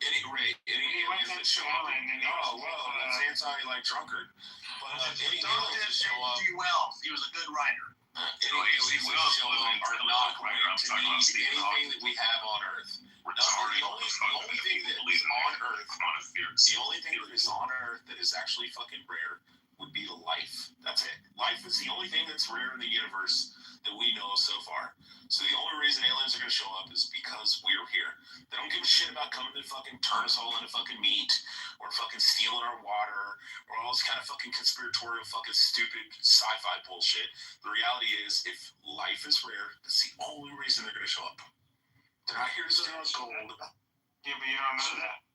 Any aliens that show up, that's anti-drunkard. But any aliens that show up, he was a good writer. Any aliens that show up are not going to need anything that we have on Earth. The only thing that is on Earth that is actually fucking rare would be life. That's it. Life is the only thing that's rare in the universe that we know of so far. So the only reason aliens are going to show up is because we're here. They don't give a shit about coming to fucking turn us all into fucking meat or fucking stealing our water or all this kind of fucking conspiratorial fucking stupid sci-fi bullshit. The reality is, if life is rare, that's the only reason they're going to show up. They're not here to steal our gold. Yeah, but you don't know that.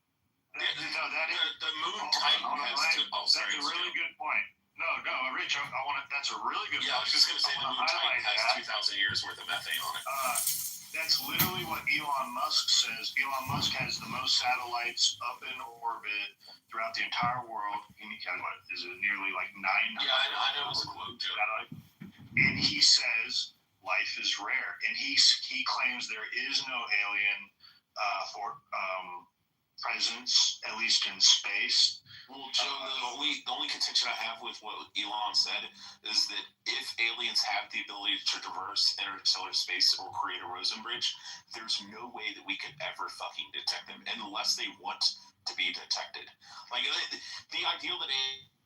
The moon Titan has to. Oh, sorry. That's a really good point. No, Rich, that's a really good point. Yeah, I was just going to say the moon Titan has 2,000 years worth of methane on it. That's literally what Elon Musk says. Elon Musk has the most satellites up in orbit throughout the entire world. Is it nearly like 900? Yeah, I know it's a quote, Joe. And he says life is rare. And he claims there is no alien presence, at least in space. Well, Joe, the only contention I have with what Elon said is that if aliens have the ability to traverse interstellar space or create a Rosen bridge, there's no way that we could ever fucking detect them unless they want to be detected. Like, the ideal that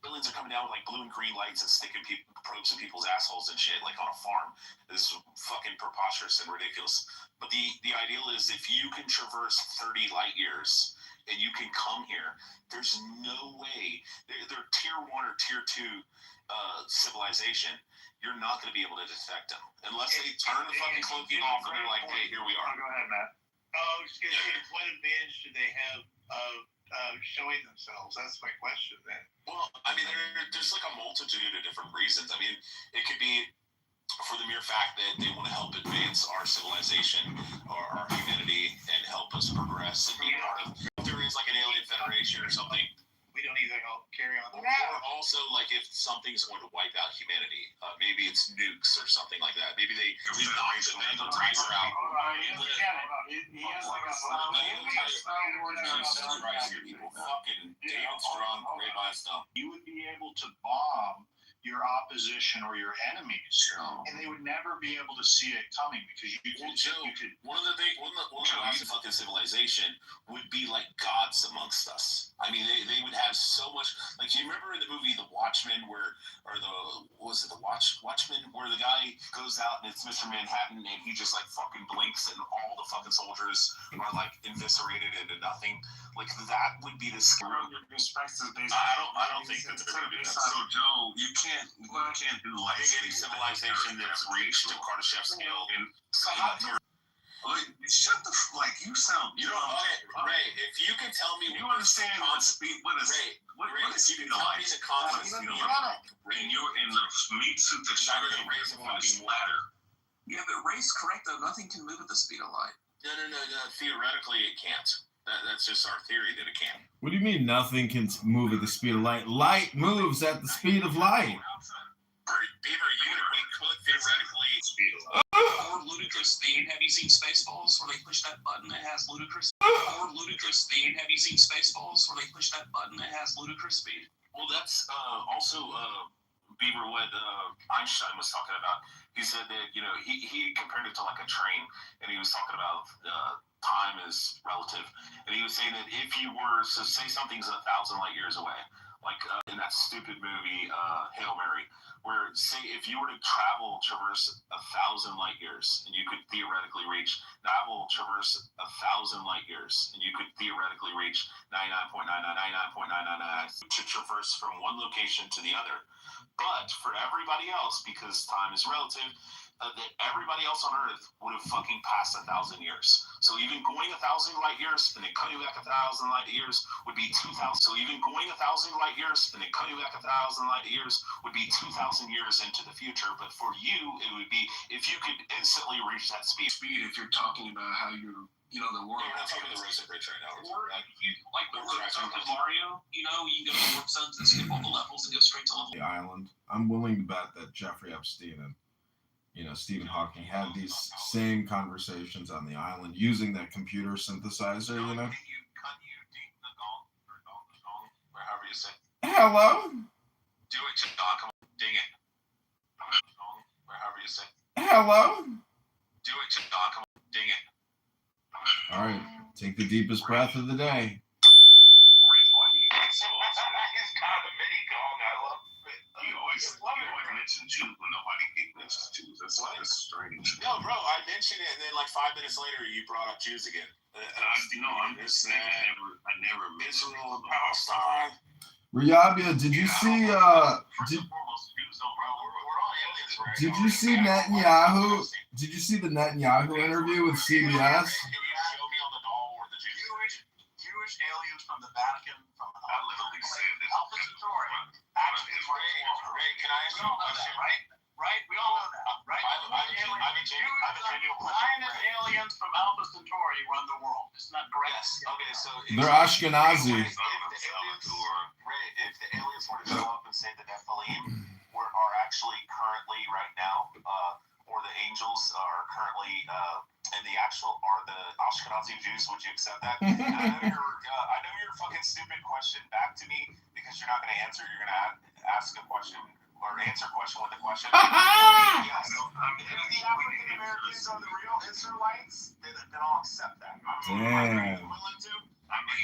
aliens are coming down with like blue and green lights and sticking probes in people's assholes and shit, like on a farm, is fucking preposterous and ridiculous. But the ideal is if you can traverse 30 light years and you can come here, there's no way they're tier 1 or tier 2 civilization. You're not going to be able to detect them unless they turn the fucking cloaking off and they're like, hey, here we are. Go ahead, Matt. I was going to say, what advantage do they have of showing themselves? That's my question then. Well, I mean, there's like a multitude of different reasons. I mean, it could be for the mere fact that they want to help advance our civilization or our humanity and help us progress and be part of. If there is like an alien federation or something, we don't either help carry on. Or also, like, if something's going to wipe out humanity, maybe it's nukes or something like that. Maybe we knock the Bengal tiger out. He has like a Star Wars. People fucking David's drunk, Rabbi stuff. You would be able to bomb your opposition or your enemies, and they would never be able to see it coming because you could. One of the last fucking civilization would be like gods amongst us. I mean, they would have so much. Like, you remember in the movie The Watchmen, Watchmen, where the guy goes out and it's Mr. Manhattan and he just like fucking blinks and all the fucking soldiers are like eviscerated into nothing. Like, that would be the screw. I don't think that they're gonna be that. So, Joe, you can't do like any civilization that's reached a Kardashev scale in. Shut the you sound. You don't. Okay, Ray. If you can tell me, you understand what speed. What is speed of light? And you're in the meat suit that's trying to raise a fucking ladder. Yeah, but Ray's correct though. Nothing can move at the speed of light. No. Theoretically, it can't. That's just our theory that it can. What do you mean nothing can move at the speed of light? Light moves at the speed of light. Beaver, we could theoretically speed of light. Or ludicrous speed. Have you seen Spaceballs where they push that button that has ludicrous? Or ludicrous speed. Have you seen Spaceballs where they push that button that has ludicrous speed? Well, that's also Beaver what Einstein was talking about. He said that he compared it to like a train, and he was talking about time is relative, and he was saying that if you were say something's 1,000 light years away, like in that stupid movie Hail Mary, where say if you were to traverse 1,000 light years, and you could theoretically reach 1,000 light years, and you could theoretically reach 99.99999 to traverse from one location to the other. But for everybody else, because time is relative, that everybody else on Earth would have fucking passed 1,000 years. So even going 1,000 light years and then cutting back 1,000 light years would be 2,000. So even going 1,000 light years and then cutting back 1,000 light years would be 2,000 years into the future. But for you, it would be if you could instantly reach that speed. If you're talking about how you're, you know, the world. We're not talking the Rosa Bridge right now. Or if you like the Mario, you know, you can go to Warp Zones and skip all the levels and go straight to level. The island. I'm willing to bet that Jeffrey Epstein and Stephen Hawking had these same conversations on the island using that computer synthesizer. Can you cut deep the gong or however you say? Hello. Do it to Don. Come on, ding it. Or however you say. Hello. Do it to Don. Come on, ding it. All right. Take the deepest breath of the day. You always mention Jews when nobody mentions Jews. That's strange. No, bro, I mentioned it, and then like 5 minutes later, you brought up Jews again. I'm just saying, I never mentioned Israel and Palestine. Riyabia, did you see? Did you see Netanyahu? Did you see the Netanyahu interview with CBS? Jewish aliens from the Vatican, from I literally said this. Alpha Centauri. Actually, Ray, can I ask you a question? Right? We all know that, right? Zionist aliens from Alpha Centauri run the world. Isn't that correct? Yes. Okay, so they're Ashkenazi. If the aliens were to show up and say the Nephilim are actually currently right now, or the angels are currently and the Ashkenazi Jews, would you accept that? I know your fucking stupid question back to me because you're not going to answer. You're going to ask a question or answer a question with a question. Yes. If the African Americans are the real Israelites, then I'll accept that. Damn. Are you willing to? If the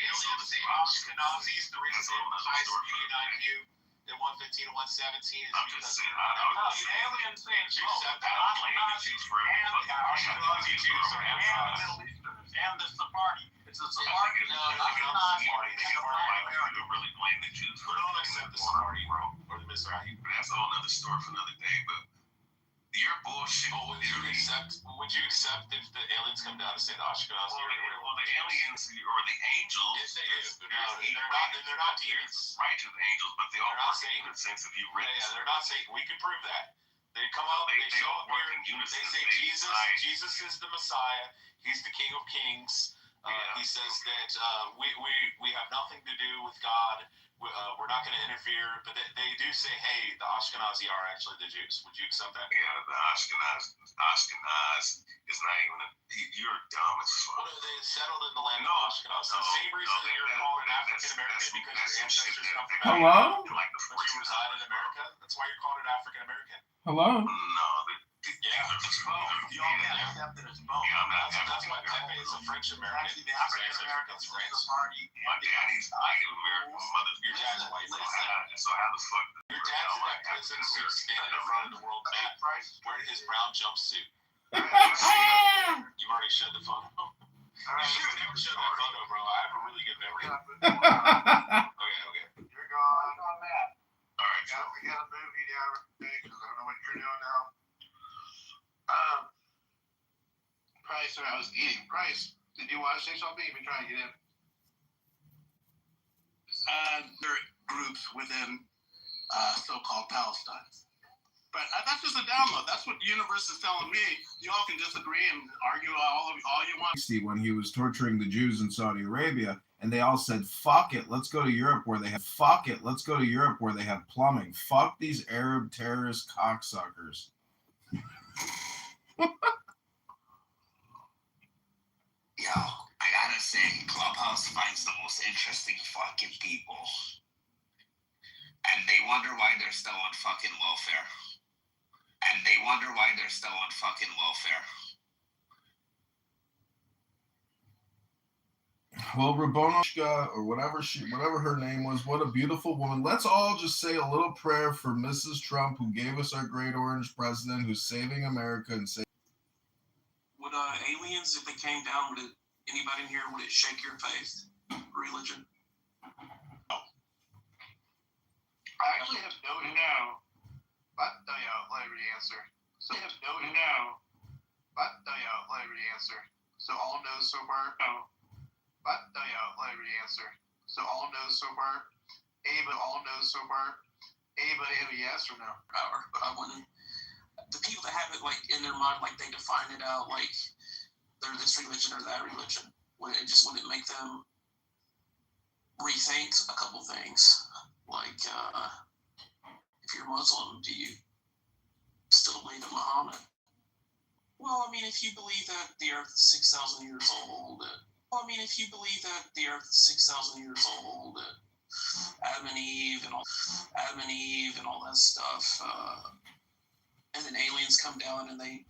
aliens say Ashkenazis, the reason they have the high speed IQ. They're 115 and 117 is I'm just saying, the aliens say it's and the Sephardi. It's the Sephardi. No, Sephardi. Really blame the Jews for don't accept the Sephardi or the Mizrahi. That's a whole other story for another day, but your bullshit. Would you accept if the aliens come down and say the Ashkenazi? Well, the aliens or the angels. Yes, they do. They're not demons. Right to the angels, but they all work in a sense if you read. Yeah, they're not Satan. We can prove that. They come out, they show up here, they say Jesus is the Messiah. He's the King of Kings. He says that we have nothing to do with God. We're not going to interfere. But they do say, hey, the Ashkenazi are actually the Jews. Would you accept that? Yeah, the Ashkenaz is not even. You're dumb as fuck. Well, they settled in the land of Ashkenaz. The same reason that you're called an African American because your ancestors come from Hello? But you reside in America. That's why you're called an African American. Hello? No, yeah, it's both. You all accept that it's both. That's why Pepe is a French American. Actually, the African Americans is the party. My daddy's Native American. Your dad's white. So how the fuck? Your dad's in that prison suit standing in front of the world map wearing his brown jumpsuit. You've already showed the photo. You should have never showed that photo, bro. I have a really good memory. Okay. You're gone on that. All right, we got a movie down because I don't know what you're doing now. Price, I was eating. Price, did you watch this? I'll be even trying to get in. There are groups within so-called Palestine. But that's just a download. That's what the universe is telling me. You all can disagree and argue all you want. When he was torturing the Jews in Saudi Arabia, and they all said, fuck it, let's go to Europe where they have plumbing. Fuck these Arab terrorist cocksuckers. Yo, I gotta say, Clubhouse finds the most interesting fucking people. And they wonder why they're still on fucking welfare. Well, Rabonoshka, or whatever her name was, what a beautiful woman. Let's all just say a little prayer for Mrs. Trump, who gave us our great orange president, who's saving America and saving. Would aliens, if they came down, anybody in here, would it shake your faith? Religion? I actually have no but let me answer. So I have no but let me answer. So all no so far no. But let me answer. So all no so far. But all no so far. But yes or no? Power, but I wouldn't. The people that have it like in their mind, like they define it out, like they're this religion or that religion. Wouldn't make them rethink a couple things. Like, if you're Muslim, do you still believe in Muhammad? Well, I mean, if you believe that the Earth is 6,000 years old, if you believe that the Earth is 6,000 years old, Adam and Eve and all that stuff, and then aliens come down and they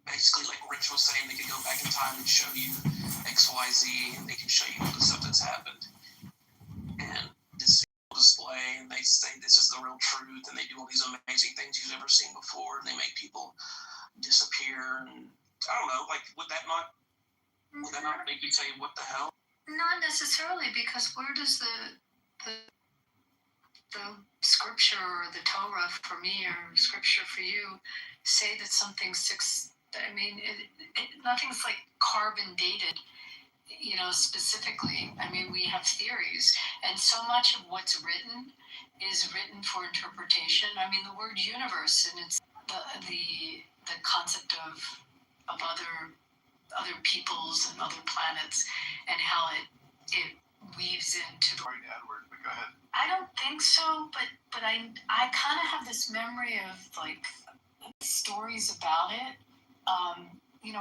basically, like Rich was saying, they could go back in time and show you X, Y, Z, and they can show you all the stuff that's happened. And this display, and they say this is the real truth, and they do all these amazing things you've never seen before, and they make people disappear. And I don't know, like, would that not make you say, what the hell? Not necessarily, because where does the scripture or the Torah for me or scripture for you say that something's nothing's like carbon dated, specifically. I mean, we have theories, and so much of what's written is written for interpretation. I mean, the word universe, and it's the concept of other peoples and other planets, and how it weaves into the. Edward, but go ahead. I don't think so, but I kind of have this memory of like stories about it.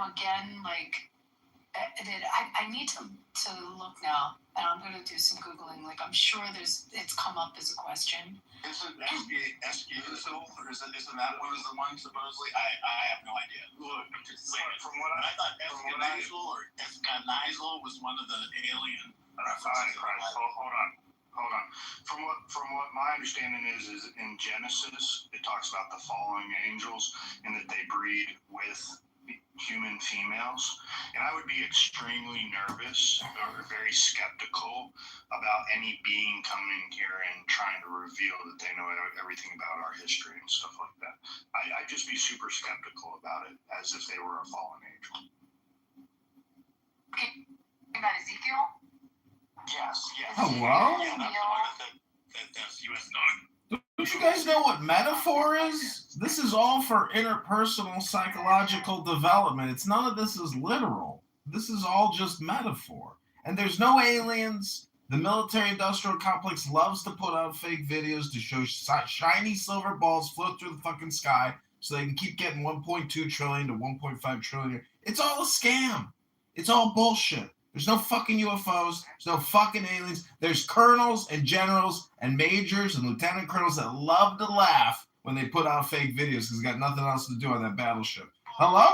Again, like that I need to look now, and I'm going to do some Googling. Like, I'm sure it's come up as a question. Isn't Esquizo, or isn't that one of the ones supposedly? I have no idea. Look, from what I thought, Escanizal was one of the alien references. Hold on. From what my understanding is in Genesis, it talks about the fallen angels and that they breed with human females, and I would be extremely nervous or very skeptical about any being coming here and trying to reveal that they know everything about our history and stuff like that. I'd just be super skeptical about it, as if they were a fallen angel. Okay, about Ezekiel? Yes. Hello? Yeah, that's U.S. non. Don't you guys know what metaphor is? This is all for interpersonal psychological development. None of this is literal. This is all just metaphor. And there's no aliens. The military-industrial complex loves to put out fake videos to show shiny silver balls float through the fucking sky so they can keep getting 1.2 trillion to 1.5 trillion. It's all a scam. It's all bullshit. There's no fucking UFOs. There's no fucking aliens. There's colonels and generals and majors and lieutenant colonels that love to laugh when they put out fake videos because they got nothing else to do on that battleship. Hello? How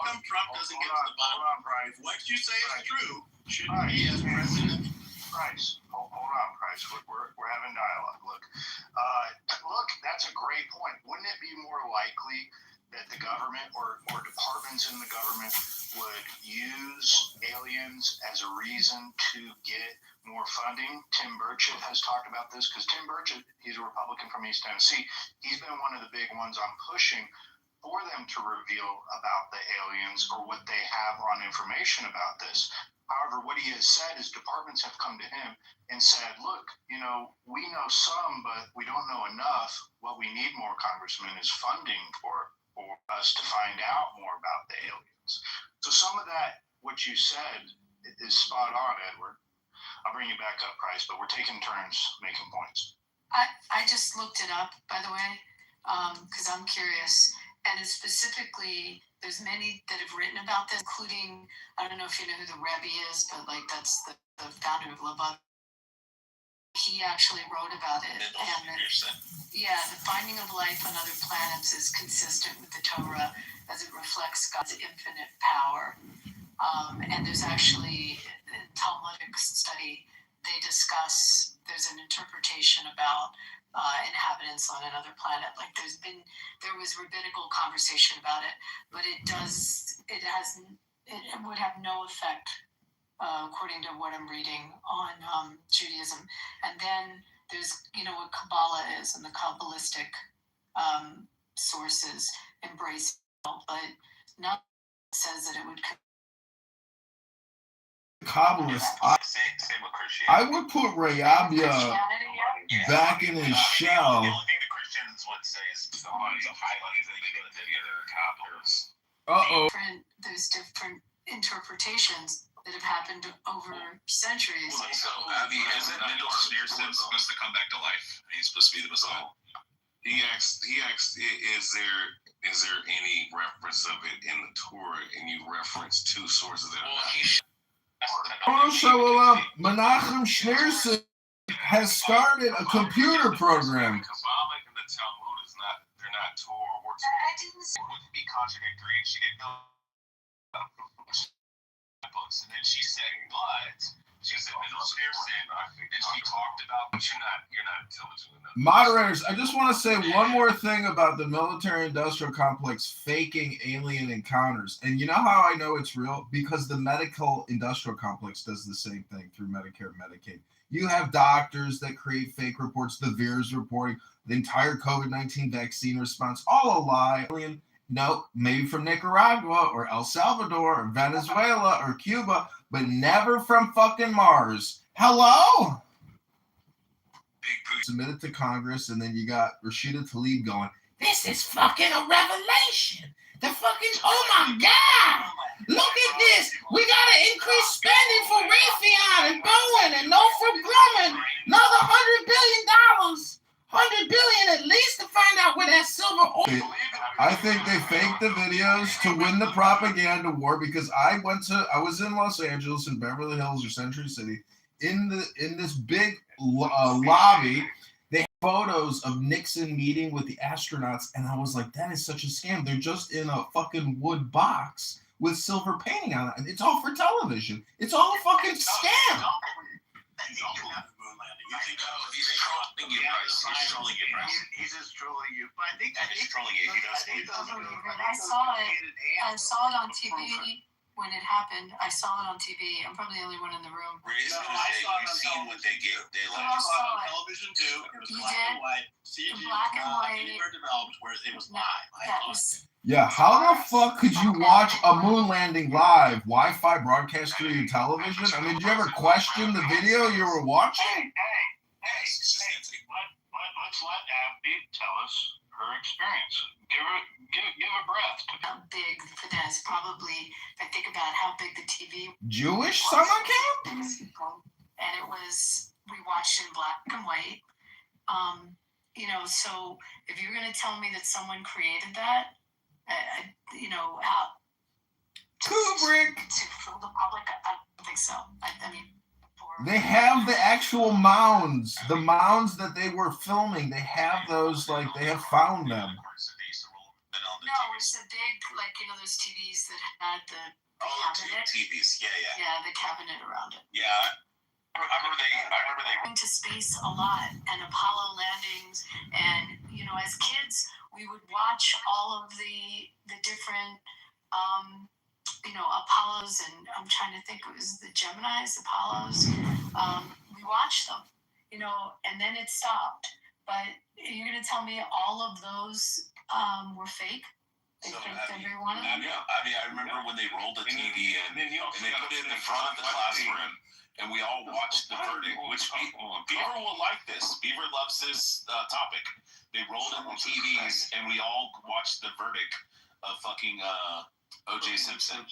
come Trump doesn't get to the bottom? Hold on, Bryce. What you say is true. Shouldn't he as president? Bryce, hold on, Bryce. We're having dialogue. Look, that's a great point. Wouldn't it be more likely that the government or departments in the government would use aliens as a reason to get more funding? Tim Burchett has talked about this, because Tim Burchett, he's a Republican from East Tennessee. He's been one of the big ones on pushing for them to reveal about the aliens or what they have on information about this. However, what he has said is departments have come to him and said, look, we know some, but we don't know enough. What we need more, Congressman, is funding for us to find out more about the aliens. So some of that, what you said, is spot on, Edward. I'll bring you back up, Price, but we're taking turns making points. I just looked it up, by the way, because I'm curious. And it's specifically, there's many that have written about this, including, I don't know if you know who the Rebbe is, but like that's the founder of Lubavitch. he actually wrote about it. And the finding of life on other planets is consistent with the Torah as it reflects God's infinite power. And there's actually a Talmudic study, they discuss, there's an interpretation about inhabitants on another planet. Like there was rabbinical conversation about it, but it would have no effect, according to what I'm reading, on Judaism. And then there's, what Kabbalah is, and the Kabbalistic sources embrace it, but none says that it would. Kabbalist. Same with Christianity. I would put Rayabia back in his shell. The only thing the Christians would say is the highlights that they put together Kabbalists. There's different interpretations that have happened over centuries. Well, so, isn't Mendel Schneerson supposed to come back to life? He's supposed to be the Messiah. He asked, is there any reference of it in the Torah? And you reference two sources that Menachem Schneerson has started a computer program. Kabbalah and the Talmud they're not Torah or It wouldn't be contradictory. She didn't know books, and then she said, she said Mendel Schneerson, and she talked about, but you're not intelligent enough. Moderators, I just want to say one more thing about the military-industrial complex faking alien encounters. And you know how I know it's real? Because the medical-industrial complex does the same thing through Medicare and Medicaid. You have doctors that create fake reports, the VAERS reporting, the entire COVID-19 vaccine response, all a lie. No, maybe from Nicaragua or El Salvador or Venezuela or Cuba, but never from fucking Mars. Hello? Submitted to Congress, and then you got Rashida Tlaib going, this is fucking a revelation. The fucking, oh my God, look at this. We got to increase spending for Raytheon and Boeing and Northrop Grumman. Another $100 billion. $100 billion at least to find out where that silver oil. I think they faked the videos to win the propaganda war, because I was in Los Angeles, in Beverly Hills or Century City, in this big lobby. They have photos of Nixon meeting with the astronauts, and I was like, that is such a scam. They're just in a fucking wood box with silver painting on it. It's all for television. It's all a fucking scam. He's trolling you, Bryce. He's trolling you, Bryce. He's just trolling you. But I think he's trolling you. He doesn't. I saw it on TV when it happened. I saw it on TV. I'm probably the only one in the room. You've seen what they get. They like. I saw it on television too. It was black and white. CG black and white. Anywhere developed where it was live. Yeah, how the fuck could you watch a moon landing live, Wi-Fi broadcast through your television? I mean, did you ever question the video you were watching? Let's let Abby tell us her experience. Give a breath. How big for that is probably, if I think about how big the TV Jewish summer camp? And it was, we watched in black and white. So if you're going to tell me that someone created that, Kubrick. To fool the public, I don't think so. I mean, they have the actual mounds, the mounds that they were filming. They have those, like they have found them. No, it's the big, those TVs that had the cabinet. TVs, yeah. Yeah, the cabinet around it. Yeah, I remember they went to space a lot, and Apollo landings, and as kids we would watch all of the different Apollos, and I'm trying to think, it was the Geminis, Apollos. We watched them, and then it stopped. But you're gonna tell me all of those were fake? They faked every one of them? I remember when they rolled the TV and they put it in the front of the classroom, and we all watched the verdict, which Beaver will like this. Beaver loves this topic. They rolled in the TVs, and we all watched the verdict of fucking O.J. Simpson.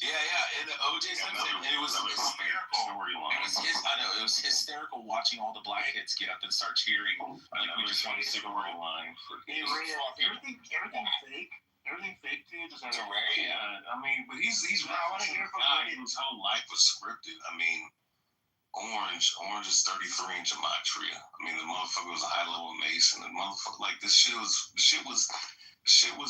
Yeah, and O.J. Simpson. It was hysterical. It was hysterical watching all the black kids get up and start cheering. We just want to see the storyline. Everything fake. Everything fake to you just has a rare. Yeah, I mean, but he's. I want to hear from him. His whole life was scripted. I mean, Orange is 33 in gematria. I mean, the motherfucker was a high level Mason. The motherfucker, like, the shit was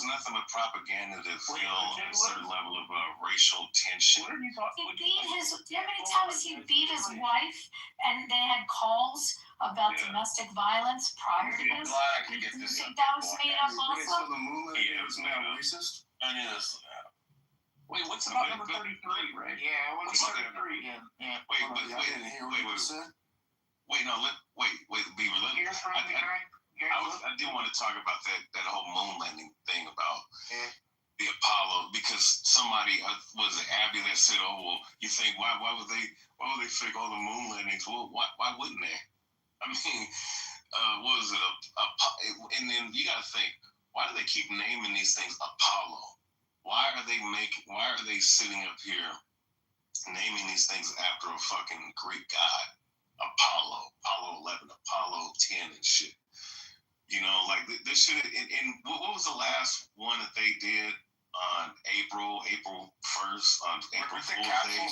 nothing but propaganda to feel a certain level of racial tension. He beat his. Do you know how many times he beat his wife, and they had calls about domestic violence prior to this? Do you think that was made up also? Yeah, it was made up. Racist? I mean, that's. Wait, what's about number 33, right? Yeah, what's 33? Yeah. Wait, no, Beaver, I did want to talk about that whole moon landing thing about the Apollo, because somebody was it Abby that said, "Oh, well, you think why would they fake all the moon landings? Well, why wouldn't they? I mean, what was it and then you got to think, why do they keep naming these things Apollo? Why are they sitting up here naming these things after a fucking Greek god? Apollo 11, Apollo 10 and shit. You know, like this shit. And what was the last one that they did on April 1st, on April Fool's Day?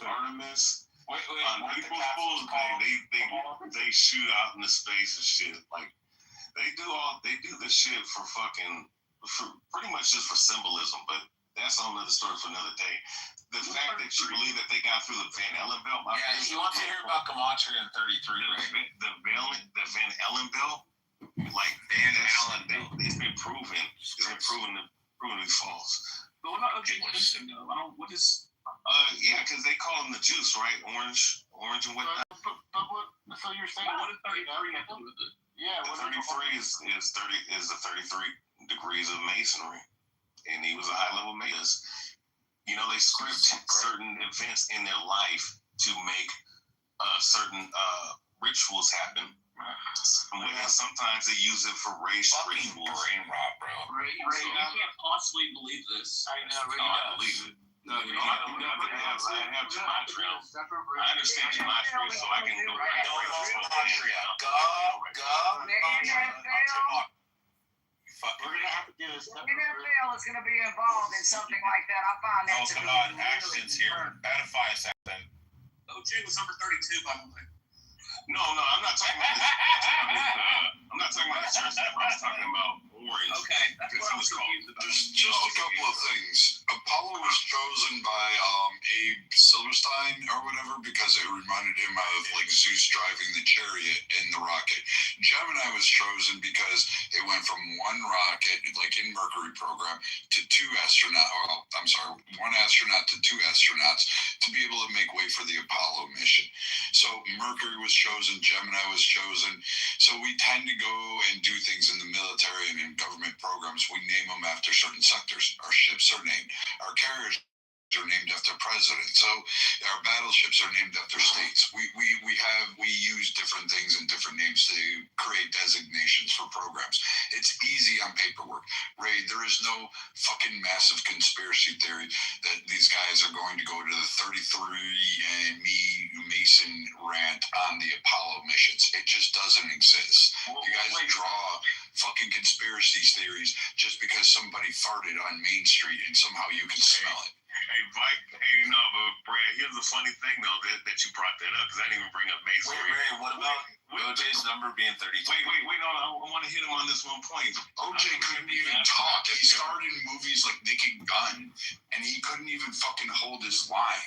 Artemis. On April Fool's Day, they shoot out into space and shit. Like they do this shit for pretty much just for symbolism. But that's another story for another day. The fact that you believe that they got through the Van Allen belt. Yeah, he wants to hear about Gematria in 33. The Van Allen belt, like Van Allen belt, it's been proven. It's been proven to be false. But what about O.J. Simpson though? What is? Yeah, because they call him the juice, right? Orange and whatnot. So you're saying what did 33 have to do with it? Yeah, the 33 is the 33 degrees of masonry, and he was a high level mason. You know, they script certain events in their life to make certain rituals happen. And sometimes they use it for race rituals. Brain rot, bro. You can't possibly believe this. I know, no, I believe it. No, I have gematria. I understand gematria, so I can go right to gematria. We're gonna have to do this. NFL is gonna be involved in something like that. I find that to be actions here. Edify us, then. OJ was number 32, by the way. No, I'm not talking about this. I'm not talking about the church that I was talking about Orange. Okay, because he was called. Just a couple of things. Apollo was chosen by Abe Silverstein or whatever because it reminded him of like Zeus driving the chariot in the rocket. Gemini was chosen because it went from one rocket, like in Mercury program, to one astronaut to two astronauts to be able to make way for the Apollo mission. So Mercury was chosen, Gemini was chosen. So we tend to go and do things in the military and in government programs. We name them after certain sectors. Our ships are named. Our carriers are named after presidents. So our battleships are named after states. We use different things and different names to create designations for programs. It's easy on paperwork. Ray, there is no fucking massive conspiracy theory that these guys are going to go to the 33 and me Mason rant on the Apollo missions. It just doesn't exist. You guys draw fucking conspiracy theories just because somebody farted on Main Street and somehow you can smell it. Hey, Mike, but Brad, here's the funny thing, though, that you brought that up, because I didn't even bring up masonry. Wait, what about OJ's number being 32? Wait, no, I want to hit him on this one point. OJ couldn't even talk. He starred in movies like Naked Gun, and he couldn't even fucking hold his lines.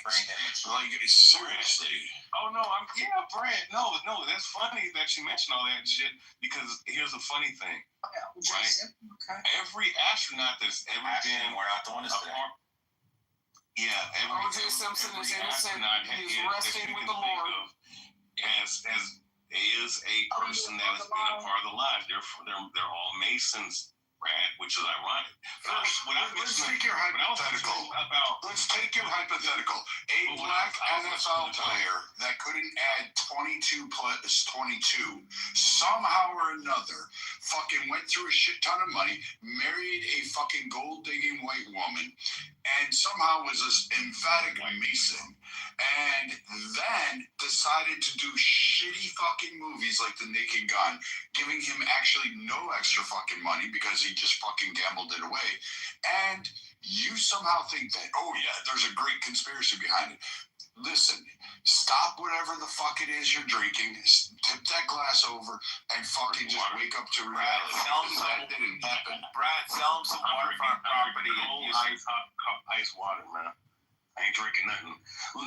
Like, seriously. Oh, no, Brad, no, that's funny that you mentioned all that shit, because here's the funny thing, right? Every astronaut that's ever been... We're not doing this today. Yeah, O.J. Simpson is innocent. He's resting with the Lord. As is a person that has been a part of the lives. They're all Masons, Brad, which is ironic. Let's take your hypothetical. Let's take your hypothetical. A black NFL player that couldn't add 22 plus 22 somehow or another fucking went through a shit ton of money, married a fucking gold digging white woman, and somehow was an emphatic Mason, and then decided to do shitty fucking movies like The Naked Gun, giving him actually no extra fucking money because he just fucking gambled it away, and you somehow think that, oh yeah, there's a great conspiracy behind it. listen, stop whatever the fuck it is you're drinking, tip that glass over, and fucking just wake up to reality. That didn't happen. Brad, sell him some waterfront property and use ice water, man. I ain't drinking nothing.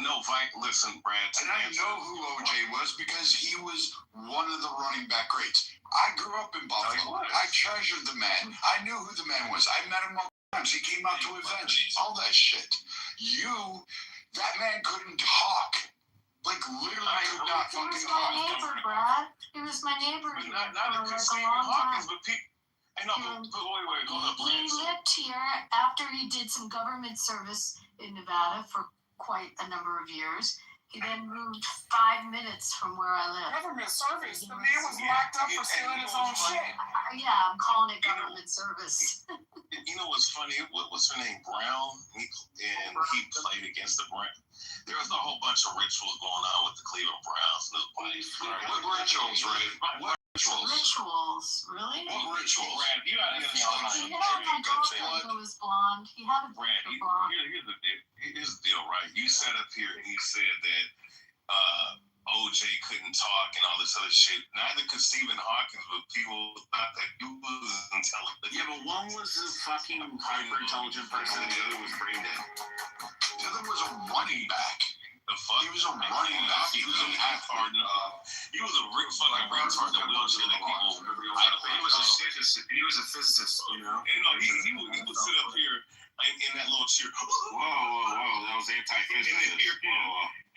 No, listen, Brad. And I know who OJ was because he was one of the running back greats. I grew up in Buffalo. I treasured the man. I knew who the man was. I met him multiple times. He came out to events, all that shit. That man couldn't talk. Like, literally could not fucking talk. He was my neighbor, Brad. He was my neighbor for Not like the a Stephen long Hawkins, time. but people. I know, but wait, hold up. He lived here after he did some government service in Nevada for quite a number of years. He then moved 5 minutes from where I live. Government service? The man was locked up for stealing his own shit. Yeah, I'm calling it government service. You know what's funny? What's her name? Brown? And he played against the Brown. There was a whole bunch of rituals going on with the Cleveland Browns. What rituals, Ray? What rituals? Rituals, really? What rituals? Brad, you gotta get You know, my girlfriend who was blonde. He had a Brad, blonde. here's the deal, right? You sat up here and you said that OJ couldn't talk and all this other shit. Neither could Stephen Hawkins, but people thought that you was intelligent. Yeah, but one was a fucking hyper intelligent person and the other was brain dead. The other was a running back. The fuck? He was a running back. He was an retard. He was a fucking retard that wheelchair that people. He was a physicist, you know. And he would sit up here in that little chair. Whoa, that was anti-physicist.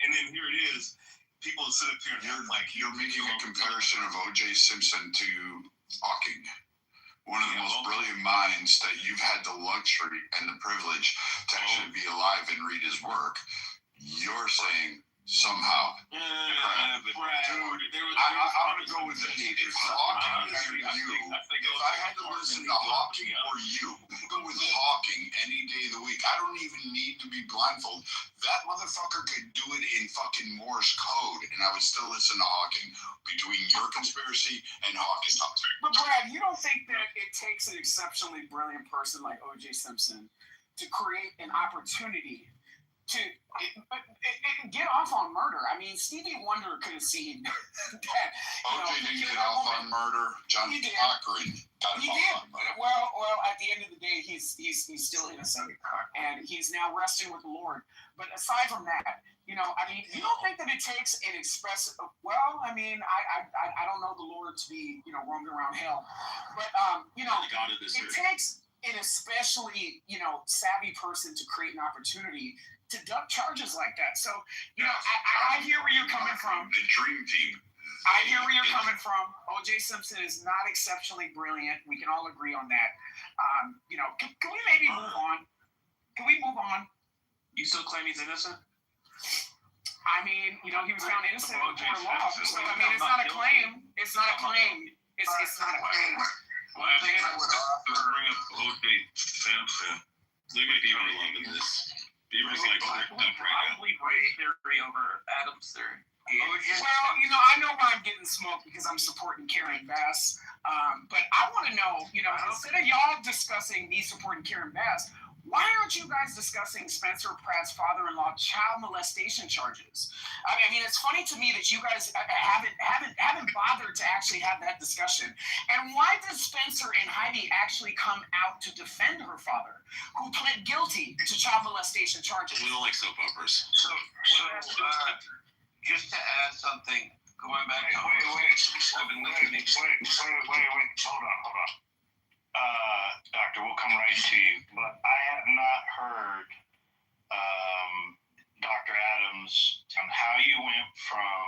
And then here it is. People sit up here and act like you're making a comparison of O.J. Simpson to Hawking, one of the most brilliant minds that you've had the luxury and the privilege to actually be alive and read his work. You're saying somehow. Dude, I'm gonna go with it. If Hawking is you, if I had to listen to Hawking or you, I'm go with Hawking any day of the week. I don't even need to be blindfolded. That motherfucker could do it in fucking Morse code, and I would still listen to Hawking between your conspiracy and Hawking. But Brad, you don't think that it takes an exceptionally brilliant person like O.J. Simpson to create an opportunity to get off on murder? I mean, Stevie Wonder could have seen that. OJ didn't get off on murder. John Cochran got off on murder. Well, at the end of the day, he's still innocent, and he's now resting with the Lord. But aside from that, you don't think that it takes an expressive? Well, I mean, I don't know the Lord to be roaming around hell, but it takes an especially savvy person to create an opportunity to duck charges like that. So, I hear where you're coming from. The dream team. I hear where you're coming from. O.J. Simpson is not exceptionally brilliant. We can all agree on that. Can we maybe move on? Can we move on? You still claim he's innocent? I mean, he was found innocent in a court of law. So, I mean, it's not a claim. It's not a claim. It's not a claim. Well, I think I would bring up O.J. Simpson. Look at people loving this. Beaver's like probably Ray's theory over Adam's theory. Well, I know why I'm getting smoked because I'm supporting Karen Bass. But I want to know, instead of y'all discussing me supporting Karen Bass, why aren't you guys discussing Spencer Pratt's father-in-law child molestation charges? I mean, it's funny to me that you guys haven't bothered to actually have that discussion. And why does Spencer and Heidi actually come out to defend her father, who pled guilty to child molestation charges? We don't like soap operas. So just to add something, going back to Wait, hold on. Doctor, we'll come right to you. But I have not heard Dr. Adams on how you went from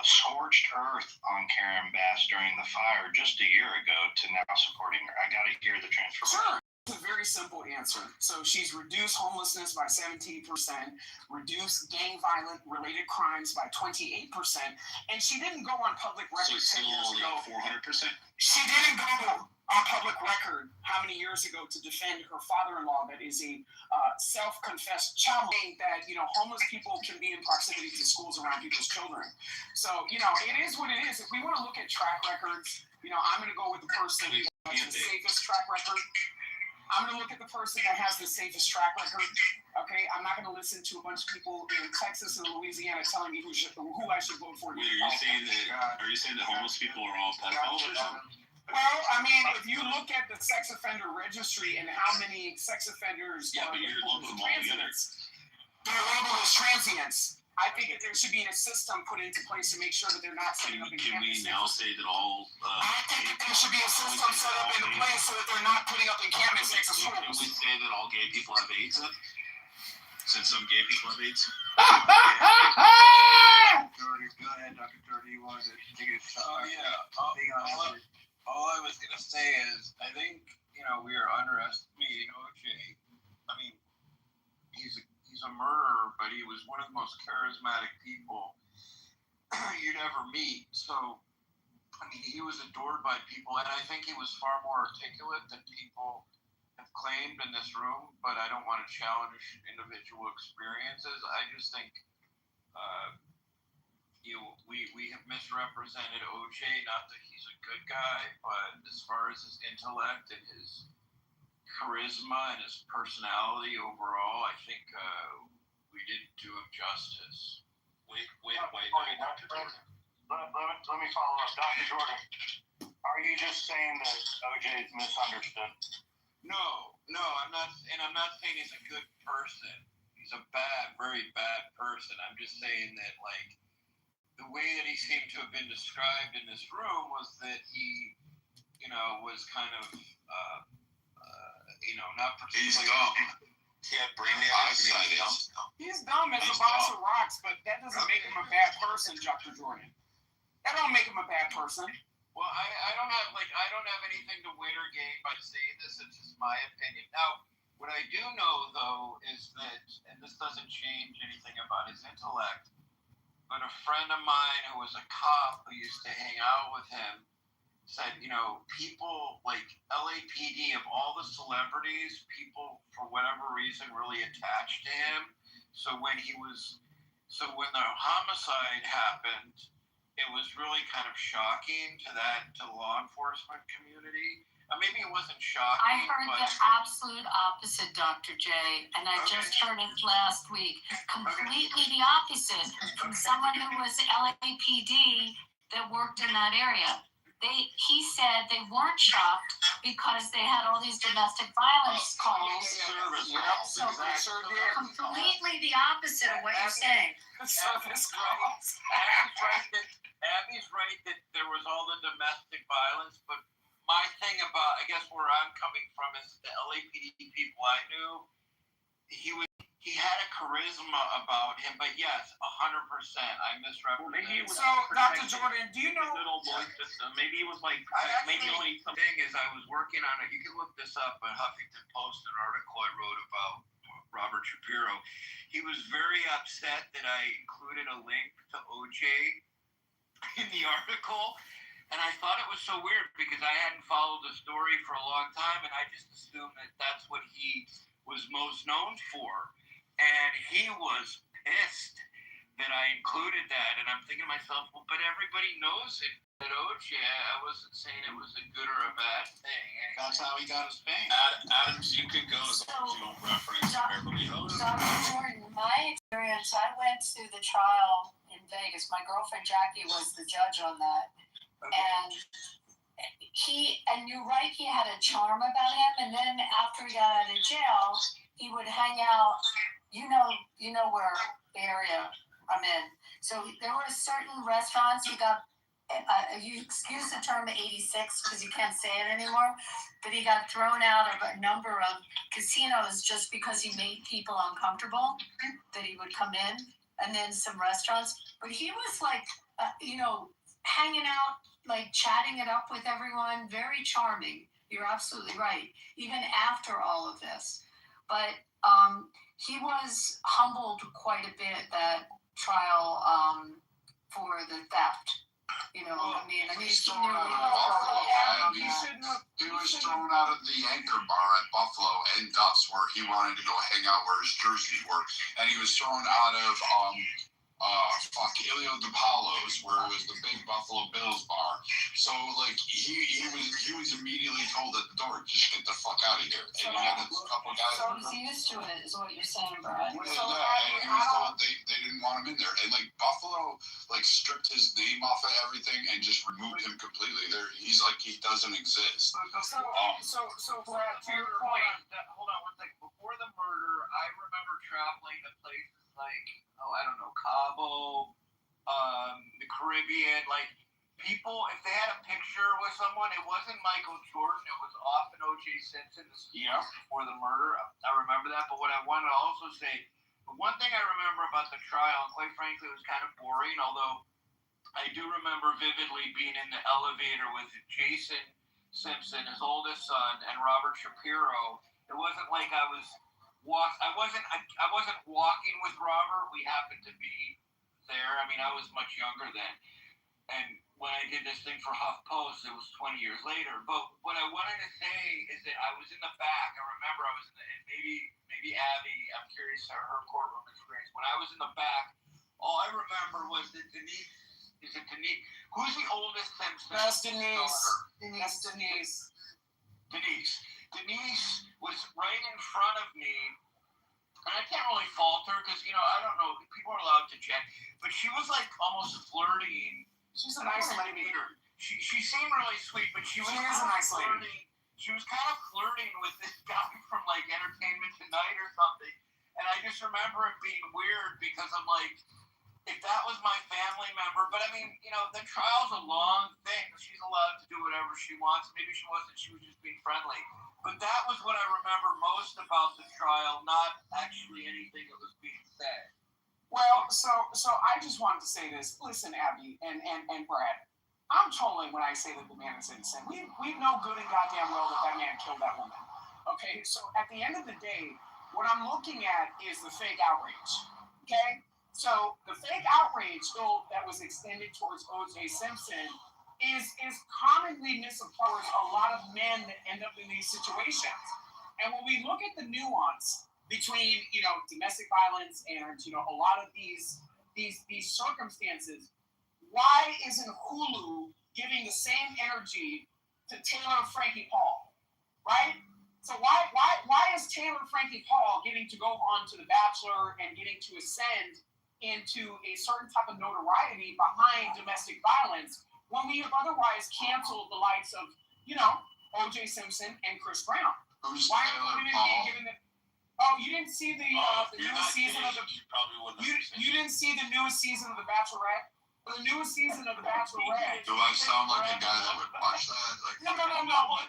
scorched earth on Karen Bass during the fire just a year ago to now supporting her. I got to hear the transformation. Sure. It's a very simple answer. So she's reduced homelessness by 17%, reduced gang violent related crimes by 28%, and she didn't go on public record 10 years ago. 400%. She didn't go on public record how many years ago to defend her father-in-law that is a self-confessed child, that homeless people can be in proximity to schools around people's children. So it is what it is. If we want to look at track records, I'm going to go with the person that has the safest track record. I'm going to look at the person that has the safest track record. Okay, I'm not going to listen to a bunch of people in Texas and Louisiana telling me who I should vote for. Wait, are you saying that homeless people are all pedophiles or something? Well, I mean, if you look at the sex offender registry and how many sex offenders but you're lumping them all together. They're labeled as transients. I think that there should be a system put into place to make sure that they're not setting up Can we now say that all? I think that there should be a system set up into place so that they're not putting up encampments next to schools. Can we say that all gay people have AIDS then? Since some gay people have AIDS? Jordy, go ahead, Dr. Jordy. You wanted to take a shot? All I was going to say is, I think, we are underestimating OJ. I mean, he's a murderer, but he was one of the most charismatic people you'd ever meet. So, I mean, he was adored by people, and I think he was far more articulate than people have claimed in this room, but I don't want to challenge individual experiences. I just think, we have misrepresented OJ, not that he's a good guy, but as far as his intellect and his charisma and his personality overall, I think we didn't do him justice. Wait, Dr. Jordan. Let me follow up. Dr. Jordan, are you just saying that OJ is misunderstood? No, I'm not, and I'm not saying he's a good person. He's a very bad person. I'm just saying that, like, the way that he seemed to have been described in this room was that he, was kind of, not particularly. He's dumb. He had brain damage. He's dumb as a box of rocks, but that doesn't make him a bad person, Dr. Jordan. That don't make him a bad person. Well, I don't have anything to win or gain by saying this. It's just my opinion. Now, what I do know though is that, and this doesn't change anything about his intellect, but a friend of mine who was a cop who used to hang out with him said, people like LAPD, of all the celebrities, people for whatever reason really attached to him. So when the homicide happened, it was really kind of shocking to the law enforcement community. Maybe it wasn't shocking. I heard the absolute opposite, Dr. J, and I just heard it last week. Completely the opposite from someone who was LAPD that worked in that area. He said they weren't shocked because they had all these domestic violence calls. So completely the opposite of what you're saying. Abby's right that there was all the domestic violence, but my thing about, I guess where I'm coming from is the LAPD people I knew, he had a charisma about him, but yes, 100%, I misrepresented. So, Dr. Jordan, do you know? Maybe it was like, maybe only something is I was working on it. You can look this up at Huffington Post, an article I wrote about Robert Shapiro. He was very upset that I included a link to OJ in the article. And I thought it was so weird because I hadn't followed the story for a long time, and I just assumed that that's what he was most known for. And he was pissed that I included that. And I'm thinking to myself, well, but everybody knows it. At OJ, I wasn't saying it was a good or a bad thing. That's how he got his fame. Adams, you could go as long as you don't reference Beverly Hills. Dr. Jordan, my experience, I went to the trial in Vegas. My girlfriend Jackie was the judge on that. And you're right, he had a charm about him, and then after he got out of jail, he would hang out, you know where the area I'm in. So there were certain restaurants he got, you excuse the term 86 because you can't say it anymore, but he got thrown out of a number of casinos just because he made people uncomfortable, that he would come in, and then some restaurants. But he was like, hanging out, like chatting it up with everyone, very charming. You're absolutely right, even after all of this. But he was humbled quite a bit at that trial for the theft. He was thrown out of the Anchor Bar at Buffalo and Duff's, where he wanted to go hang out where his jerseys were, and he was thrown out of Ilio DiPaolo's, where it was the big Buffalo Bills bar. So like he was immediately told at the door, just get the fuck out of here. And he had a couple guys. So he's used to it, is what you're saying, Brad. Yeah, and he was told they didn't want him in there. And like Buffalo like stripped his name off of everything and just removed him completely. He's like he doesn't exist. So Brad, to your point. Hold on one second. Before the murder, I remember traveling to places like Cabo, the Caribbean, like. People, if they had a picture with someone, it wasn't Michael Jordan, it was often O.J. Simpson before the murder. I remember that, but what I want to also say, the one thing I remember about the trial, and quite frankly, it was kind of boring, although I do remember vividly being in the elevator with Jason Simpson, his oldest son, and Robert Shapiro. It wasn't like I wasn't walking with Robert. We happened to be there. I mean, I was much younger then. And when I did this thing for HuffPost, it was 20 years later. But what I wanted to say is that I was in the back. I remember I was in the, and maybe Abby, I'm curious her courtroom experience. When I was in the back, all I remember was that Denise, who's the oldest Simpson? That's Denise. Denise was right in front of me. And I can't really fault her because, I don't know, people are allowed to check. But she was like almost flirting. She's a nice lady. She seemed really sweet, but she was a nice flirting. lady. She was kind of flirting with this guy from like Entertainment Tonight or something. And I just remember it being weird because I'm like, if that was my family member, but I mean, the trial's a long thing. She's allowed to do whatever she wants. Maybe she wasn't. She was just being friendly. But that was what I remember most about the trial, not actually anything that was being said. Well, so I just wanted to say this. Listen, Abby and Brad, I'm trolling when I say that the man is innocent. We know good and goddamn well that man killed that woman. Okay, so at the end of the day, what I'm looking at is the fake outrage. Okay, so the fake outrage that was extended towards O.J. Simpson is commonly misapplied towards a lot of men that end up in these situations. And when we look at the nuance between domestic violence and a lot of these circumstances, why isn't Hulu giving the same energy to Taylor Frankie Paul, right? So why is Taylor Frankie Paul getting to go on to The Bachelor and getting to ascend into a certain type of notoriety behind domestic violence when we have otherwise canceled the likes of O.J. Simpson and Chris Brown? Who's why Taylor women Paul? being given the Oh, you didn't see the newest season of the. You didn't see the newest season of The Bachelorette. The newest season of The Bachelorette. Do I sound like a guy that would watch that? No.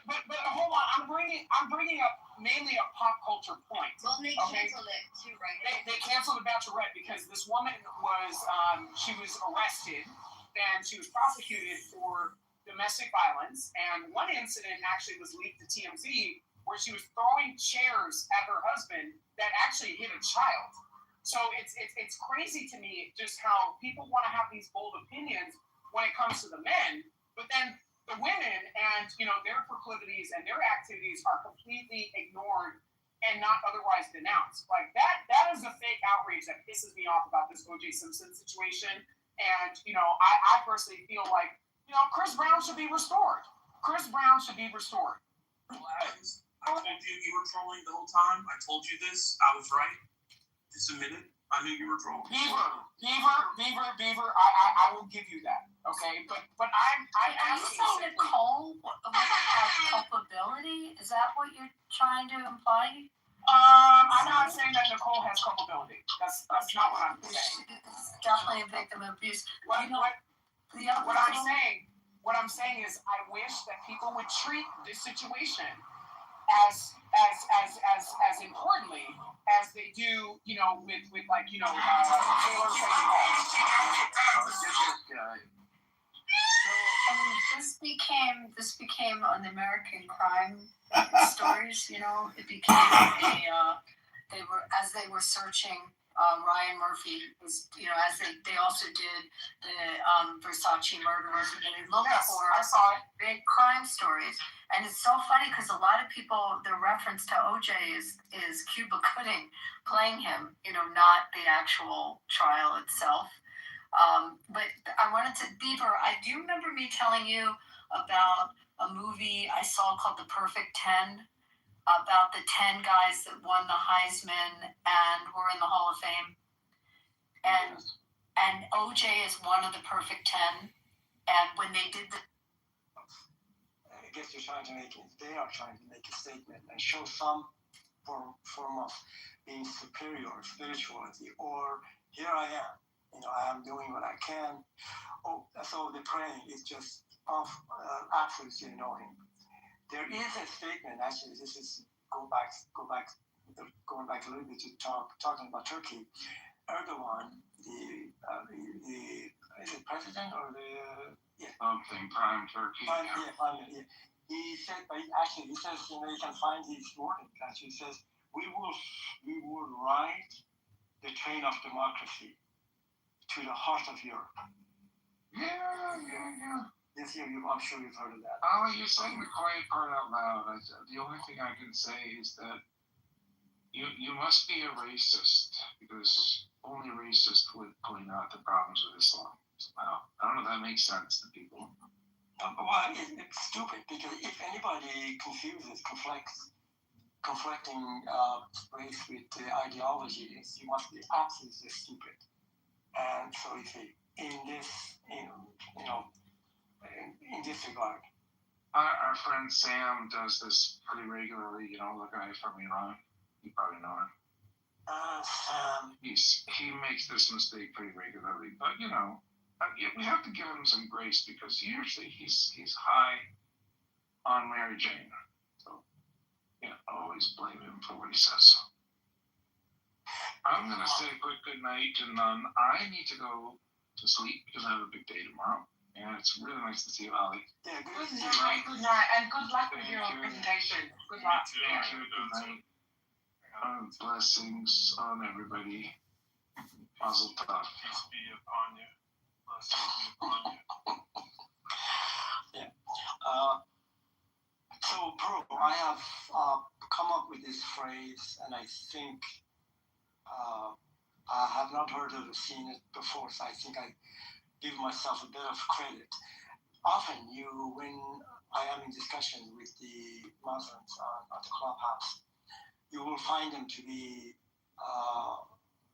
But hold on. I'm bringing up mainly a pop culture point. Well, they canceled it too, right? They canceled The Bachelorette because this woman was she was arrested and she was prosecuted for domestic violence, and one incident actually was leaked to TMZ, where she was throwing chairs at her husband that actually hit a child. So it's crazy to me just how people want to have these bold opinions when it comes to the men, but then the women and their proclivities and their activities are completely ignored and not otherwise denounced. Like that is the fake outrage that pisses me off about this O.J. Simpson situation. And I personally feel like Chris Brown should be restored. I told you you were trolling the whole time. I told you this. I was right. Just admit it. I knew you were trolling. Beaver. I will give you that. Okay, but I'm Are you saying Nicole has culpability? Is that what you're trying to imply? I'm not saying that Nicole has culpability. That's not what I'm saying. It's definitely a victim of abuse. What I'm saying is I wish that people would treat this situation as importantly as they do, with like Taylor Frankie So this became an American crime stories. It became they were searching. Ryan Murphy was, as they also did the Versace murderers, and they looked for big crime stories. And it's so funny because a lot of people, the reference to OJ is Cuba Gooding playing him, not the actual trial itself. But I wanted to, Beaver, I do remember me telling you about a movie I saw called The Perfect 10, about the 10 guys that won the Heisman and were in the Hall of Fame. And OJ is one of the perfect 10. And when they did the... I guess they are trying to make a statement and show some form of being superior spirituality, or here I am, I am doing what I can. Oh, so the praying is just absolutely annoying. There is a statement, actually, this is going back a little bit to talking about Turkey. Erdogan, the president or something prime Turkey. He said, he says, you can find his wording. Actually, he says, we will ride the train of democracy to the heart of Europe. Yeah. Yes, I'm sure you've heard of that. Oh, you're saying the quiet part out loud. The only thing I can say is that you must be a racist, because only racists would point out the problems with Islam. I don't know if that makes sense to people. Well, it's stupid, because if anybody conflicting race with ideology, you must be absolutely stupid. And so you see, in this regard. Our friend Sam does this pretty regularly, the guy from Iran. You probably know him. Sam. He makes this mistake pretty regularly, but we have to give him some grace, because he's high on Mary Jane. So always blame him for what he says. I'm gonna say a quick good night, and I need to go to sleep because I have a big day tomorrow. And it's really nice to see you, Holly. Yeah, good night, and good luck with your presentation. Good luck. Thank you. Good night. Blessings on everybody. Mazel tov. Peace be upon you. Blessings be upon you. Yeah. So, Pro, I have come up with this phrase, and I think I have not heard of it, seen it before, so I think I give myself a bit of credit. Often, when I am in discussion with the Muslims at the clubhouse, you will find them to be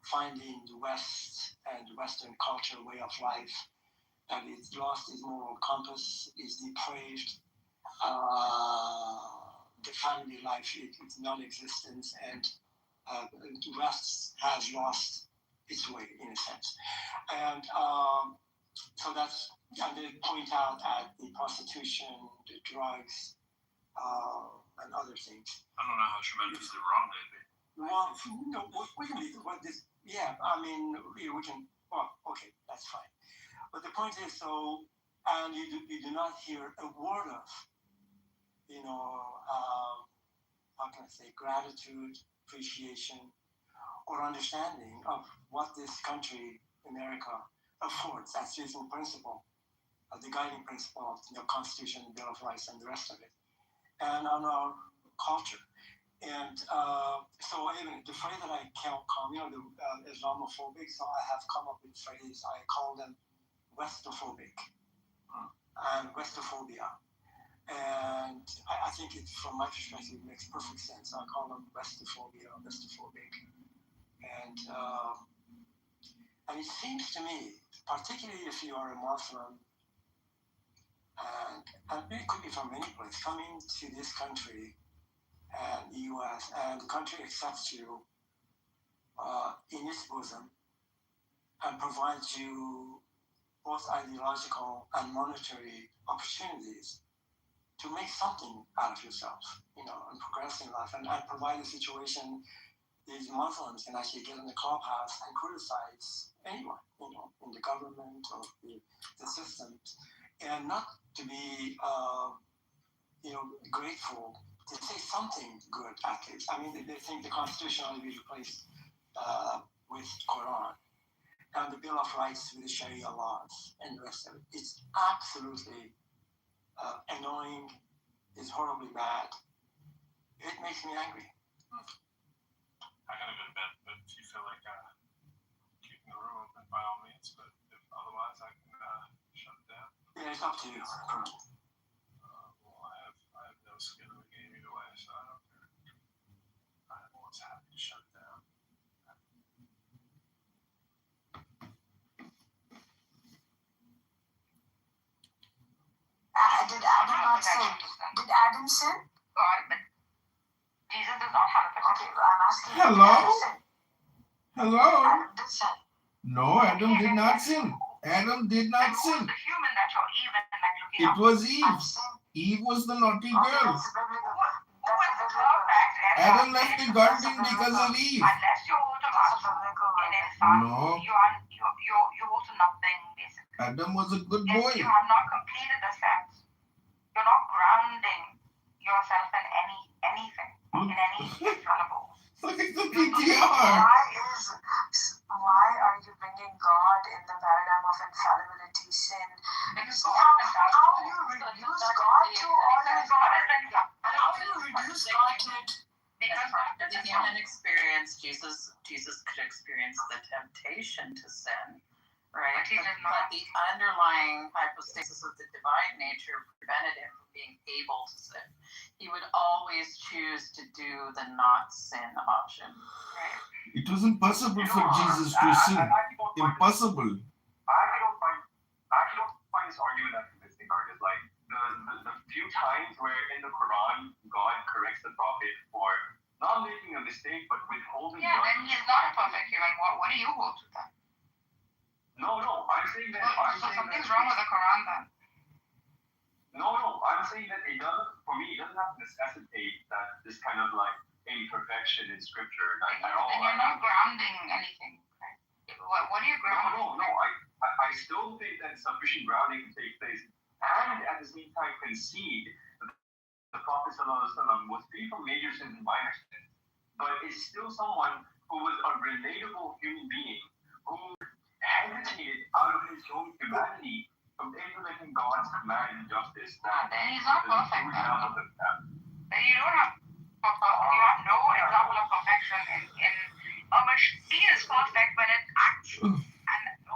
finding the West and Western culture, way of life, that it's lost its moral compass, is depraved, the family life, it's non-existent, and the West has lost its way, in a sense. And so and they point out at the prostitution, the drugs, and other things. I don't know how tremendously wrong they'd be. Well, we can leave this. Yeah, I mean, we can. Well, okay, that's fine. But the point is, and you do not hear a word of, how can I say, gratitude, appreciation, or understanding of what this country, America, affords. That's just in principle, the guiding principle of the Constitution, the Bill of Rights, and the rest of it, and on our culture. And so even the phrase that I can't call, the Islamophobic, so I have come up with a phrase, I call them Westophobic and Westophobia. And I think it, from my perspective, makes perfect sense. I call them Westophobia, Westophobic. And it seems to me, particularly if you are a Muslim, and it could be from any place, coming to this country, and the U.S., and the country accepts you in its bosom and provides you both ideological and monetary opportunities to make something out of yourself, and progress in life, and provide a situation these Muslims can actually get in the clubhouse and criticize anyone, in the government or the system, and not to be, grateful to say something good at least. I mean, they think the Constitution ought to be replaced with Quran, and the Bill of Rights with the Sharia laws, and the rest of it. It's absolutely annoying. It's horribly bad. It makes me angry. I gotta go to bed, but if you feel like keeping the room open, by all means. But if otherwise, I can shut it down. Yeah, it's up to you. not sin? Did Adam sin? God, but Jesus is not 100%. Okay, I'm asking. Hello? Did Adam sin? Hello? Adam did sin. No, Adam did not sin. Adam did not Who's sin. the human that you're even like looking It up? was Eve. Eve was the naughty Okay, girl. that's biblical. Who was the perfect and Adam left the garden because of Eve. unless you hold to That's much a biblical. and in fact No. you hold to nothing basically. Adam was a good If boy. you have not completed the steps, you're not grounding yourself in anything, in any infallible. Look at the PTR. Why are you bringing God in the paradigm of infallibility, sin? Because See how you reduce God to all your how you reduce God to it. Because in the human experience, Jesus could experience the temptation to sin, right? But the underlying hypostasis of the divine nature prevented him from being able to sin. He would always choose to do the not sin option. Right. It was impossible for Jesus to sin. Impossible. I actually don't find this argument that convincing, Argus. Like the few times where in the Quran God corrects the prophet for not making a mistake but withholding. Yeah, then he is not a perfect human. What do you hold to that? No, I'm saying that. Something's wrong with the Quran then. No, I'm saying that it doesn't. For me, it doesn't have to necessitate that this kind of like imperfection in scripture at all. Then you're not grounding anything. Right? What are you grounding? No. I still think that sufficient grounding can take place, and at the same time concede that the Prophet ﷺ was free from major sins and minor sins, but is still someone who was a relatable human being who hesitated out of his own humanity from implementing God's command and justice. Then he's not perfect. Then you don't have. You have no example of perfection in a machine is perfect when it acts and no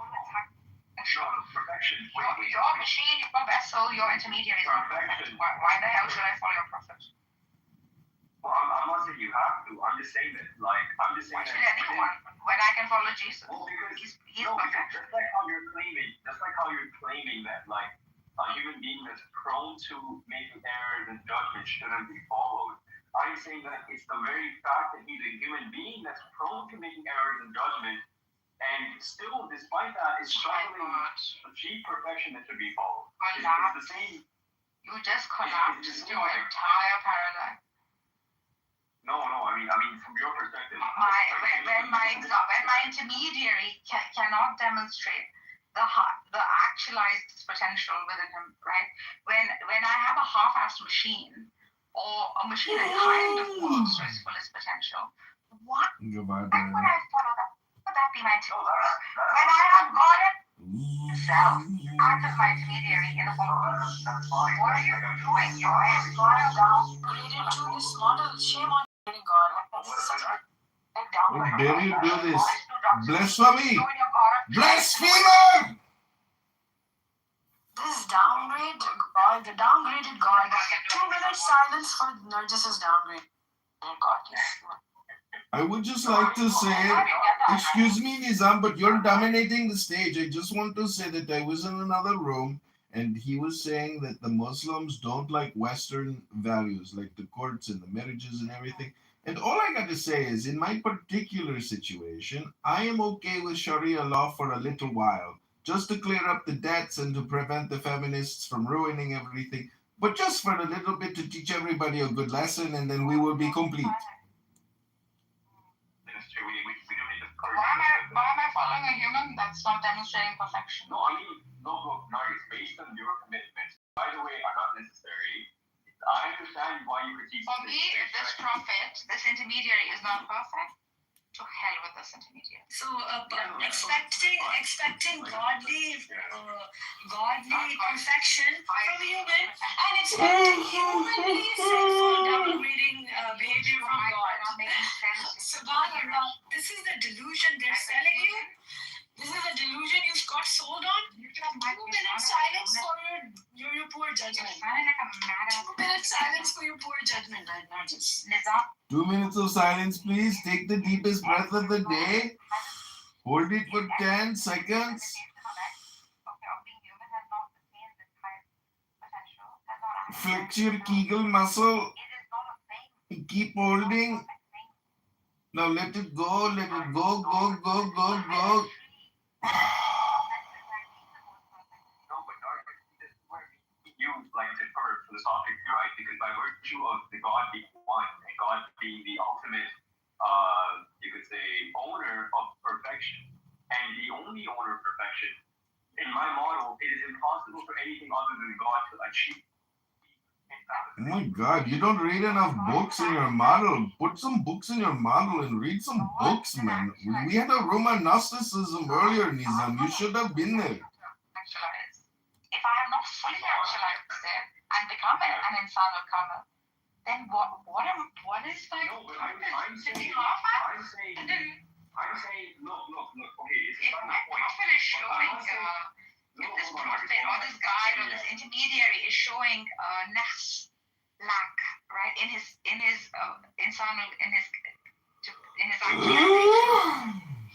perfection. Your machine, your vessel, your intermediary is not perfect. Why the hell should I follow your prophet? Well, I'm not saying you have to. I'm just saying that, like, Why should anyone? When I can follow Jesus, well, because he's perfect. Just like how you're claiming that, like, a human being that's prone to making errors and judgment shouldn't be followed. I'm saying that it's the very fact that he's a human being that's prone to making errors and judgment, and still, despite that, is struggling to achieve perfection that should be followed. It's the same. You just collapsed your entire paradigm. No. I mean, from your perspective. When my intermediary cannot demonstrate the actualized potential within him, right? When I have a half-assed machine or a machine that kind of works to its fullest potential, why would I follow that? Would that be my intermediary? When I have God himself act as my intermediary in a form of what are you doing? You're downgraded to this model. Shame on God. How dare you do this? Blasphemy! Blasphemer! This downgrade God, the downgraded God. 2 minutes silence for Narcissus downgrade. Oh God, I would just like to say, excuse me, Nizam, but you're dominating the stage. I just want to say that I was in another room and he was saying that the Muslims don't like Western values, like the courts and the marriages and everything. And all I got to say is, in my particular situation, I am okay with Sharia law for a little while, just to clear up the debts and to prevent the feminists from ruining everything, but just for a little bit to teach everybody a good lesson, and then we will be complete. Why am I following a human that's not demonstrating perfection? No, it's based on your commitments. By the way, are not necessary. I understand why you critique. For me, if this prophet, this intermediary is not perfect, to hell with this intermediary. So, expecting godly perfection from human and expecting humanly sinful downgrading behavior from God. Subhanallah, this is the delusion they're selling you. This is a delusion you've got sold on. 2 minutes silence for your poor judgment. 2 minutes silence for your poor judgment, not just 2 minutes of silence, please. Take the deepest breath of the day. Hold it for 10 seconds. Flex your Kegel muscle. Keep holding. Now let it go. Let it go. Go, go, go, go. You like differ philosophically, right? Because by virtue of the God being one and God being the ultimate, you could say, owner of perfection, and the only owner of perfection, in my model, it is impossible for anything other than God to achieve. Oh my God, you don't read enough books in your model. Put some books in your model and read some books, man. We had a room on Gnosticism earlier, Nizam. You should have been there. If I have not fully actualized it and become an insan of Kamala, then what is my purpose? To be half I'm saying, look, okay, it's if my prophet is showing, if this prophet or this guide or this intermediary is showing nafs, lack, right, in his insan, in his activity,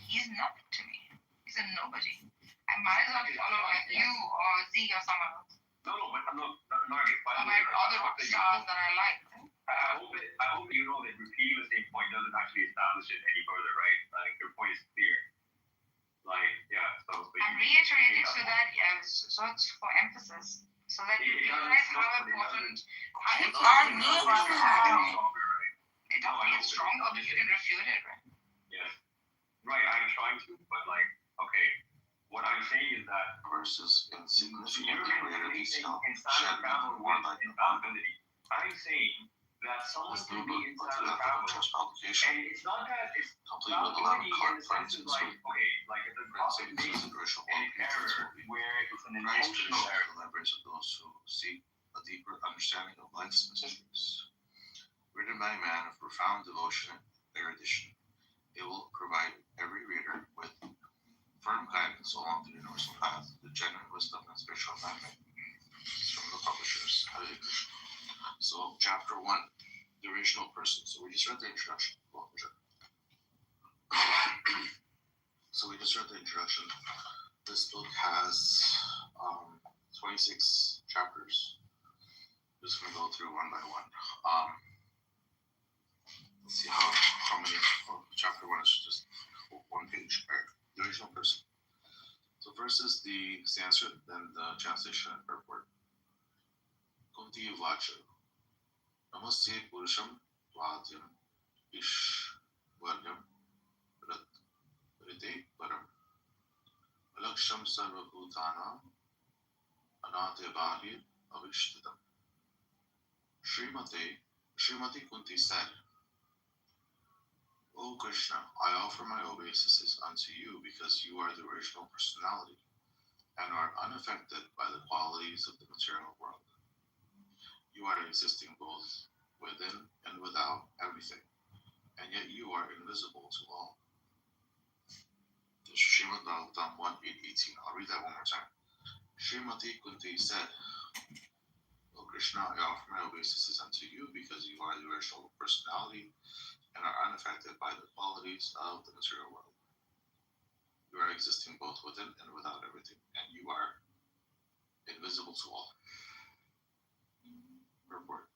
he's nothing to me. He's a nobody. I might as well follow like you or Z or someone else. No, but I'm not or my other stars that I like. I hope you know that repeating the same point doesn't actually establish it any further, right? Like your point is clear. Like, yeah, so I'm reiterating so that so it's for emphasis. So that you realize how important it doesn't mean it's stronger if you can refute it, right? Yeah. Right, I'm trying to, but like, okay. What I'm saying is that versus insignificant greater detail. Infallibility. I'm saying that someone can be inside of publication. And it's not that it's complete with 11 card friends and like, okay, like if the prophet makes an error where it's an intentional error. The leverage of those who seek a deeper understanding of life's mysteries. Written by a man of profound devotion and erudition, it will provide every reader with firm guidance along the universal path, the genuine wisdom and spiritual enlightenment from the publishers. Hare Krishna. So, chapter 1, the original person. So, we just read the introduction. This book has 26 chapters. I'm just going to go through one by one. Let's see how many. Chapter 1 is just one page. Right? The original person. So first is the Sanskrit, then the translation and purport. Kunti Vacha. Namaste Purusham Vadyam Ishwaryam Rite Param Alaksham Sarvabhutana Anatevahir Avishtitam. Srimati Kunti said, O Krishna, I offer my obeisances unto you because you are the original personality and are unaffected by the qualities of the material world. You are existing both within and without everything, and yet you are invisible to all. Srimad Bhagavatam 1:8-18. I'll read that one more time. Srimati Kunti said, O Krishna, I offer my obeisances unto you because you are the original personality and are unaffected by the qualities of the material world. You are existing both within and without everything, and you are invisible to all. Purport.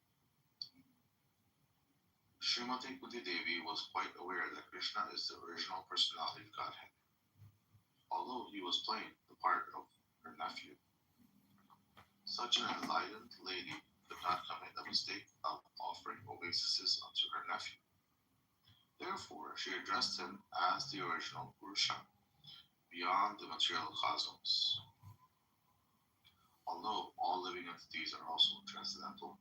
Srimati Kunti Devi was quite aware that Krishna is the original personality of Godhead. Although he was playing the part of her nephew, such an enlightened lady could not commit a mistake of offering obeisances unto her nephew. Therefore, she addressed him as the original Purusha, beyond the material cosmos. Although all living entities are also transcendental,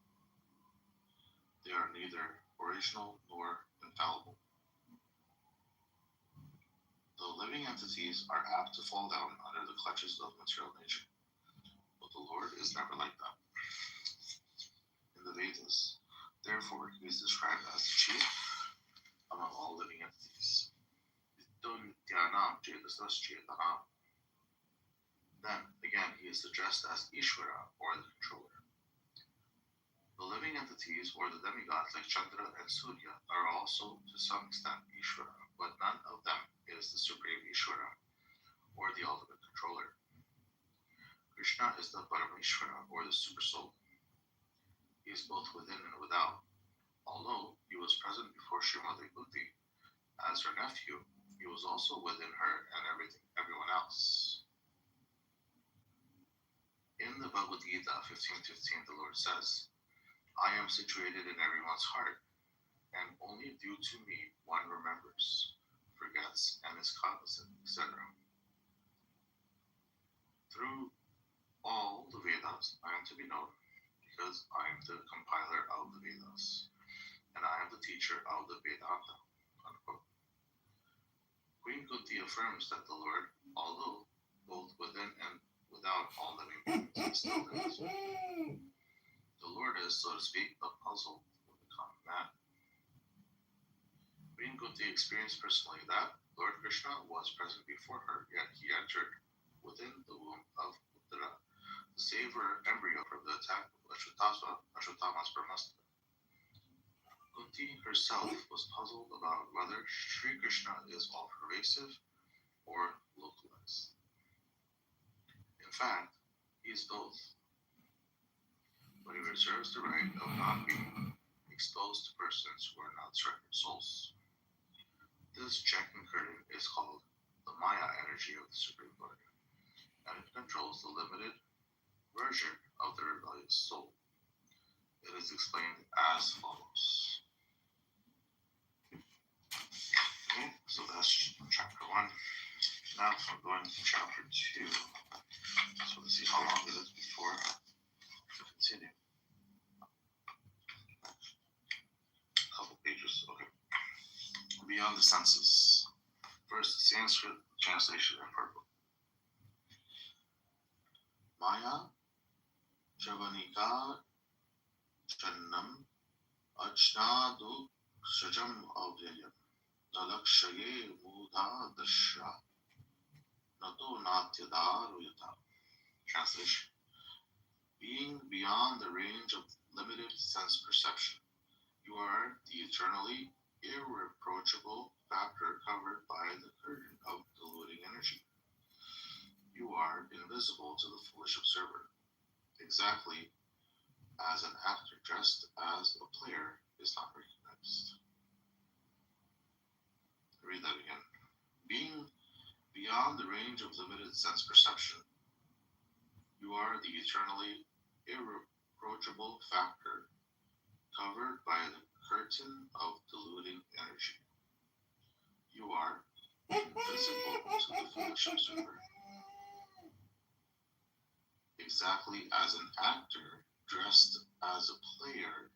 they are neither original nor infallible. Though living entities are apt to fall down under the clutches of material nature, but the Lord is never like that. In the Vedas, therefore, he is described as the chief among all living entities. Then, again, he is addressed as Ishvara, or the controller. The living entities, or the demigods like Chandra and Surya, are also to some extent Ishvara, but none of them is the supreme Ishvara, or the ultimate controller. Krishna is the Parameshvara, or the super soul. He is both within and without. Although he was present before Srimati Kunti as her nephew, he was also within her and everyone else. In the Bhagavad Gita 15:15, the Lord says, I am situated in everyone's heart, and only due to me one remembers, forgets, and is cognizant, etc. Through all the Vedas, I am to be known, because I am the compiler of the Vedas, and I am the teacher of the Vedanta. Unquote. Queen Kunti affirms that the Lord, although both within and without all living beings, is still invisible. The Lord is, so to speak, a puzzle for the common man. Queen Kunti experienced personally that Lord Krishna was present before her, yet he entered within the womb of Uttara to save her embryo from the attack of Ashwatthama's Brahmastra. Kunti herself was puzzled about whether Sri Krishna is all-pervasive or localized. In fact, he is both, but he reserves the right of not being exposed to persons who are not surrendered souls. This checking curtain is called the Maya energy of the Supreme Lord, and it controls the limited version of the rebellious soul. It is explained as follows. Okay, so that's chapter 1. Now we're going to chapter 2. So let's see how long it is before we continue. A couple pages, okay. Beyond the senses. First, the Sanskrit translation in purple. Maya Javanika Channam Ajnadu Shajam Avyayam Nalakshaye Mudha Dasha Nato Natyadaruita. Translation. Being beyond the range of limited sense perception, you are the eternally irreproachable factor covered by the curtain of diluting energy. You are invisible to the foolish observer, exactly as an actor dressed as a player is not recognized. I'll read that again. Being beyond the range of limited sense perception, you are the eternally irreproachable factor covered by the curtain of diluting energy. You are invisible to the foolish observer, exactly as an actor dressed as a player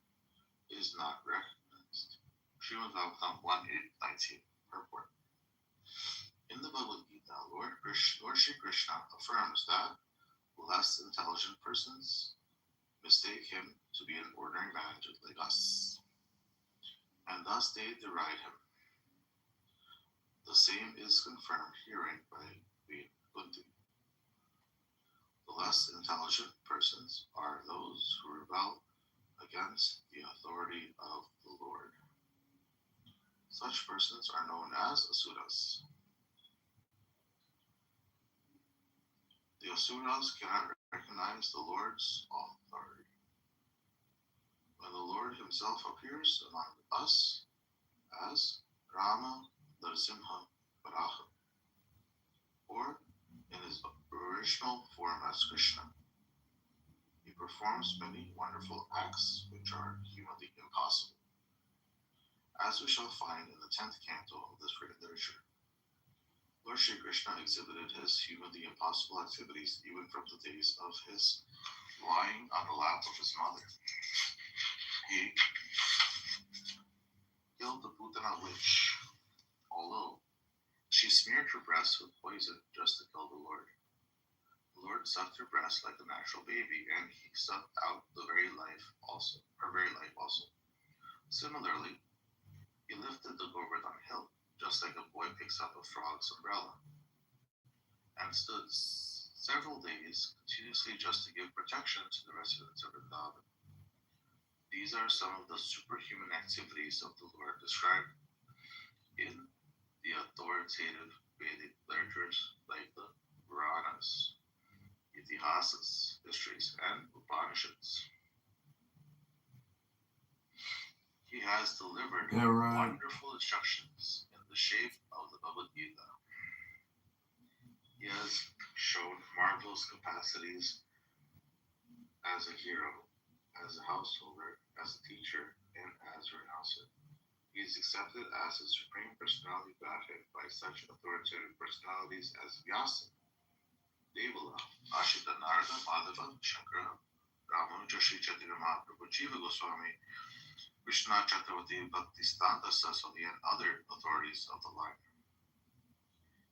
is not recognized. Srimad Bhagavatam 1:8-19 purport. In the Bhagavad Gita, Lord Shri Krishna affirms that less intelligent persons mistake him to be an ordinary man just like us, and thus they deride him. The same is confirmed herein by Queen Kunti. The less intelligent persons are those who rebel against the authority of the Lord. Such persons are known as asuras. The asuras cannot recognize the Lord's authority. When the Lord himself appears among us as Rama Narasimha Varaha, or in his original form as Krishna, he performs many wonderful acts which are humanly impossible, as we shall find in the 10th canto of this great literature. Lord Shri Krishna exhibited his humanly impossible activities even from the days of his lying on the lap of his mother. He killed the Putana witch, although she smeared her breast with poison just to kill the Lord. The Lord sucked her breast like a natural baby, and he sucked out her very life also. Similarly, he lifted the Govardhan hill, just like a boy picks up a frog's umbrella, and stood several days continuously just to give protection to the residents of Vrindavan. These are some of the superhuman activities of the Lord described in the authoritative Vedic literatures like the Puranas, Itihasas, histories, and Upanishads. He has delivered wonderful instructions in the shape of the Bhagavad Gita. He has shown marvelous capacities as a hero, as a householder, as a teacher, and as a renouncer. He is accepted as the Supreme Personality Godhead by such authoritative personalities as Vyasa, Devala, Ashita Narada, Madhava, Shankara, Ramanuja, Sri Chaitanya Mahaprabhu, Jiva Goswami, Krishna Chakravarti, Bhaktisiddhanta Saraswati, and other authorities of the line.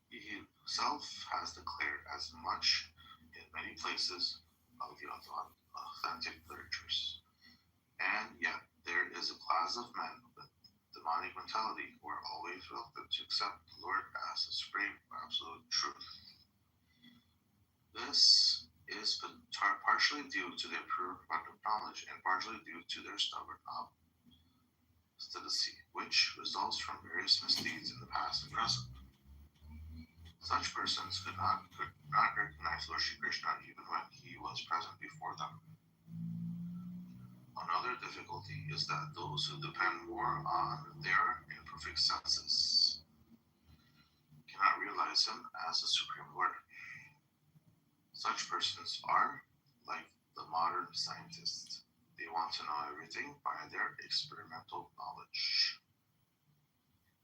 He himself has declared as much in many places of the authentic literatures. And yet, there is a class of men with demonic mentality who are always reluctant to accept the Lord as the supreme absolute truth. This is partially due to their pure abundant knowledge and partially due to their stubborn obstinacy, which results from various misdeeds in the past and present. Such persons could not recognize Lord Shri Krishna even when he was present before them. Another difficulty is that those who depend more on their imperfect senses cannot realize him as the Supreme Lord. Such persons are like the modern scientists. They want to know everything by their experimental knowledge.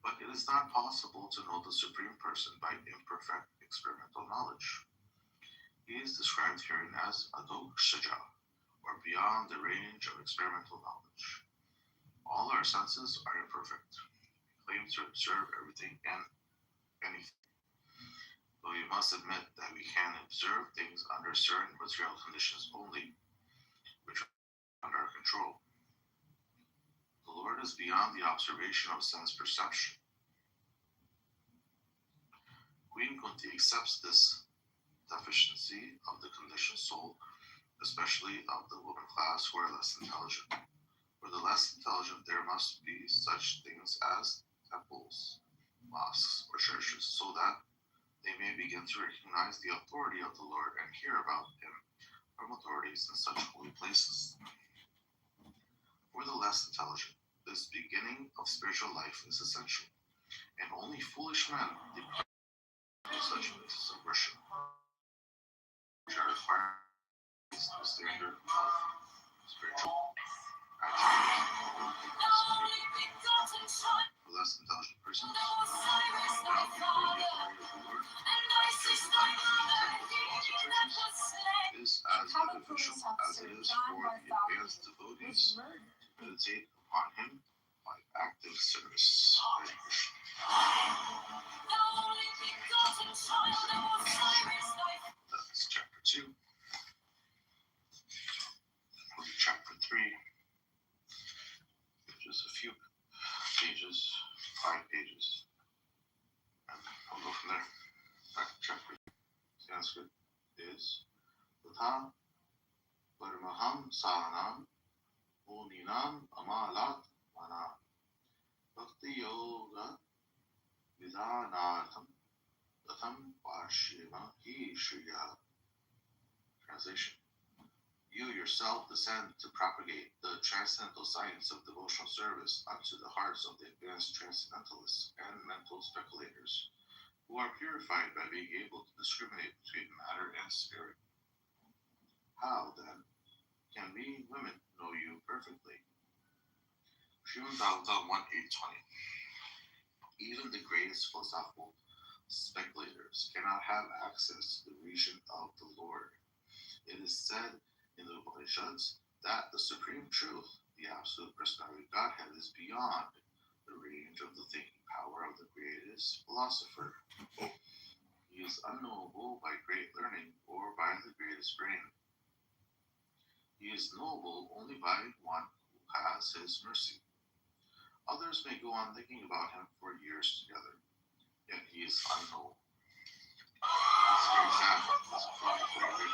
But it is not possible to know the Supreme Person by imperfect experimental knowledge. He is described herein as Adoksaja, or beyond the range of experimental knowledge. All our senses are imperfect. We claim to observe everything and anything. But we must admit that we can observe things under certain material conditions only, which are under our control. The Lord is beyond the observation of sense perception. Queen Kunti accepts this deficiency of the conditioned soul, especially of the woman class who are less intelligent. For the less intelligent, there must be such things as temples, mosques, or churches, so that they may begin to recognize the authority of the Lord and hear about him from authorities in such holy places. For the less intelligent, this beginning of spiritual life is essential, and only foolish men depend on such places of worship, which are required to the standard of spiritual attributes. The less intelligent persons without the authority of the Lord is as beneficial as it is for the advanced devotees to meditate upon him by active service. That's chapter 2. Chapter 3, which is a few pages, 5 pages. And I'll go from there. Back to chapter 3. Sanskrit is Tatha Parmaham Saranam Muninam Amalat Mana Bhakti Yoga Vidhanartham Tatham Vashima Hi Shriya. Translation. You yourself descend to propagate the transcendental science of devotional service unto the hearts of the advanced transcendentalists and mental speculators, who are purified by being able to discriminate between matter and spirit. How, then, can we women know you perfectly? Srimad Bhagavatam 1:8-20. Even the greatest philosophical speculators cannot have access to the region of the Lord. It is said in the Upanishads that the supreme truth, the absolute personality of Godhead, is beyond the range of the thinking power of the greatest philosopher. He is unknowable by great learning or by the greatest brain. He is knowable only by one who has his mercy. Others may go on thinking about him for years together, yet he is unknowable. It's very sad. This is very great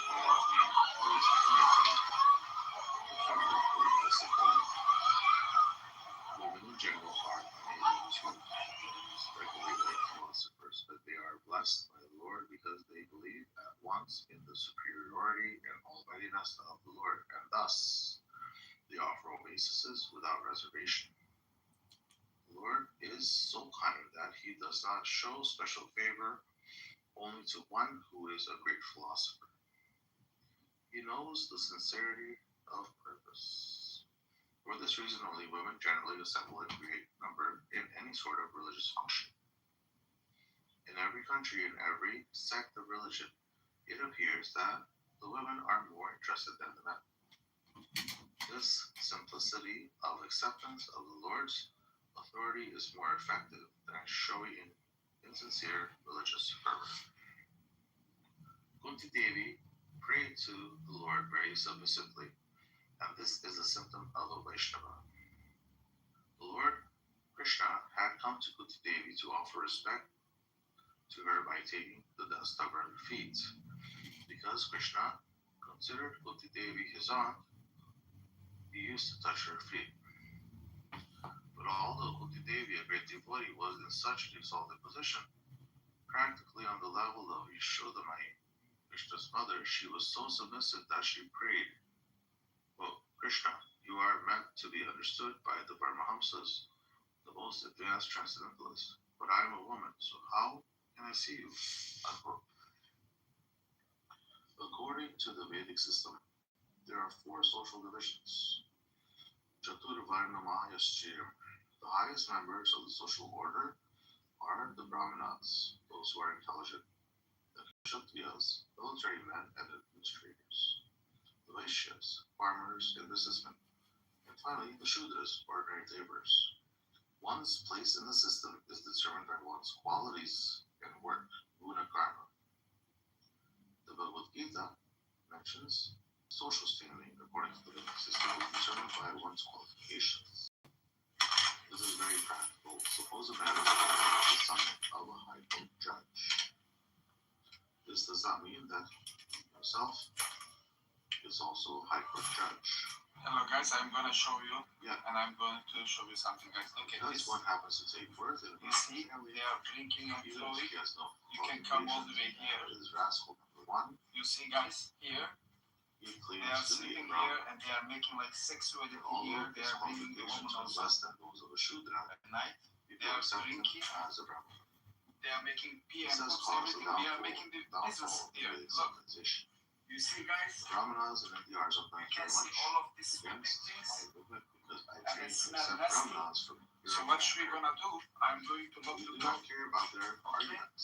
women in general are unable to speculate like philosophers, but they are blessed by the Lord because they believe at once in the superiority and almightiness of the Lord, and thus they offer obeisances without reservation. The Lord is so kind that he does not show special favor only to one who is a great philosopher. He knows the sincerity of purpose. For this reason only, women generally assemble in great number in any sort of religious function. In every country, in every sect of religion, it appears that the women are more interested than the men. This simplicity of acceptance of the Lord's authority is more effective than showy and insincere religious fervor. Kunti Devi prayed to the Lord very submissively, and this is a symptom of a Vaishnava. The Lord Krishna had come to Kunti Devi to offer respect to her by taking the dust of her feet. Because Krishna considered Kunti Devi his aunt, he used to touch her feet. But although Kunti Devi, a great devotee, was in such an exalted position, practically on the level of Yashodamai, Krishna's mother, she was so submissive that she prayed, "Oh, Krishna, you are meant to be understood by the Paramahamsas, the most advanced transcendentalists, but I am a woman, so how can I see you?" Unquote. According to the Vedic system, there are 4 social divisions. Chaturvarnamayaschir. The highest members of the social order are the Brahmanas, those who are intelligent, the Kshatriyas, military men and administrators, the Vaishyas, farmers and businessmen, and finally the Shudras, ordinary laborers. One's place in the system is determined by one's qualities and work, guna karma. The Bhagavad Gita mentions social standing according to the Vedic system is determined by one's qualifications. This is very practical. Suppose a man is the son of a high court judge. This does not mean that himself is also a high court judge. Hello guys, I'm gonna show you. Yeah. And I'm going to show you something, guys. Okay, Because one happens to take birth in you see, they are drinking and even if flowing. he has no You can come all the way here. This rascal number 1, You see, guys, here. he They are claims to be sleeping a here Brahmin. and they are making like sexuality Although here. They his are bringing the woman qualifications are also less than those of a Shudra, at night. people are accept him drinking. as a Brahmin. They are making pee This and has puts caused the everything. We are making the business downfall of here. Vedic Look, civilization. you see, guys, The Brahmanas and NDRs are you playing can very see much all of these against things. my movement because I And train it's to not accept nasty. Brahmanas from So Europe what and we America. gonna do? I'm going to lock We the do door. not care about their arguments.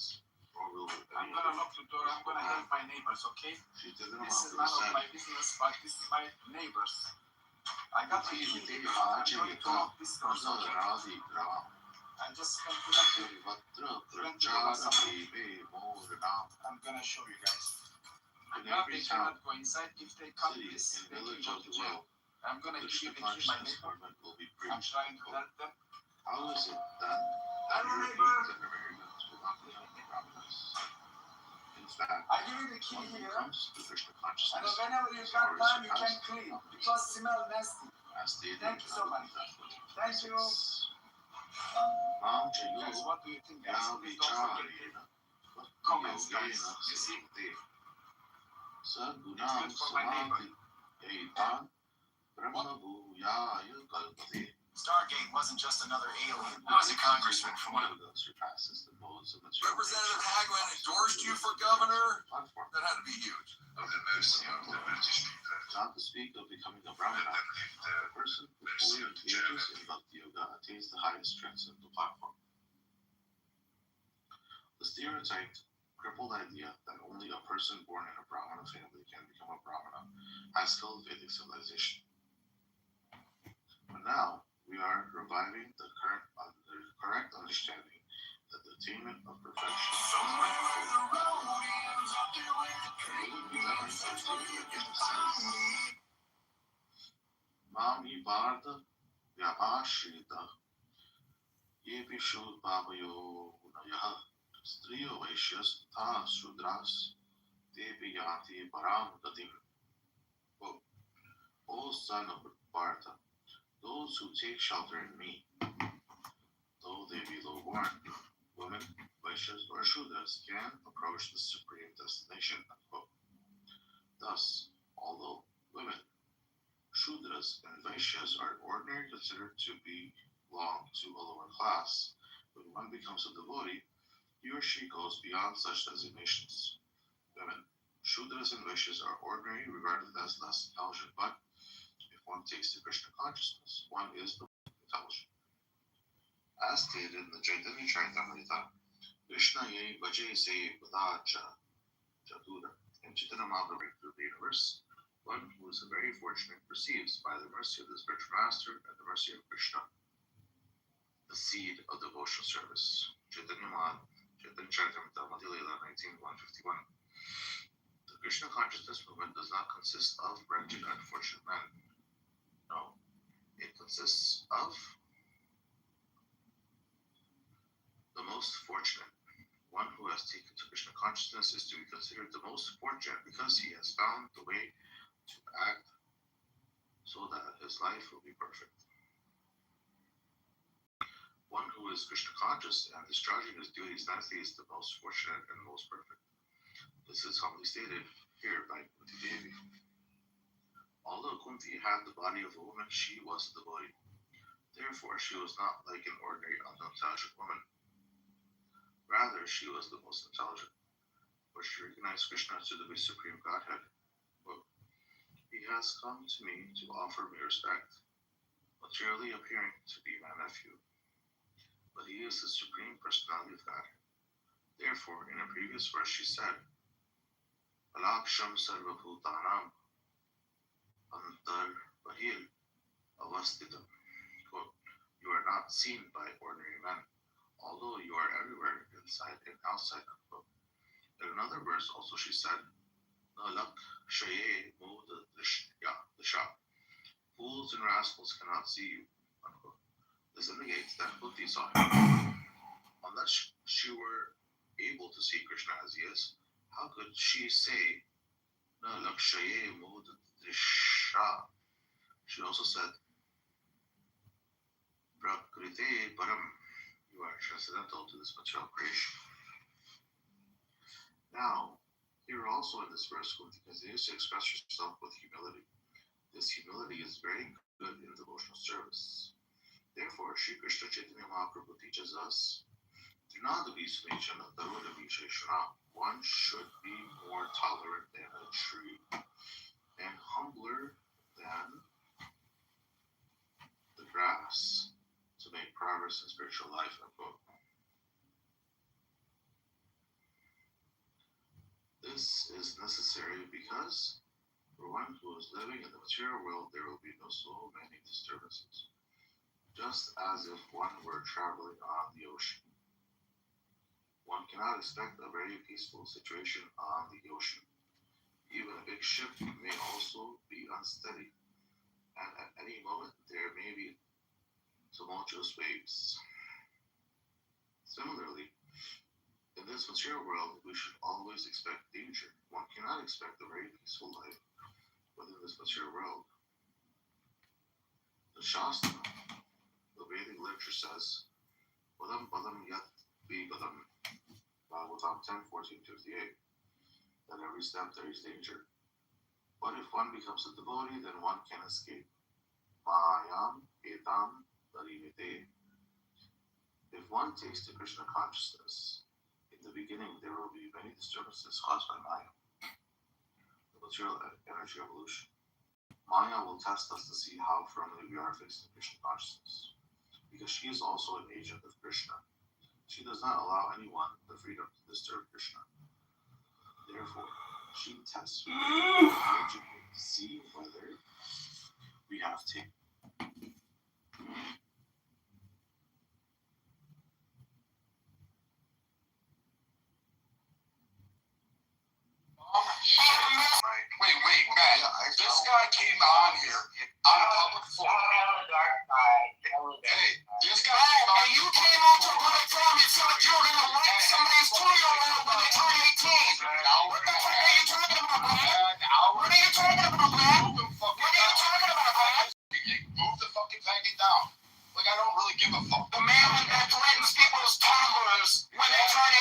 Or will I'm gonna lock the door. I'm gonna help my neighbors, okay? She didn't This is want to none of send. my business, but this is my neighbors. I got the key. I'm going to lock this door, okay? I just come to lock I'm gonna show you guys. In Now every they town, cannot go inside. If they come city, this, and they can village go of to the jail. world, I'm gonna give Krishna you the key, my consciousness neighbor. movement will be I'm preached. trying to help them. How is it then that Hello, Europeans neighbor. and Americans will not become Brahmanas? In fact, I give you the key when it here. comes to Krishna And consciousness, whenever you it's got already time, you can surpassed clean because smell nasty. as stated Thank you so in much. Thank you. Mam Chayu Guys, what do you think, guys? Ya Please don't forget Vicharina the comments, guys. You see, Sadgunam Samadhi Etan Brahma Bhuyaya Kalpate. Stargate wasn't just another alien. I was a congressman for one of surpasses the modes of material. Representative Hagman endorsed you for governor? That had to be huge. Not to speak of becoming a Brahmana, a person who fully engages in Bhakti Yoga attains the highest transcendental platform. The stereotyped, crippled idea that only a person born in a Brahmana family can become a Brahmana has killed Vedic civilization. But now, we are reviving the correct understanding that the attainment of perfection is Mami Varda Vyabhashrita Yepishu Bhavayo Unayah Striyo Vaishyas Ta Sudras Devi Yati Param Gatim. O son of Bharata, those who take shelter in me, though they be low-born, women, Vaishyas, or Shudras, can approach the supreme destination. Unquote. Thus, although women, Shudras, and Vaishyas are ordinarily considered to be belong to a lower class. When one becomes a devotee, he or she goes beyond such designations. Women, Shudras and Vaishyas are ordinary, regarded as less intelligent, but if one takes to Krishna consciousness, one is the most intelligent. As stated in the Chaitanya Charitamrita, Krishna ye bhaje se vadacha chatura. In Chaitanya Mahaprabhu through the universe, one who is very fortunate perceives by the mercy of the spiritual master and the mercy of Krishna the seed of devotional service. Chaitanya Mahaprabhu, Chaitanya Charitamrita, Madhya Leela, 19:151. The Krishna consciousness movement does not consist of wretched, unfortunate men. No, it consists of the most fortunate. One who has taken to Krishna consciousness is to be considered the most fortunate because he has found the way to act so that his life will be perfect. One who is Krishna conscious and discharging his duties nicely is the most fortunate and most perfect. This is humbly stated here by Kunti Devi. Although Kunti had the body of a woman, she was a devotee. Therefore, she was not like an ordinary unintelligent woman. Rather, she was the most intelligent, for she recognized Krishna to be supreme Godhead. Quote, he has come to me to offer me respect, materially appearing to be my nephew, but he is the supreme personality of Godhead. Therefore, in a previous verse, she said, Alaksham sarvabhutanam antar bahil avastitam. Quote, you are not seen by ordinary men, although you are everywhere, inside and outside. Unquote. In another verse, also she said, Nalak shaye mo the shop. Fools and rascals cannot see you. Unquote. This indicates that Kunti saw him. Unless she were able to see Krishna as he is, how could she say, Nalak shaye mo the shop? She also said, Prakrite param. You are transcendental to this material creation. Now, here also in this verse, Kunti continues to express herself with humility. This humility is very good in devotional service. Therefore, Sri Krishna Chaitanya Mahaprabhu teaches us, one should be more tolerant than a tree and humbler than the grass to make progress in spiritual life. Unquote. This is necessary because for one who is living in the material world, there will be so many disturbances, just as if one were traveling on the ocean. One cannot expect a very peaceful situation on the ocean. Even a big ship may also be unsteady, and at any moment there may be tumultuous waves. Similarly, in this material world, we should always expect danger. One cannot expect a very peaceful life within this material world. The Shastra, the Vedic literature says, Padam Padam Yat Vibadam, Bhagavatam 10:14-58, that every step there is danger. But if one becomes a devotee, then one can escape. Mayam Etam Parimite. If one takes to Krishna consciousness, in the beginning there will be many disturbances caused by Maya, the material energy evolution. Maya will test us to see how firmly we are fixed in Krishna consciousness, because she is also an agent of Krishna. She does not allow anyone the freedom to disturb Krishna. Therefore, she tests to see whether we have taken. Wait, Matt. This guy came on here on a public forum. Hey, this guy came on. And you came on to a public forum and said you were going to like somebody's 2-year-old when they turn 18. What the fuck are you talking about, Brad? What are you talking about, Brad? What are you talking about, Brad? Move the fucking faggot down. Like, I don't really give a fuck. The man that threatens people's toddlers when they turn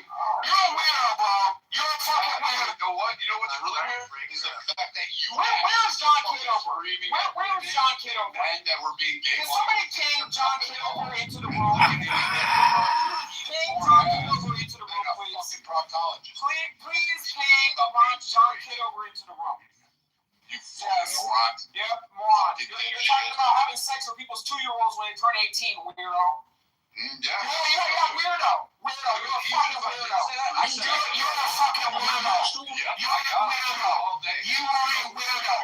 18. You're a weirdo, bro. You're a fucking weirdo. You know what? You know what's really weird? Is the fact that you. Where's John Kitover? Where's John John Kitover. And that we're being gay. Can somebody ping John Kitover into the room? Ping John Kitover into the room, please. Fucking proctologist. Please ping John Kitover into the room. You fucking moron. Yep, moron. You're talking about having sex with people's 2-year-olds when they turn 18, weirdo. Yeah, weirdo. Weirdo. You're a fucking weirdo. You're a fucking weirdo. You're a weirdo. You are a weirdo.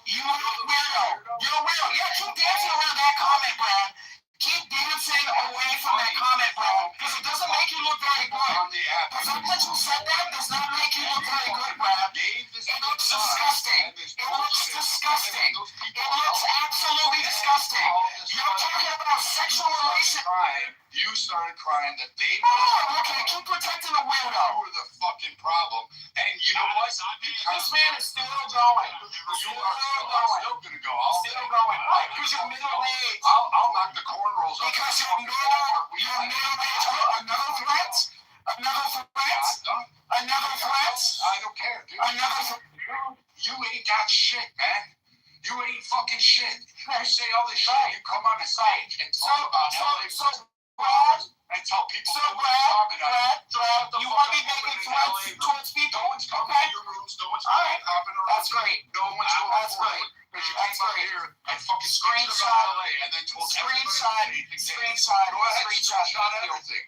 You are a weirdo. You're a weirdo. Yeah, keep dancing around that comment, Brad. Keep dancing away from that comment, bro. Because it doesn't make you look very good. The fact that you said that does not make you look very good, Brad. It looks disgusting. It looks disgusting. It looks absolutely disgusting. You're talking about sexual relation. You started crying that they were. Okay, keep protecting the weirdo. You were the fucking problem. And you know what? This man is still going. You are still gonna go. Still going. Why? Because you're middle-aged. I'll knock the cornrows off. Because you're middle-aged. Another threat? Another threat? Another threat? I don't care, dude. Another threat? You ain't got shit, man. You ain't fucking shit. You say all this shit. You come on the stage and talk about LA. Brad, and tell people Brad, you want to be making threats towards people? No one's coming to your rooms. No one's popping around. That's great. No one's going That's great. Because you came out here and fucking screenshot LA and then told screenshot everything.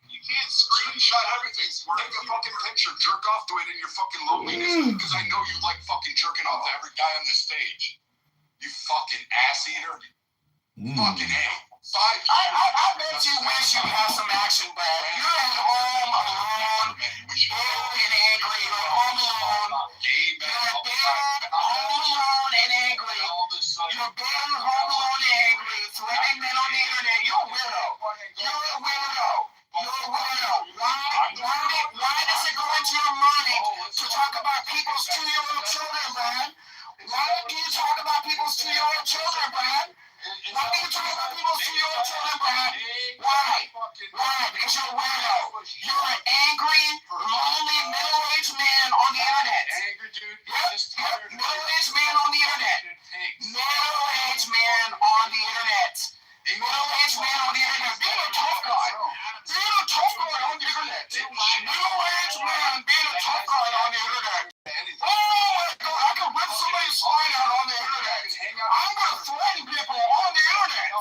You can't screenshot everything. Take a fucking picture, jerk off to it in your fucking loneliness. Because I know you like fucking jerking off to every guy on the stage. You fucking ass eater. Fucking A. 5 years. I bet you wish you had some action, Brad. You're at home alone, bitter and angry. You're home alone. You're bitter, home alone and angry. You're bitter, home alone and angry. Threatening men on the internet. You're a weirdo. You're a weirdo. You're a weirdo. Why does it go into your mind to talk about people's 2-year-old children, Brad? Why do you talk about people's 2-year-old children, Brad? Why do you talk about people's 2-year-old children, Brad? Why? Because you're a weirdo. You're an angry, lonely, middle-aged man on the internet. Yep, middle-aged man on the internet. Middle-aged man on the internet. Middle-aged man on the internet. Being a tough guy. Being a tough guy on the internet. Middle-aged man being a tough guy on the internet. Oh my God, I can rip somebody's spine out on the internet. I'm gonna threaten people on the internet.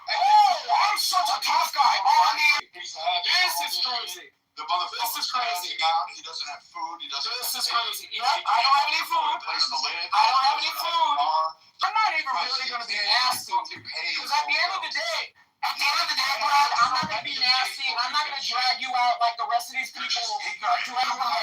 Oh, I'm such a tough guy on the internet. This is crazy. The motherfucker's passing out. He doesn't have food. This is crazy. Yep, I don't have any food. I don't have any food. I'm not even really gonna be nasty. Because at the end of the day, Brad, I'm not gonna be nasty. I'm not gonna drag you out like the rest of these people do everyone.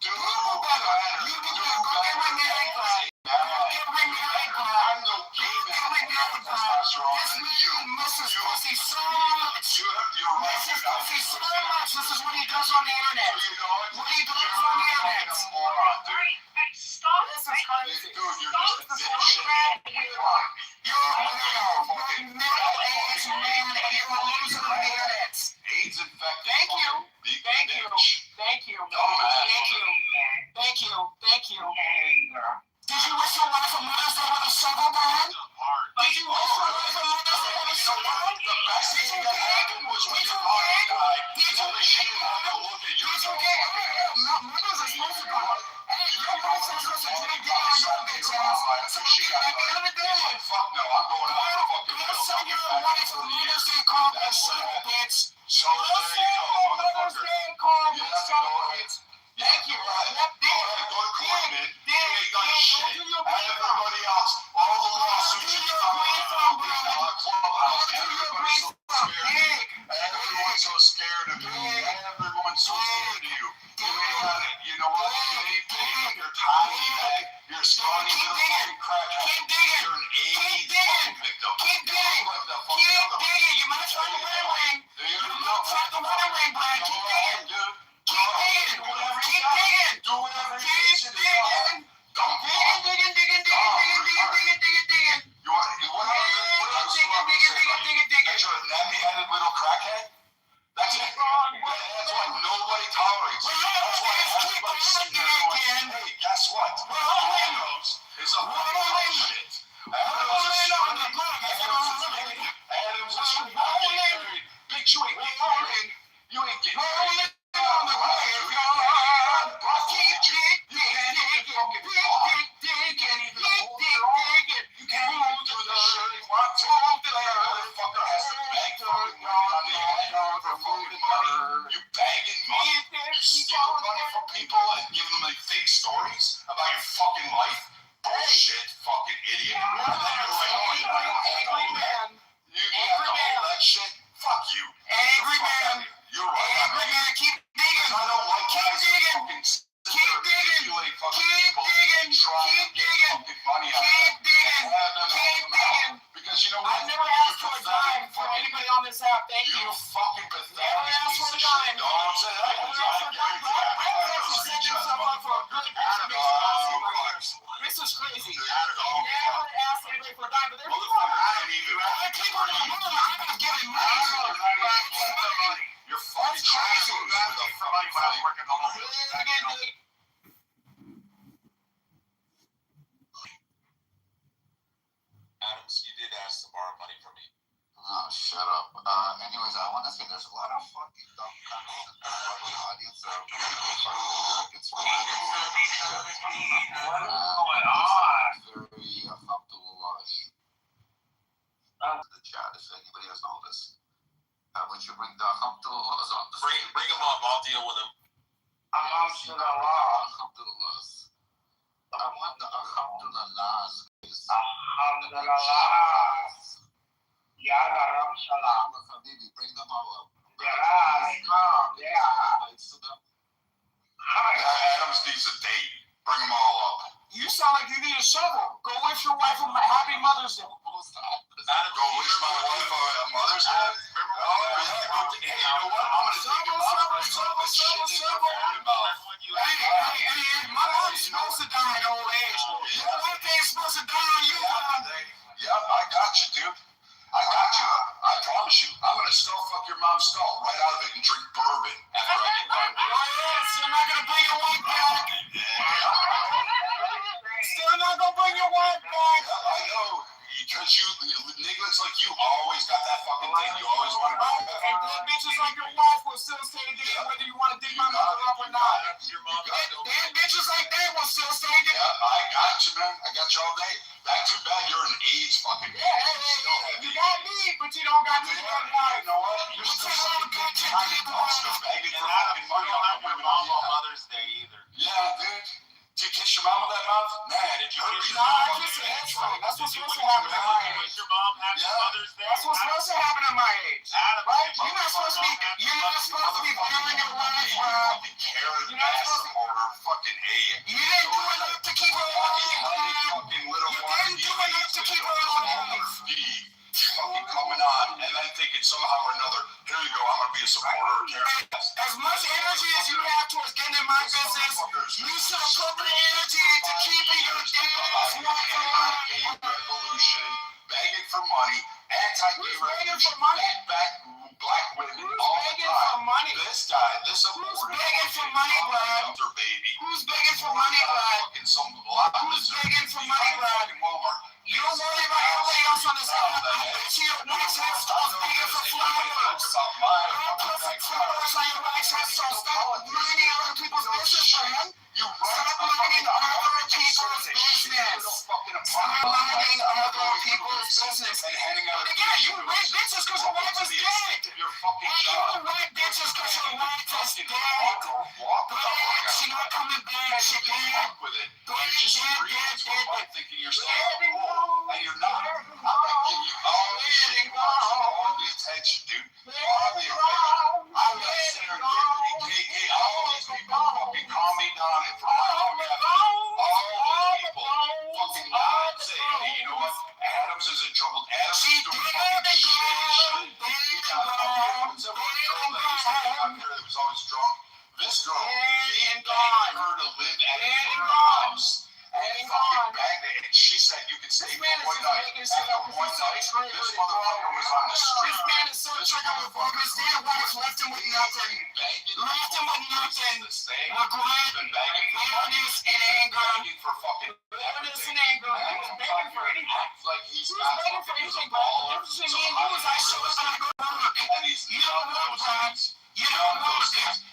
Do better. You can go get remarried, Brad. Get remarried, Brad. I'm no gay man. This man misses pussy so much. Misses pussy so much. This is what he does on the internet. What he does on the internet. Stop. This is crazy. Dude, you're just a bitch. You're a weirdo. You're a middle-aged man and you're a loser on the internet. AIDS infected. Thank you. Thank you. Thank you. Thank you. Thank you. Did you wish your wife a Mother's Day with a shovel, Brad? Did you wish your wife a Mother's Day with a shovel? The best thing that happened was when your mom died. Did you get Mothers are supposed to go. Hey, your wife is supposed to drink down on your bitch ass. So at the end of the day, fuck no, I'm going out to fucking let's say your wife a Mother's Day call a shovel, bitch. So there you go, Mother's Day call a shovel, bitch. Thank you, Brad. Go to court, man. You ain't got shit. And everybody else, all the lawsuits you filed on Clubhouse, everybody's so scared. Everyone's so scared of you. Everyone's so scared of you. You ain't got it. You know what? You ain't big. You're tiny. You're scrawny little fucking crackhead. You're an AIDS fucking victim. Keep digging. You might try to win a ring. You might try to win a ring, Brad. Keep digging. Dude. Keep digging. Keep digging. Do whatever it is. Keep digging. Digging. You want That's your nappy-headed little crackhead? That's it. That's why nobody tolerates you. That's why everybody's sitting there going, hey, guess what? All he knows is a fucking shit. Everyone's a crazy. Never asked anybody for a dime, but there's people I keep on my mom. I'm not giving money to them. You're fucking crazy. Adams, you did ask to borrow money from me. Oh, shut up. Anyways, I want to say there's a lot of fucking dumb comments in the fucking audience that are fucking What is going on? very comfortable the chat if anybody has noticed. Would you bring the Hamdulillah up? Bring him up, I'll deal with him. Alhamdulillah. I want the Alhamdulillah. Alhamdulillah. Ya Garam Salam. Bring them all up. Adams needs a date. Bring them all up. You sound like you need a shovel. Go wish your wife a happy Mother's Day. Go wish my wife a Mother's Day. Hey, you know what? I'm gonna take it shovel. Hey, my mom's supposed to die at old age. Your wife ain't supposed to die on you. Yep, I got you, dude. I got you. I promise you. I'm gonna skull fuck your mom's skull right out of it and drink bourbon after I get done. Still not gonna bring your wife back. Still not gonna bring your wife back. I know. Because you niggas like you always got that fucking thing. You always want to go back. And dead bitches like your wife will still stay dead whether you want to dig my mother up or not. Dead bitches like that will still stay dead. Yeah, I got you, man. I got you all day. That's too bad you're an AIDS fucking man. You got me, but you don't got me. You know what? You're still fucking good. Tiny dumpster begging for fucking money off of women on Mother's Day either. Yeah, dude. Did you kiss your mom with that mouth? Man, did you hurt your Nah, I kissed her headstrong. That's what's supposed to happen at my age. Your mom happy Mother's Day. That's what's supposed to happen at my age. Right? You're not supposed to be feeling your wife, Rob. You're not supposed to fucking hate. You didn't do enough to keep her alive. Fucking little You didn't do enough to keep her alive. Fucking coming on and then thinking somehow or another, here you go, I'm gonna be a supporter. As much energy as you have towards getting in my business, you should put the energy to keeping your dad's wife alive. Revolution, begging for money, anti-gay revolution, back black women all the time. This guy, this who's begging for money, Brad? Baby. Who's begging for money, Brad? Who's begging for money, Brad? You don't worry about everybody else on this island. I bet you your wife's headstone's begging for flowers. Don't put some flowers on your wife's headstone. Stop minding other people's business, man. Stop minding other people's business. Stop minding other people's business. Again, you write bitches because your wife is dead. And you write bitches because your wife is dead. But she's not coming back. She's dead. Dead. Thinking you're so cool. And you're not. I'm gonna give you all the shit you want, all the attention, dude. All the attention. I'm gonna sit here and give KK, all these people fucking calm me down and throw my fucking at me. All these people fucking lie and say, hey, you know what? Adams is in trouble. Adams is doing fucking shit. You got fucking, what's that one girl that used to be out there that was always drunk? This girl, being gone, her to live at her house. And fucking bagged it, and she said you can stay for one night. After one night, this motherfucker was on the street. This man is so triggered with his dead wife left him with nothing. Left him with nothing. Regret, bitterness, and anger. Bitterness and anger. Who's begging for anything? Who's begging for anything, bro? The difference between me and you is I show up and I go to work. You don't work, Brad. You don't work.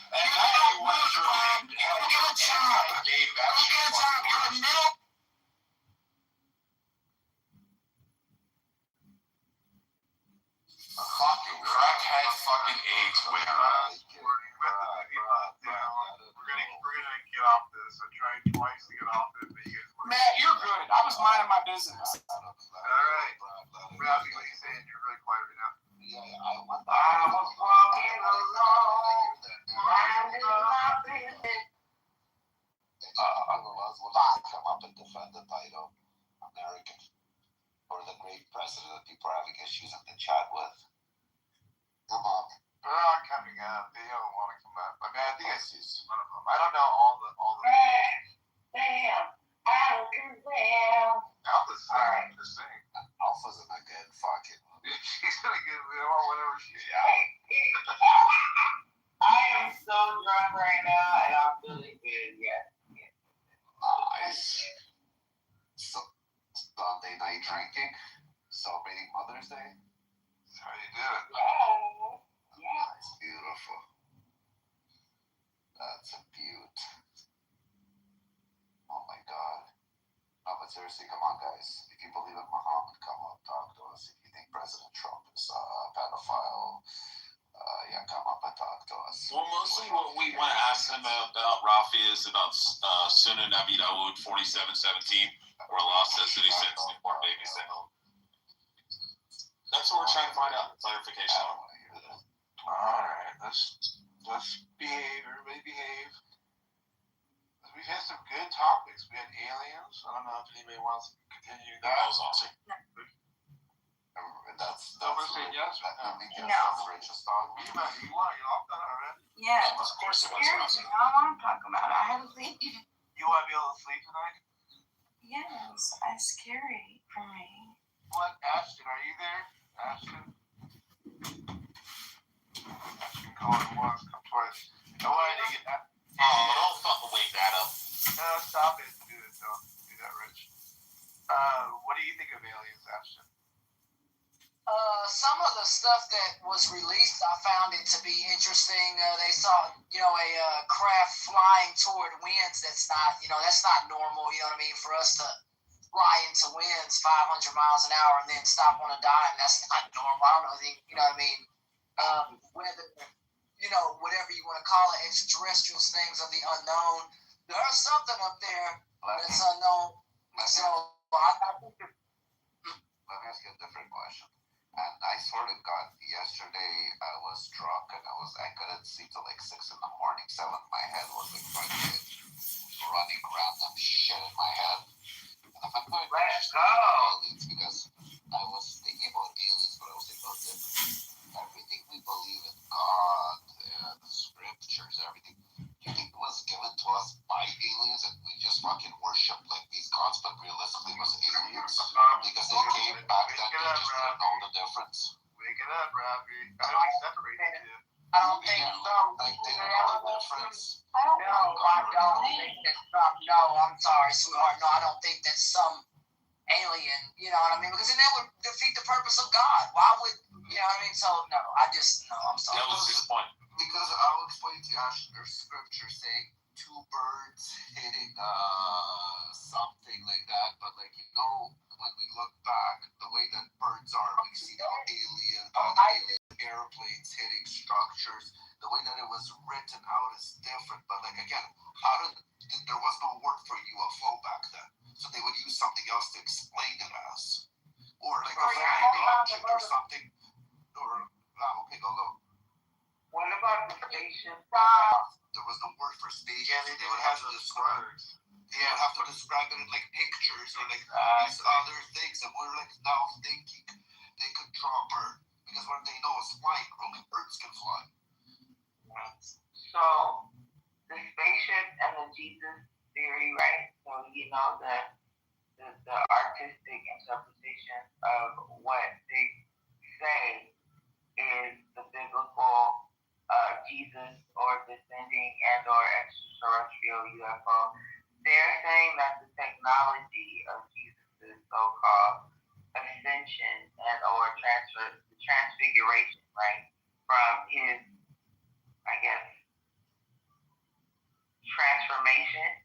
And now you want to Go get a job. Go get a job. You're a middle. Fucking crackhead fucking AIDS winner. We're gonna get off this. I tried twice to get off it, but you guys were. Matt, you're good. I was minding my business. Alright. Ralphie, like you're saying, you're really quiet right now. I was walking alone. Otherwise, will not come up and defend the title American or the great president that people are having issues in the chat with. Come on. They're not coming up. They don't want to come up. I mean, I think I see one of them. I don't know all the. Damn, I don't care. just saying. Alpha's in a good fucking movie. She's gonna give me whatever she's. I am so drunk right now, and I'm feeling good. Yes. Nice. So, Sunday night drinking, celebrating Mother's Day. That's how you do it. Yeah. That's beautiful. That's a beaut. Oh my God. No, but seriously, come on, guys. If you believe in Muhammad, come up, talk to us. If you think President Trump is a pedophile, come up and talk to us. Well, mostly what we want to ask them about, Rafi, is about Sunan Abi Dawud 47:17, where Allah says that he sends newborn babies to hell. That's what we're trying to find out. Clarification. Alright, let's behave. Everybody behave. We had some good topics. We had aliens. I don't know if anybody wants to continue that. That was awesome. That's saying yes. No. You want to get off that already? Yeah. Of course it was awesome. I don't want to talk about it. I haven't sleep. You want to be able to sleep tonight? Yes, it's scary for me. What, Ashton? Are you there? Ashton? Ashton calling once, come twice. No, I didn't get that. Oh, don't fucking wake that up. No, stop it. Do it. Don't do that, Rich. What do you think of aliens, Ashton? Some of the stuff that was released, I found it to be interesting. They saw, a craft flying toward winds that's not normal, you know what I mean, for us to fly into winds 500 miles an hour and then stop on a dime, that's not normal. I don't know, you know what I mean? Whether, whatever you want to call it, extraterrestrials, things of the unknown, there's something up there that's unknown. So, I think let me ask you a different question. And I swear to God, yesterday I was drunk and I couldn't sleep till like 6 in the morning. 7, my head was like fucking running random shit in my head. And I'm going to aliens because I was thinking about aliens, but I was thinking about different. Everything we believe in, God, the scriptures, everything. Do you think it was given to us by aliens and we just fucking worship like these gods, but realistically it was aliens? Because they came back then, they just didn't know the difference. Wake it up, Rafi. How do we separate the two? I don't think so. Like they didn't know the difference. No, I don't think that no, I'm sorry, sweetheart. No, I don't think that some alien, you know what I mean? Because then that would defeat the purpose of God. Why would, you know what I mean? So, no, I'm sorry. That was his point. Because I'll explain to you, Ashton, there's scripture saying 2 birds hitting something like that. But when we look back, the way that birds are, we see alien airplanes hitting structures. The way that it was written out is different. But again, there was no word for UFO back then. So they would use something else to explain it as. Or like a flying object or something. Or, okay, go. What about the spaceship? There was no word for spaceship. Yeah, they would have to describe. They would have to describe it in like pictures or like these other things. And we're like now thinking they could draw a bird because when they know it's flying, only birds can fly. So the spaceship and the Jesus theory, right? So the artistic interpretation of what they say is the biblical Jesus or descending and or extraterrestrial UFO. They're saying that the technology of Jesus' so-called ascension and or transfiguration, right, from his, I guess, transformation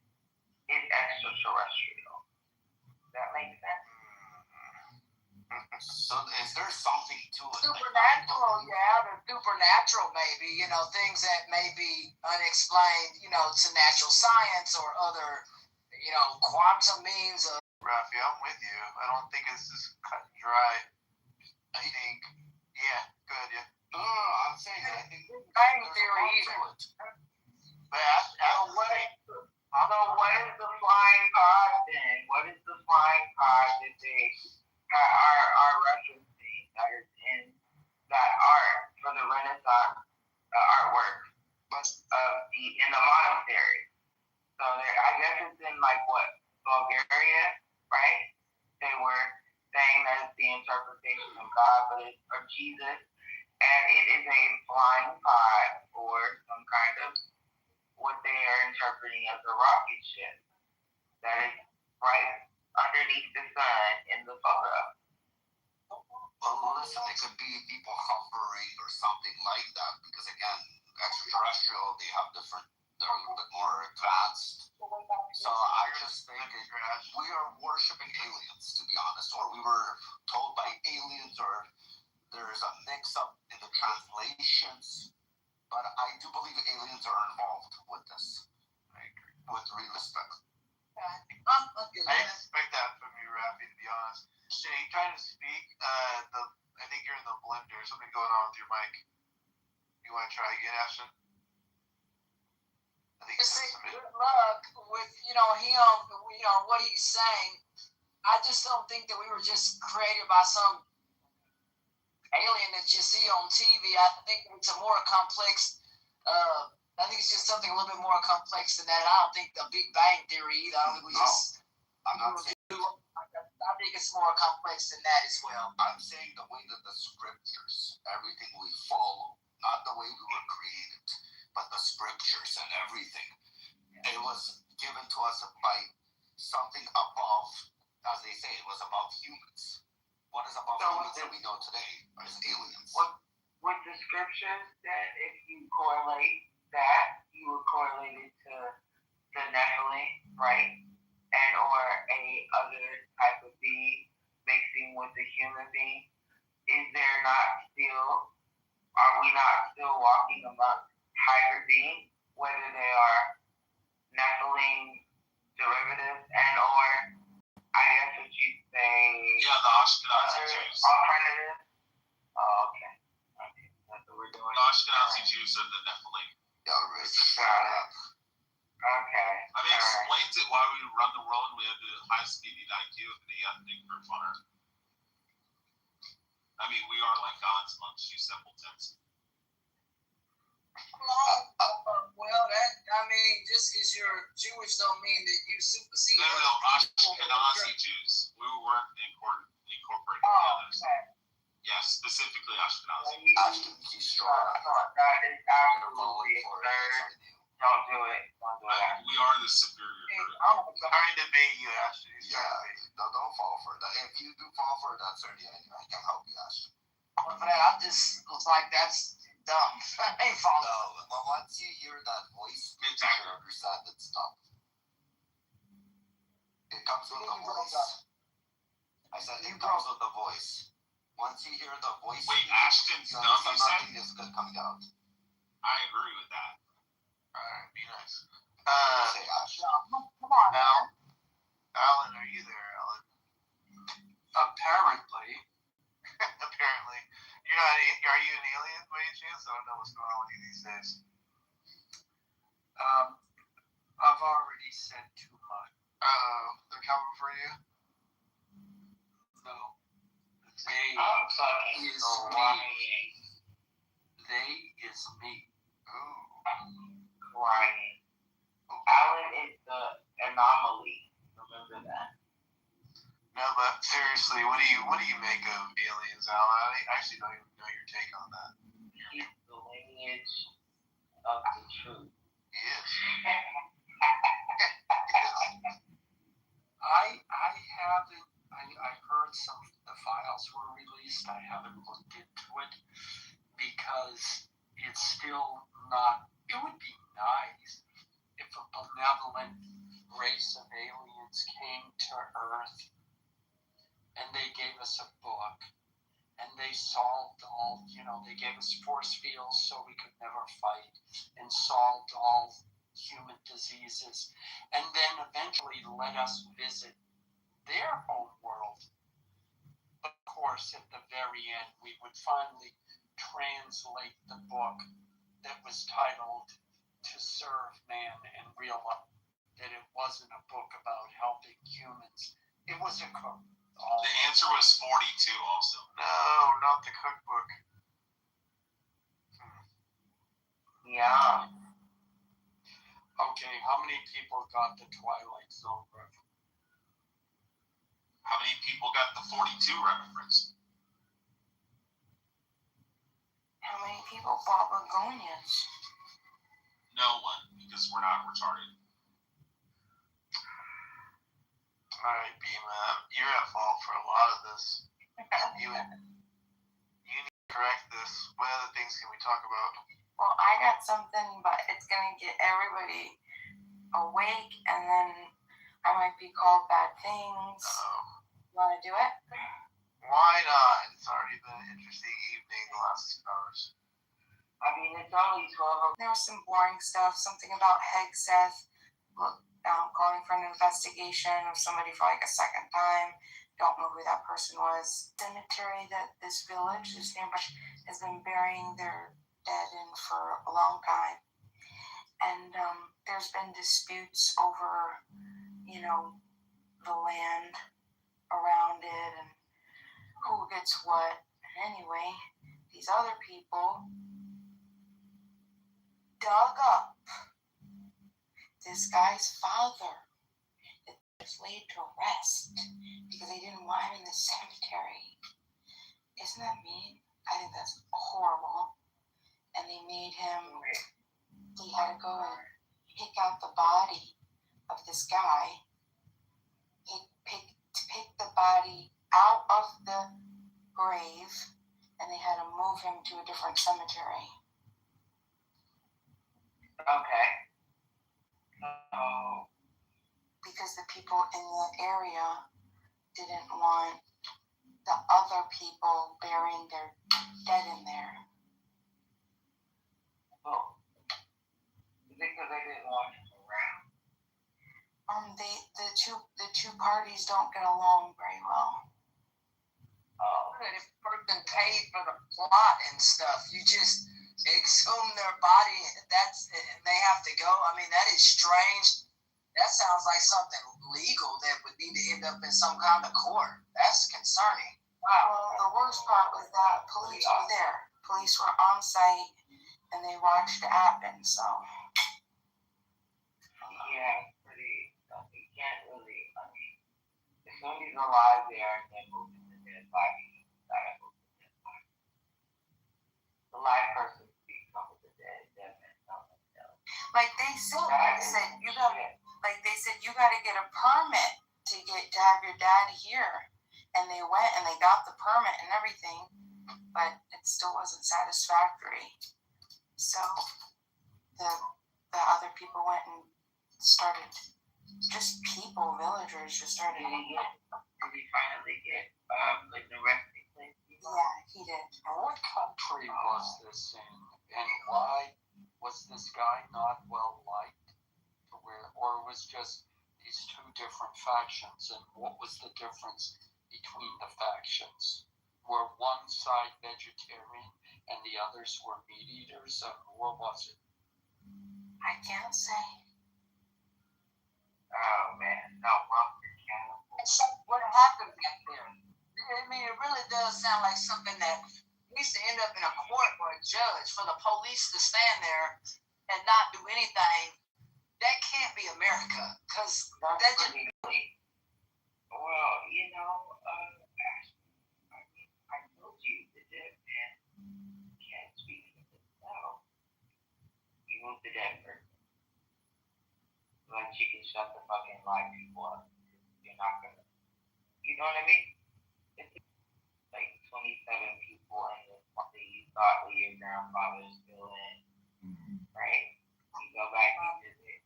is extraterrestrial. Does that make sense? So is there something to it? Supernatural, yeah, the supernatural maybe, things that may be unexplained, to natural science or other, quantum means of. Rafi, I'm with you. I don't think it's just cut and dry. I think, yeah, good, yeah. No, I'm saying I think Bang theory either. What is the flying pod then? What is the flying pod that they are referencing that is in that art for the Renaissance artwork in the monastery? So I guess it's in Bulgaria, right? They interpretation of God, or Jesus, and it is a flying pod or some kind of what they are interpreting as a rocket ship that is right underneath the sun in the photo. Well, listen, it could be people hovering or something like that, because again, extraterrestrial, they have different, they're a little bit more advanced. So I just think we are worshiping aliens, to be honest, or we were told by aliens, or there's a mix-up in the translations. But I do believe aliens are involved with this. I agree. With respect. I expect that from you, Rafi, to be honest. Shay, trying to speak. I think you're in the blender. Something going on with your mic. You want to try again, Ashton? I think good luck with him, what he's saying. I just don't think that we were just created by some alien that you see on TV. I think it's a more complex. I think it's just something a little bit more complex than that. I don't think the Big Bang Theory either. I don't think I think it's more complex than that as well. I'm saying the way that the scriptures, everything we follow, not the way we were created, but the scriptures and everything, it was given to us by something above, as they say, it was above humans. What is above humans that we know today is aliens. With the scriptures, that if you correlate that, you would correlate it to the Nephilim, right? And or a other type of being mixing with the human being. Are we not still walking amongst hybrid beings, whether they are Nephilim derivatives and or I guess what you'd say the Ashkenazi Jews. Alternative? Oh, okay. That's what we're doing. The Ashkenazi Jews are the Nephilim. Okay. I mean, it explains it why we run the world and we have the highest median IQ of the ethnic group on Earth. I mean, we are like gods amongst you simpletons. Well, just because you're Jewish don't mean that you supersede. No, Ashkenazi Jews. We weren't incorporated the others. Okay. Yes, specifically Ashkenazi. Ashkenazi strong. That is absolutely absurd. Don't do it. We are the superior group. I'm trying to debate you, Ashton. Don't fall for that. If you do fall for that, certainly I can help you, Ashton. But I just was like, that's dumb. I ain't falling. No, but once you hear that voice, you can understand it's dumb. It comes with the voice. I said it comes with the voice. Once you hear the voice, wait, Ashton's dumb, you said? nothing is good coming out. I agree with that. Alright, be nice. Say Ashton. Come on, man. Alan, are you there, Alan? Apparently. Apparently. Are you an alien by any chance? I don't know what's going on with you these days. I've already said too much. They're coming for you? No. They is me. Ooh. Crying. Alan is the anomaly. Remember that. No, but seriously, what do you make of aliens, Alan? I actually don't even know your take on that. He's the lineage of the truth. He is. I haven't. I heard some of the files were released. I haven't looked into it because it's still not. It would be nice if a benevolent race of aliens came to Earth and they gave us a book and they solved all, they gave us force fields so we could never fight and solved all human diseases and then eventually let us visit their home world. Of course, at the very end, we would finally translate the book that was titled To Serve Man and realize that it wasn't a book about helping humans. It was a cookbook. The answer was 42 also. No, not the cookbook. Yeah. Okay, how many people got the Twilight Zone reference? How many people got the 42 reference? single Babagonians? No one, because we're not retarded. Alright, Bima, you're at fault for a lot of this. You need to correct this. What other things can we talk about? Well, I got something, but it's gonna get everybody awake, and then I might be called bad things. You wanna do it? Why not? It's already been an interesting evening the last 2 hours. I mean, it's only 12. There was some boring stuff, something about Hegseth. Look, calling for an investigation of somebody for like a second time. Don't know who that person was. Cemetery that this village, this neighborhood, has been burying their dead in for a long time. And there's been disputes over, the land around it and who gets what. And anyway, these other people dug up this guy's father that was laid to rest because they didn't want him in the cemetery. Isn't that mean? I think that's horrible. And they made him, he had to go and pick out the body of this guy. He picked the body out of the grave, and they had to move him to a different cemetery. Okay. Because the people in the area didn't want the other people burying their dead in there. Oh. Because they didn't want him around. The two parties don't get along very well. Oh, and if a person paid for the plot and stuff, you just exhume their body. They have to go. I mean, that is strange. That sounds like something legal that would need to end up in some kind of court. That's concerning. Wow. Well, the worst part was that police were there. Police were on site, and they watched it happen. So. Yeah, pretty. You can't really. I mean, if somebody's alive there and then moving the dead body, you gotta move the dead body. The live person speaks up with the dead man, something else. Like they said, you gotta get a permit to have your dad here, and they went and they got the permit and everything, but it still wasn't satisfactory. So the other people went and started, villagers just started. Did he finally get like an arresting place? Yeah, he did. And what country was this in, and why was this guy not well liked? Or it was just these two different factions, and what was the difference between the factions? Were one side vegetarian and the others were meat eaters? What was it? I can't say. Oh man, no, we're cannibals. What happened back there? I mean, it really does sound like something that needs to end up in a court or a judge. For the police to stand there and not do anything, that can't be America. Because that just. Well, I told you the dead man can't speak for himself. You moved the dead person. But you can shut the fucking live people up. You're not gonna. You know what I mean? It's like 27 people in this party you thought were your grandfather's still in. Right? You go back and visit.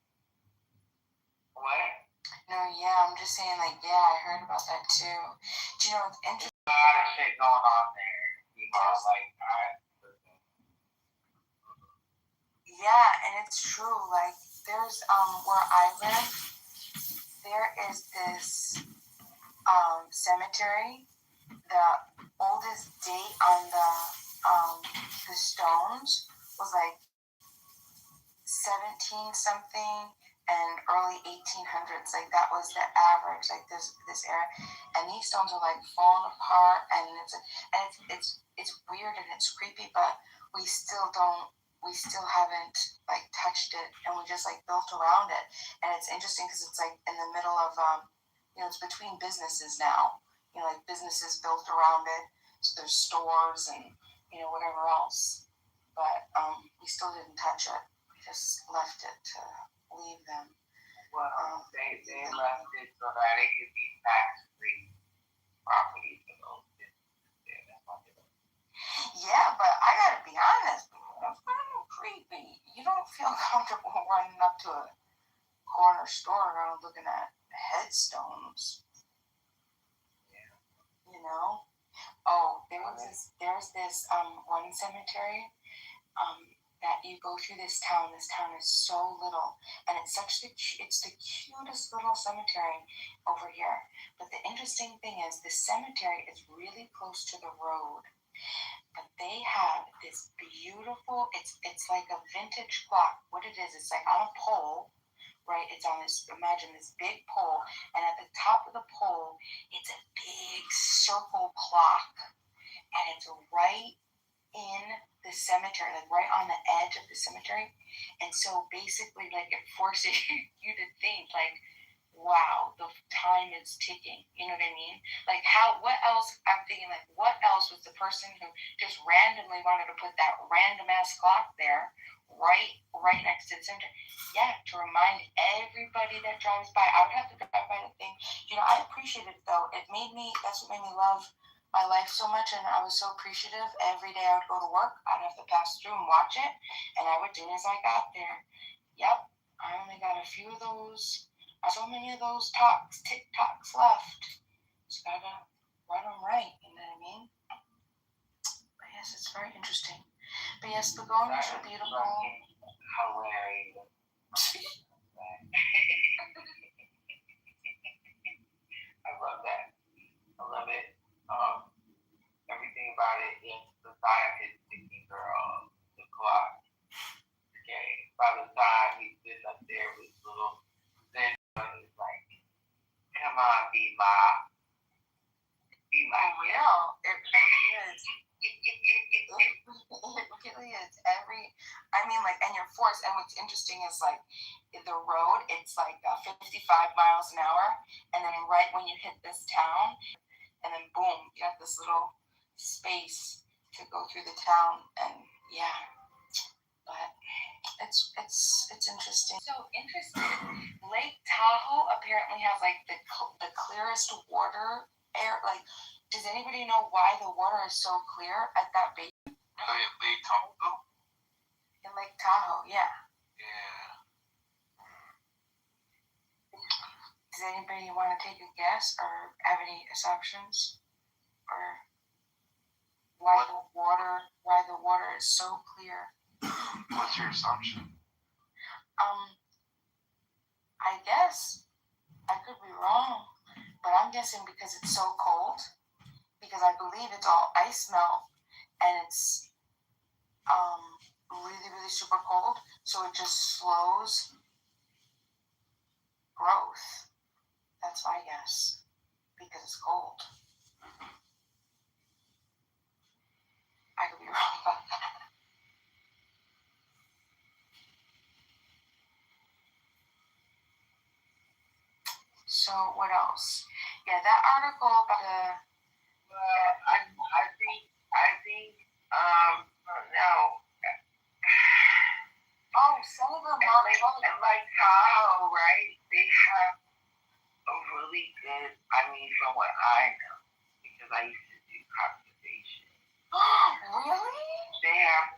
What? No, yeah, I'm just saying, I heard about that too. Do you know what's interesting? A lot of shit going on there. Yeah, and it's true. Like, there's where I live, there is this cemetery. The oldest date on the stones was like 17 something and early 1800s. Like that was the average. Like this era, and these stones are like falling apart, and it's weird and it's creepy, but we still haven't like touched it, and we just like built around it. And it's interesting because it's like in the middle of it's between businesses now. Like businesses built around it, so there's stores and whatever else. but we still didn't touch it. We just left it to leave them. Well, they left it so that it could be tax-free property for those businesses. Yeah, but I gotta be honest, that's kind of creepy. You don't feel comfortable running up to a corner store around looking at headstones. Yeah. You know? Oh, there's this one cemetery that you go through this town. This town is so little, and it's the cutest little cemetery over here. But the interesting thing is, the cemetery is really close to the road. But they have this beautiful, it's like a vintage clock. What it is, it's like on a pole, right? It's on this, imagine this big pole, and at the top of the pole, it's a big circle clock, and it's right in the cemetery, like right on the edge of the cemetery. And so basically, like, it forces you to think, like, wow, the time is ticking. You know what I mean? Like, what else? I'm thinking, like, what else was the person who just randomly wanted to put that random ass clock there, right next to the cemetery? Yeah, to remind everybody that drives by. I would have to drive by the thing. You know, I appreciate it though. That's what made me love my life so much, and I was so appreciative. Every day I would go to work, I'd have to pass through and watch it, and I would do as I got there. Yep, I only got a few of those. So many of those TikToks left. Just gotta run them right, you know what I mean? But yes, it's very interesting. But yes, begonias are beautiful. Hilarious. I love that. I love it. Everything about it is the time is ticking, girl. The clock. Okay. By the time he's sitting up there with his little Zen, he's like, come on, be my real. It really is. It really is. And you're forced. And what's interesting is, like, the road, it's like 55 miles an hour, and then right when you hit this town, and then boom, you got this little space to go through the town, and yeah, but it's interesting. So interesting. Lake Tahoe apparently has like the clearest water air. Like, does anybody know why the water is so clear at that base? Lake Tahoe? In Lake Tahoe, yeah. Yeah. Does anybody want to take a guess or have any assumptions? Or why the water is so clear? What's your assumption? I guess I could be wrong, but I'm guessing because it's so cold. Because I believe it's all ice melt, and it's really, really super cold, so it just slows growth. That's my guess, because it's cold. I could be wrong about that. So what else? Yeah, that article about the. I think no. Oh, Senator Mark. And like Tahoe, right? They have a really good. I mean, from what I know, because I used to do conservation. Really? They have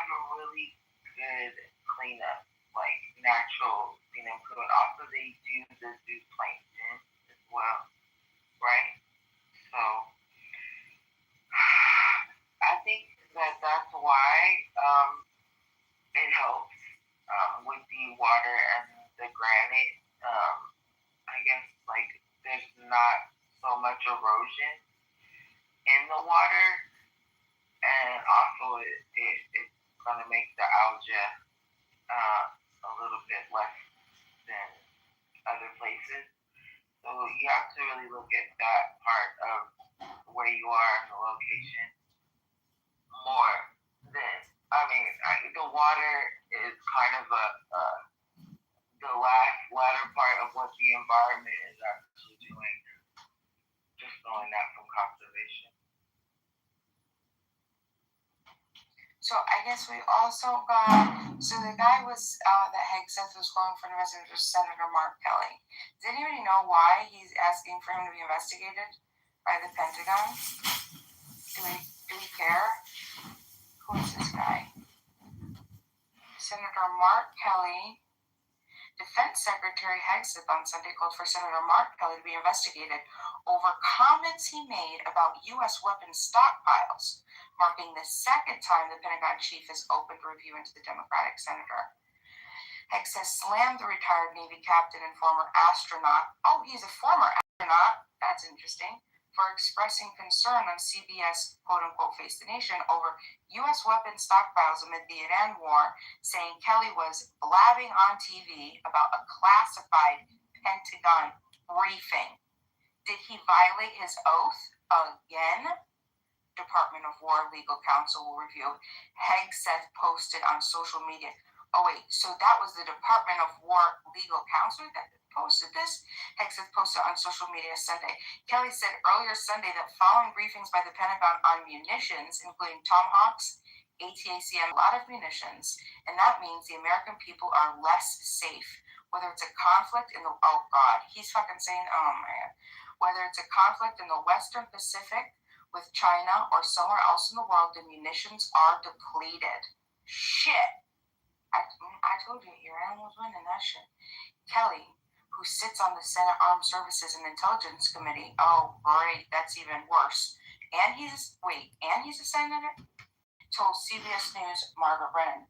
a really good cleanup, like natural cleanup crew, and also they do the zooplankton as well, right? So I think that's why it helps with the water and the granite. I guess like there's not so much erosion in the water, and also it's gonna make the algae a little bit less than other places. So you have to really look at that part of where you are in the location more than, the water is kind of the latter part of what the environment is actually doing. Just knowing that from conservation. So I guess we also got, so the guy was, that Hegseth was calling for an investigation was Senator Mark Kelly. Does anybody know why he's asking for him to be investigated by the Pentagon? Do we care? Who is this guy? Senator Mark Kelly. Defense Secretary Hegseth on Sunday called for Senator Mark Kelly to be investigated over comments he made about U.S. weapons stockpiles, marking the second time the Pentagon chief has opened review into the Democratic senator. Hegseth slammed the retired Navy captain and former astronaut. Oh, he's a former astronaut. That's interesting. For expressing concern on CBS, quote-unquote, Face the Nation over U.S. weapons stockpiles amid the Iran war, saying Kelly was blabbing on TV about a classified Pentagon briefing. Did he violate his oath again? Department of War legal counsel will review. Hegseth posted on social media. Oh wait, so that was the Department of War legal counsel that posted this? Hegseth posted on social media Sunday. Kelly said earlier Sunday that following briefings by the Pentagon on munitions, including Tomahawks, ATACM, a lot of munitions, and that means the American people are less safe. Whether it's a conflict in the, oh God, he's fucking saying, oh man. Whether it's a conflict in the Western Pacific with China or somewhere else in the world, the munitions are depleted. Shit. I told you, Iran was winning that shit. Kelly, who sits on the Senate Armed Services and Intelligence Committee. Oh, great, that's even worse. And he's a senator? Told CBS News Margaret Brennan.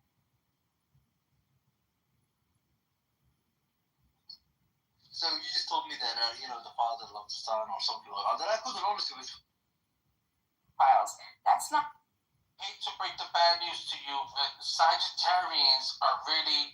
So you just told me that, the father loved the son or something like that. That I couldn't honestly with files. That's not. I hate to break the bad news to you, but Sagittarians are really